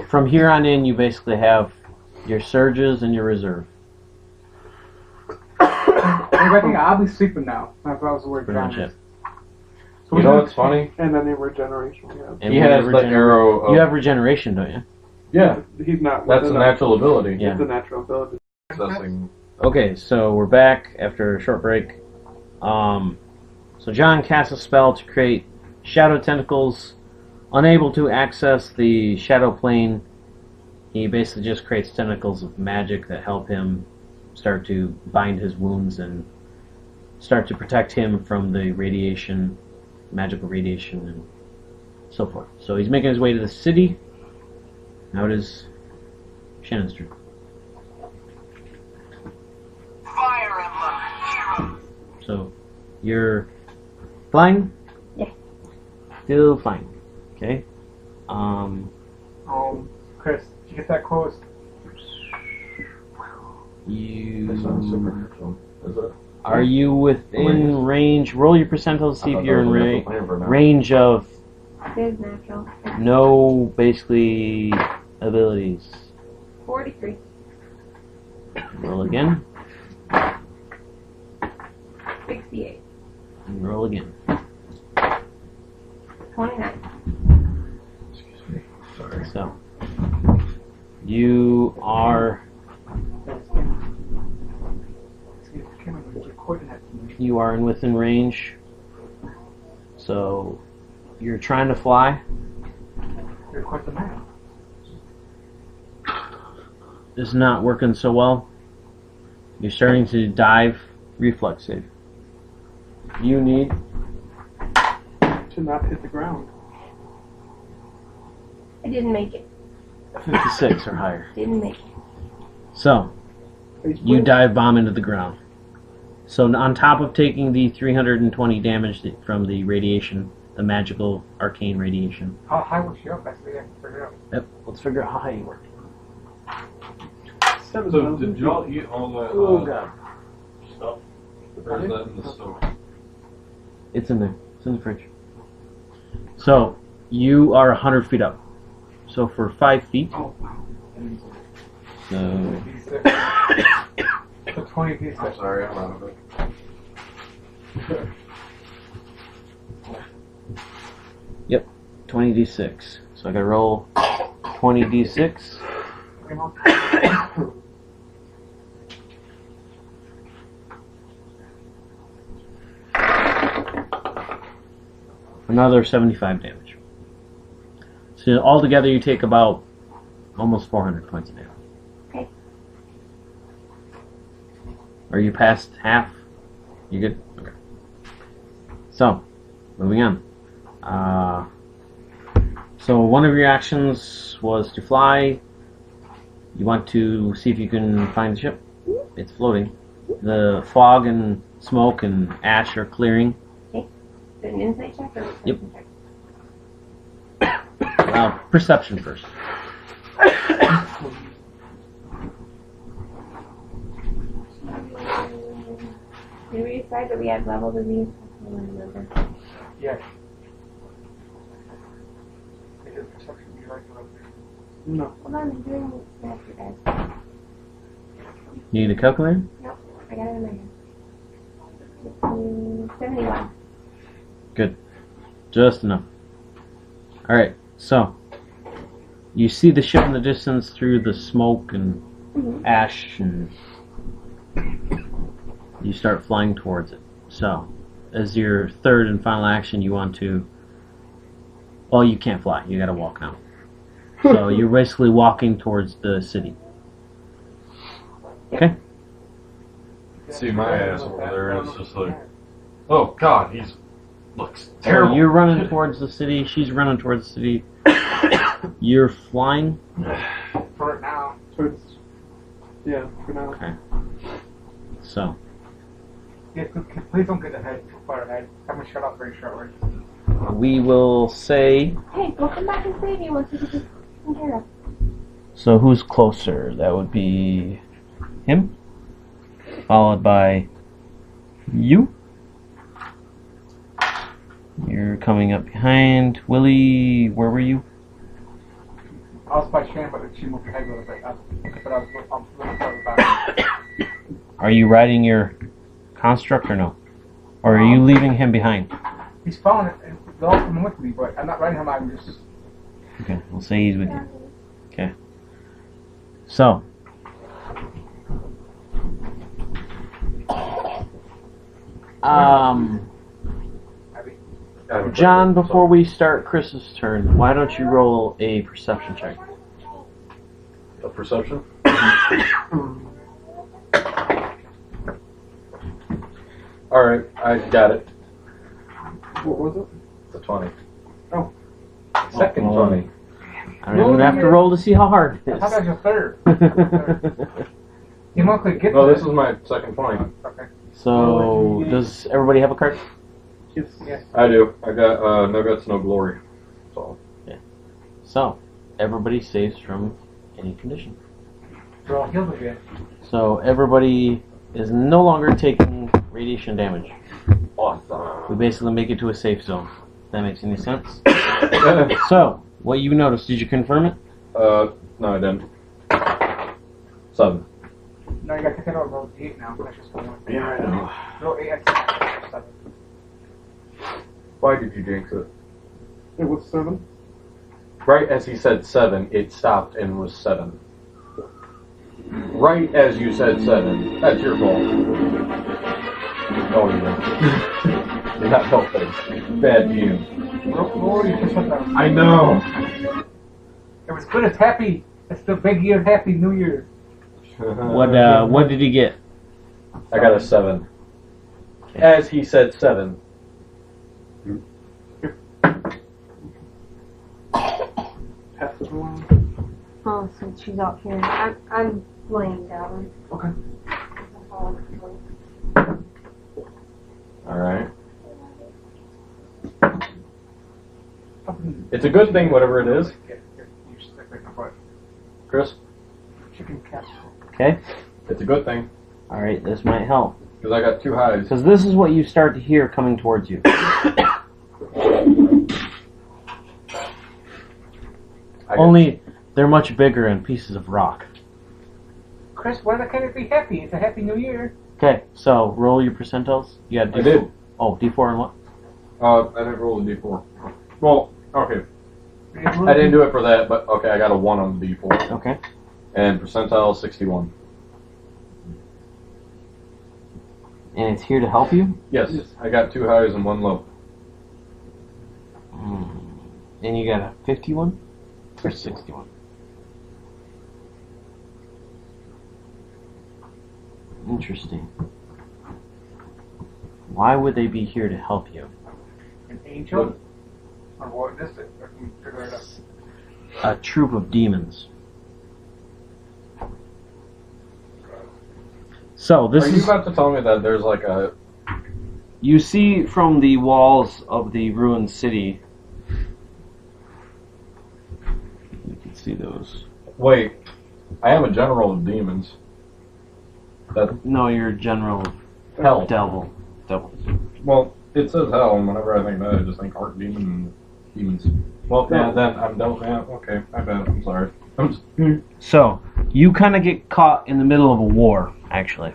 S1: from here on in, you basically have your surges and your reserve.
S3: I think I'll be sleeping now. That's what I was worried
S1: Pretty much
S3: about.
S1: it.
S2: So
S4: You know what's funny?
S2: And then the regeneration we have.
S1: And
S4: He
S1: we
S4: has
S1: have
S4: the arrow of...
S1: You have regeneration, don't you?
S4: Yeah,
S2: He's not.
S4: that's a natural ability.
S1: Yeah.
S2: It's a natural ability.
S4: Accessing...
S1: Okay, so we're back after a short break. So John casts a spell to create shadow tentacles. Unable to access the shadow plane, he basically just creates tentacles of magic that help him start to bind his wounds and start to protect him from the radiation, magical radiation, and so forth. So he's making his way to the city. Now it is Shannon's turn. So, you're flying?
S5: Yeah.
S1: Still flying. Okay.
S3: Chris, did you get that close?
S4: That sounds
S1: You
S4: supernatural. Is it?
S1: are you within range? Roll your percentile to see
S4: I
S1: if you're in
S4: thought that was a natural plan for now.
S1: range of
S5: It is natural.
S1: no, basically, abilities.
S5: 43.
S1: Roll again.
S5: 68.
S1: And roll again.
S5: 29.
S4: Excuse me. Sorry.
S1: So, you are within range. So, you're trying to fly.
S3: You're quite the man.
S1: Is not working so well. You're starting to dive. Reflex save. You need
S2: To not hit the ground.
S5: I didn't make it.
S1: 56 or higher.
S5: Didn't make it.
S1: So,
S2: He's
S1: you
S2: blue.
S1: dive bomb into the ground. So on top of taking the 320 damage from the radiation, the magical arcane radiation.
S3: How high was she up? That's what I can figure out.
S1: Yep. Let's figure out how high you were.
S2: So
S8: did y'all eat all that
S1: Oh god.
S8: stuff? Or is that in the stove?
S1: It's in there. It's in the fridge. So you are 100 feet up. So for 5 feet.
S3: Oh, wow.
S1: So
S3: So 20 pieces.
S4: I'm sorry, I'm out of it.
S1: yep, 20d6. So I gotta roll 20d6. Another 75 damage. So altogether you take about almost 400 points of damage.
S5: Okay.
S1: Are you past half? You good? Okay. So, moving on. So one of your actions was to fly. You want to see if you can find the ship. It's floating. The fog and smoke and ash are clearing.
S5: Okay. Is it an insight check or
S1: Yep.
S5: check?
S1: Perception first.
S5: Did we decide that we had levels of these? I don't remember.
S3: Yes. Is it perception you like to look?
S2: No.
S5: Hold on, I'm doing master guys.
S1: You need a calculator?
S5: Nope, I got it in my head. 71.
S1: Good. Just enough. Alright, so you see the ship in the distance through the smoke and ash, and you start flying towards it. So, as your third and final action, you want to... Well, you can't fly. You gotta walk now. So you're basically walking towards the city. Okay?
S8: See my ass over there, and it's just like, oh god, he's looks
S1: So
S8: terrible.
S1: you're running towards the city. She's running towards the city. You're flying.
S3: For it now.
S2: So it's, yeah, for now.
S1: Okay. So,
S3: Yes, please don't get ahead, too far ahead. I'm gonna shut up very shortly.
S1: we will say...
S5: Hey, we'll come back and save you once we get this taken care of.
S1: So who's closer? That would be him, followed by you. You're coming up behind. Willie, where were you?
S3: I was by Shan, but she moved ahead a little bit. But I was a little further back.
S1: Are you riding your construct or no? Or are you leaving him behind?
S3: He's following it. They're all coming with me, but I'm not riding him. I'm just.
S1: Okay, we'll say he's with you. Okay. So. John, before we start Chris's turn, why don't you roll a perception check?
S4: A perception? Alright, I got it.
S2: What was it?
S4: It's a 20.
S2: Oh.
S4: Second
S1: Oh.
S4: 20.
S1: I don't even have to roll to see how hard it
S3: I thought that was
S1: is.
S3: your third. You must like get
S4: No,
S3: there.
S4: this is my second 20.
S3: Okay.
S1: So, does everybody have a card?
S2: Yes.
S3: Yes.
S4: I do. I got no guts, no glory. So,
S1: So, everybody saves from any condition.
S3: We're all healed again.
S1: So, everybody is no longer taking radiation damage.
S4: awesome.
S1: We basically make it to a safe zone. If that makes any sense? So, what you noticed, did you confirm it?
S4: No, I didn't. 7.
S3: No, you gotta take it out. Roll 8 now. That's just one.
S4: Yeah, I know.
S3: Roll 8 extra. 7.
S4: Why did you jinx it?
S2: It was 7.
S4: Right as he said 7, it stopped and was 7. Right as you said 7. That's your fault. No, you didn't. You're not helping. Bad you.
S3: Roll your percentile.
S4: I know.
S3: It was good as happy. It's the big year, happy New Year.
S1: What did he get?
S4: I got a 7. As he said 7.
S2: Pass it along.
S5: Oh, since she's out here, I'm laying down.
S2: Okay.
S4: Alright. It's a good thing, whatever it is. Chris,
S3: Chicken casserole.
S1: Okay.
S4: it's a good thing.
S1: Alright, this might help.
S4: Because I got 2 highs.
S1: Because this is what you start to hear coming towards you. Only, they're much bigger and pieces of rock.
S3: Chris, why can't it be happy? It's a happy New Year.
S1: Okay, so roll your percentiles. You got
S4: I did.
S1: Oh, D4 and what?
S4: I didn't roll a d4. Well, okay. I didn't do it for that, but okay, I got a 1 on the d4.
S1: Okay.
S4: And percentile 61.
S1: And it's here to help you?
S4: Yes, I got 2 highs and 1 low.
S1: And you got a 51? Or 61? Interesting. Why would they be here to help you?
S3: An angel? Or what is it? I can figure it out.
S1: A troop of demons. So this
S4: Are you
S1: is.
S4: about to tell me that there's like a...
S1: You see from the walls of the ruined city. You can see those.
S4: Wait, I am a general of demons. That
S1: No, you're a general
S4: hell.
S1: devil.
S4: Well, it says hell, and whenever I think that, I just think art demon demons. Well, yeah, then I'm devil. Yeah, okay, I bet. I'm sorry. I'm just,
S1: So you kind of get caught in the middle of a war, actually.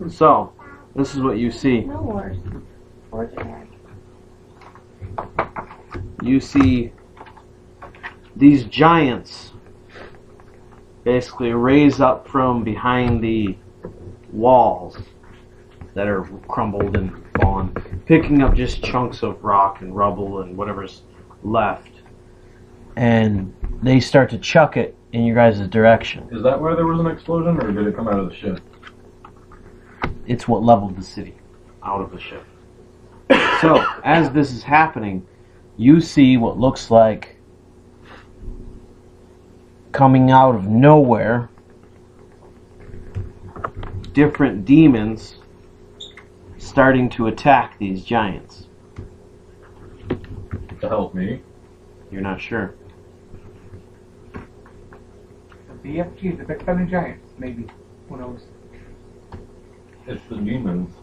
S1: So this is what you see.
S5: No worse. Where's it at?
S1: You see these giants basically raise up from behind the walls that are crumbled and fallen, picking up just chunks of rock and rubble and whatever's left. And they start to chuck it in your guys' direction.
S4: is that where there was an explosion, or did it come out of the ship?
S1: It's what leveled the city out of the ship. So, as this is happening, you see what looks like coming out of nowhere different demons starting to attack these giants.
S4: To help me.
S1: You're not sure.
S3: The BFG, the Big Friendly Giants, maybe. Who knows?
S4: It's the demons.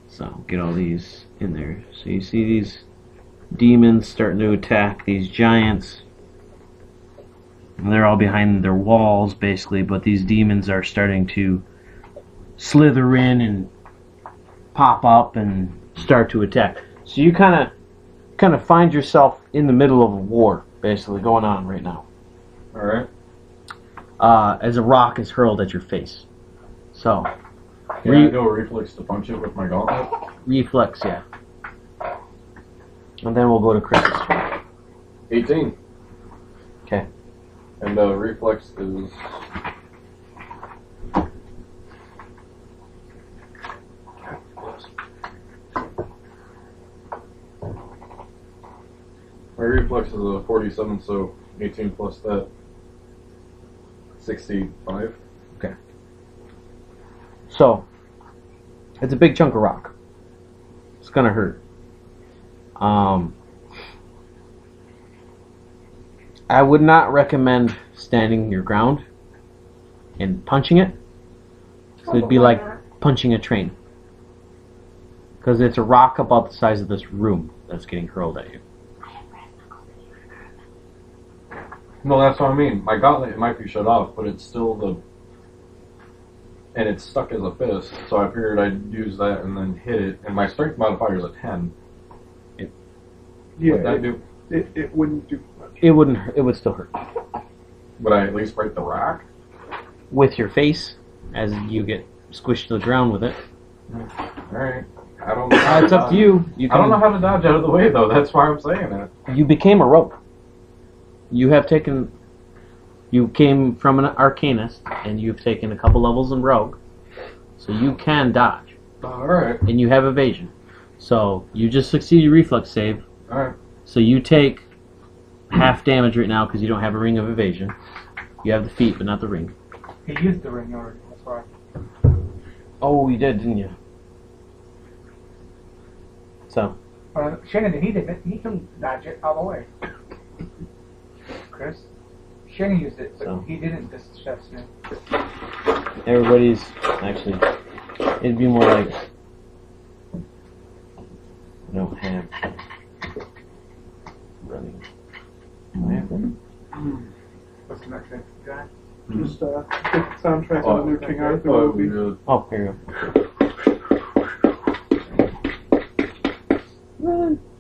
S1: So, get all these in there. So you see these demons starting to attack these giants. And they're all behind their walls, basically, but these demons are starting to slither in and pop up and start to attack. So you kind of find yourself in the middle of a war, basically, going on right now.
S4: Alright.
S1: As a rock is hurled at your face. So,
S4: Can I do a reflex to punch it with my gauntlet?
S1: reflex, yeah. And then we'll go to Chris's turn.
S4: 18.
S1: Okay.
S4: And reflex is... My reflex is a 47, so 18 plus that. 65.
S1: So, it's a big chunk of rock. It's gonna hurt. I would not recommend standing your ground and punching it. So it'd be like punching a train. Because it's a rock about the size of this room that's getting hurled at you.
S4: No, that's what I mean. My gauntlet, it might be shut off, but it's still the... And it's stuck as a fist, so I figured I'd use that and then hit it. And my strength modifier is a 10.
S2: Yeah,
S4: Would that do?
S2: it wouldn't do much.
S1: It wouldn't. It would still hurt.
S4: Would I at least break the rock?
S1: With your face, as you get squished to the ground with it.
S4: Alright. I don't know.
S1: It's up to you. You
S4: I don't know
S1: can,
S4: how to dodge out of the way, though. That's why I'm saying that.
S1: you became a rogue. You have taken. You came from an arcanist, and you've taken a couple levels in rogue, so you can dodge,
S4: Alright.
S1: and you have evasion. So you just succeed your reflex save.
S4: Alright.
S1: So you take half damage right now because you don't have a ring of evasion. You have the feet, but not the ring.
S3: He used the ring already, that's why.
S1: Oh, you did, didn't you? So
S3: Shannon, he didn't. He can dodge it all the way. Chris? Shannon used it, but
S1: So.
S3: he didn't this chef's name.
S1: everybody's actually. It'd be more like. I don't have running. Do I have running?
S3: What's the next name? Guy?
S2: Just take the soundtrack of the new King Arthur
S4: Oh,
S2: movie.
S4: yeah.
S1: Oh, here you go.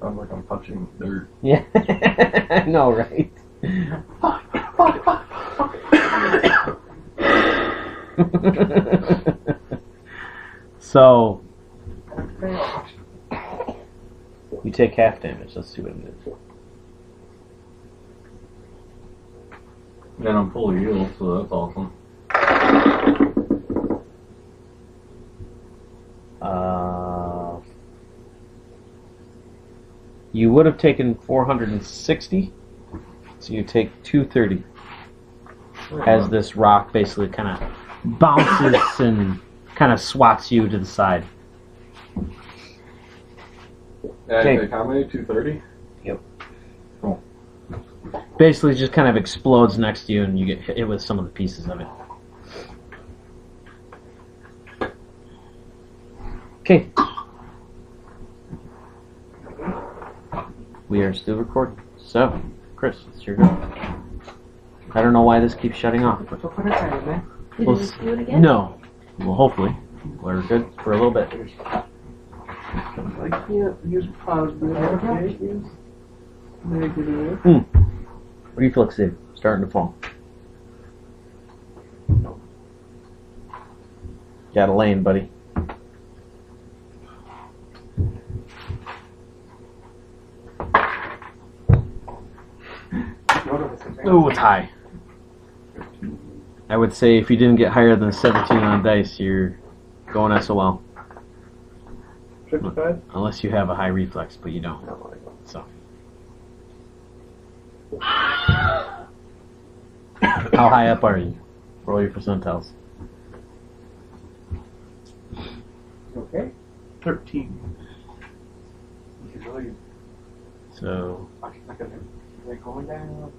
S4: Sounds like I'm touching dirt.
S1: Yeah, I know, right? So, you take half damage. Let's see what it is.
S4: And I'm fully healed, so that's awesome.
S1: You would have taken 460, so you take 230 as this rock basically kind of bounces and kind of swats you to the side.
S4: Okay. Take how many? 230?
S1: Yep.
S4: Cool.
S1: Basically just kind of explodes next to you and you get hit with some of the pieces of it. Okay. We are still recording. So, Chris, it's your go. I don't know why this keeps shutting off.
S5: Did you just do it again?
S1: No. Well, hopefully. We're good for a little bit.
S2: I can't use positive. I can't use negative.
S1: Reflex save. Starting to fall. Got a lane, buddy. Oh, it's high. I would say if you didn't get higher than 17 on dice, you're going SOL.
S2: 55?
S1: Unless you have a high reflex, but you don't. So. How high up are you? Roll your percentiles.
S3: Okay.
S2: 13.
S1: So,
S3: Like going down.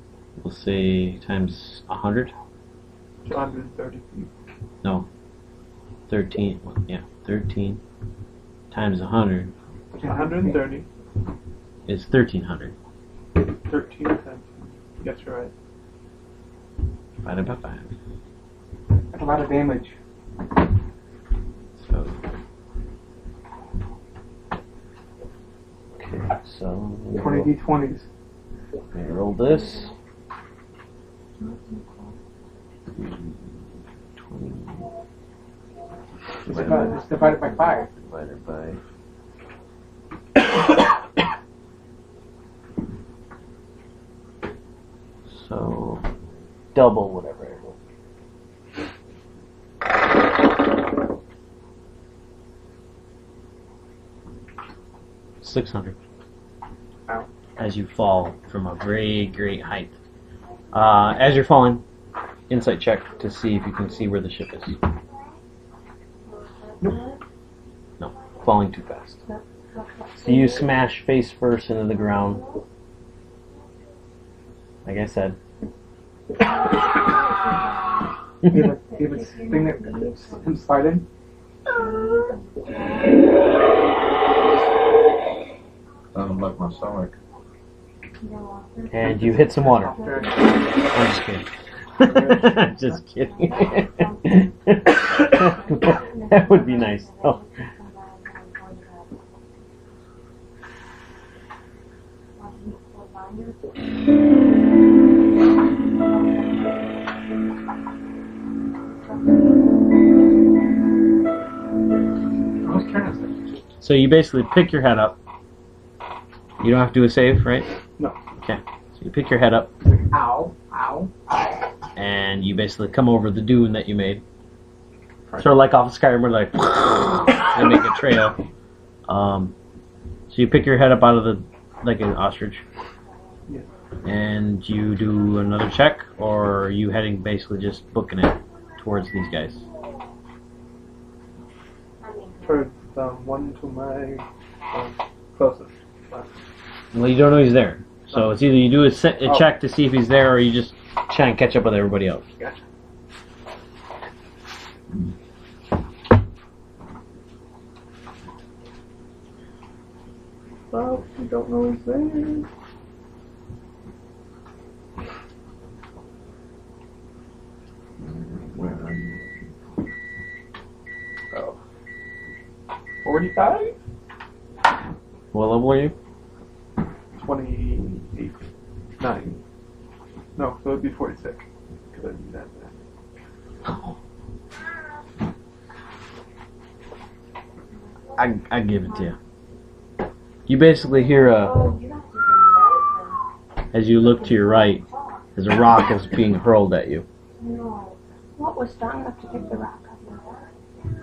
S1: we'll say times 100.
S2: 130.
S1: No. 13. Yeah, 13 times 100
S2: 130.
S1: is 1,300.
S2: 13 times. Yes, you're right.
S1: Divided by 5.
S3: That's a lot of damage.
S1: So. Okay, so.
S3: 20 d20s.
S1: Okay, roll this. 20.
S3: It's divided by 5.
S1: Divided by. So, double whatever I roll. 600.
S2: Ow.
S1: As you fall from a very great height. As you're falling, insight check to see if you can see where the ship is. Nope. No, falling too fast. So you smash face first into the ground. Like I said.
S3: David's thing that him sliding.
S4: Sounded like my stomach.
S1: And you hit some water. I'm just kidding. Just kidding. That would be nice. Oh.
S3: Whose turn is it?
S1: So you basically pick your head up. You don't have to do a save, right?
S2: No.
S1: Okay. So you pick your head up,
S3: Ow. Ow.
S1: and you basically come over the dune that you made. Sort of like off of Skyrim, where like they make a trail. So you pick your head up out of the, like an ostrich.
S2: Yeah.
S1: And you do another check, or are you heading basically just booking it towards these guys?
S2: For one to my closest.
S1: Well, you don't know he's there. So it's either you do a check to see if he's there, or you just try and catch up with everybody else.
S2: Gotcha. Well, we don't know he's there. Where are you? Oh. 45?
S1: What level are you?
S2: 28. 9. No, so it'd be 46. Because I need that.
S1: I give it to you. You basically hear as you look to your right, as a rock is being hurled at you.
S5: No. What was strong enough to pick the rock up?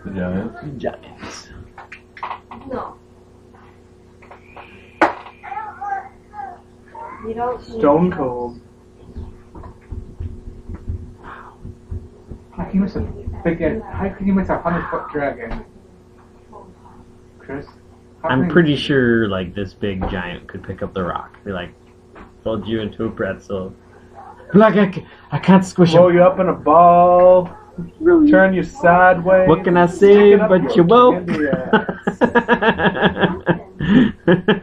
S4: The giant.
S1: Giants.
S5: No. You don't.
S2: Stone cold.
S3: How can you miss a big? How can you miss a 100-foot dragon, Chris? How
S1: I'm
S3: can you-
S1: pretty sure like this big giant could pick up the rock. Be like, fold you into a pretzel. Like I can't squish
S2: Roll
S1: him.
S2: you up in a ball. Turn you sideways.
S1: What can I
S2: stick
S1: say
S2: it up
S1: but
S2: your
S1: you won't?
S2: candy ass.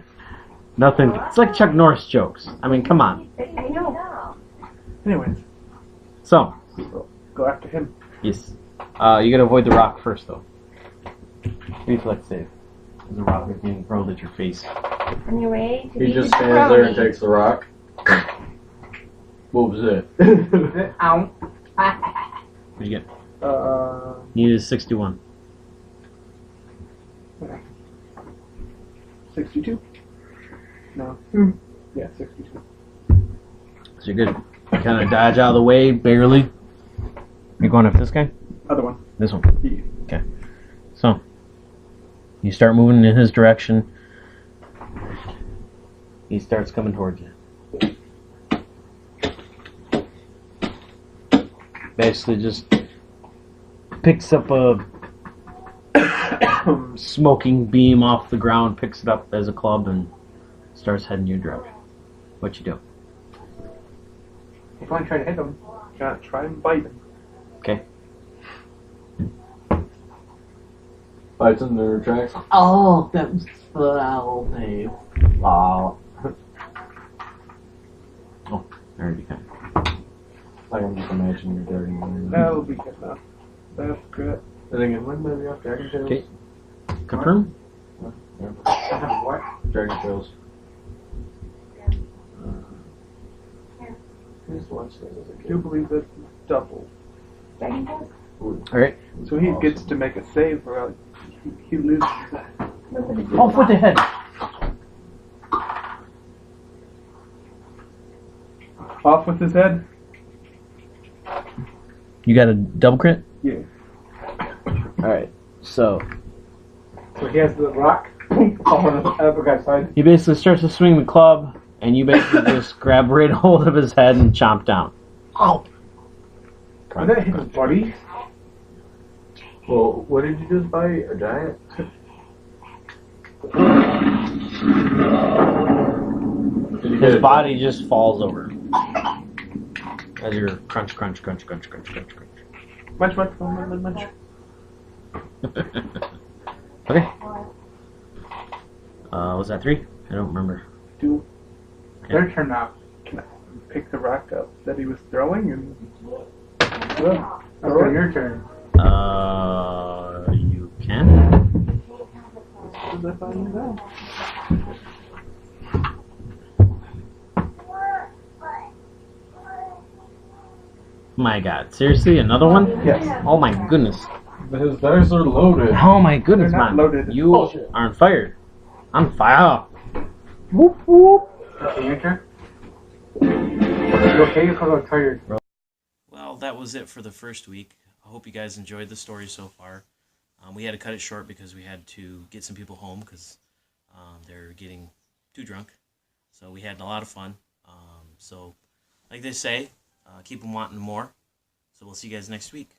S1: Nothing. It's like Chuck Norris jokes. I mean, come on.
S5: I know.
S2: Anyways,
S1: So,
S2: go after him.
S1: yes. You gotta avoid the rock first, though. Reflex save. The rock is being hurled at your face.
S5: On your way to
S4: He
S5: be
S4: just
S5: the
S4: stands there and
S5: crony.
S4: takes the rock. What was it?
S3: Ow.
S1: What'd you get?
S2: You
S1: Needed 61.
S2: 62? No. Yeah, 62.
S1: So you're good. You kind of dodge out of the way, barely. You're going after this guy?
S2: Other one.
S1: This one.
S2: Yeah.
S1: Okay. So, you start moving in his direction. He starts coming towards you. Basically just picks up a smoking beam off the ground, picks it up as a club, and starts heading your direction. What you do?
S3: If you want to try to hit them,
S2: Gotta try and bite him.
S1: Okay.
S4: Bites in their tracks.
S1: Oh, that was foul, Dave. Wow. Oh, I already kind of.
S4: Like I'm just imagining your dragon.
S2: That'll be good enough. That's good.
S4: I think it might be off Dragon Tales.
S1: Okay. Confirm?
S3: I have what?
S4: Dragon Tales. I just watched that as a
S2: I
S4: kid.
S2: do believe this is double.
S1: Alright.
S2: So he gets to make a save or else he loses.
S1: Oh, for the head.
S2: Off with his head?
S1: You got a double crit?
S2: Yeah.
S1: Alright. So,
S3: So he has the rock on the other guy's side.
S1: he basically starts to swing the club, and you basically just grab right hold of his head and chomp down. Ow!
S3: Did that hit his body?
S4: Well, what did you just bite? A giant? Did you get
S1: His
S4: a-
S1: body just falls over. As you're crunch, crunch, crunch, crunch, crunch, crunch, crunch.
S2: Munch, munch, munch, munch, munch.
S1: Okay. Was that 3? I don't remember.
S2: Do
S3: Their turn now.
S2: pick the rock up that he was throwing and
S3: After your turn.
S1: You can.
S2: as I find it out.
S1: My God, seriously, another one?
S2: Yes.
S1: Oh my goodness.
S4: His dice are loaded.
S1: Oh my goodness,
S2: They're not
S1: man.
S2: loaded.
S1: You
S2: Bullshit.
S1: are on fire. On fire. Whoop whoop.
S3: Okay, your turn. You okay? Because I'm tired.
S9: Well, that was it for the first week. I hope you guys enjoyed the story so far. We had to cut it short because we had to get some people home because they're getting too drunk. So we had a lot of fun. So, like they say, keep them wanting more. So we'll see you guys next week.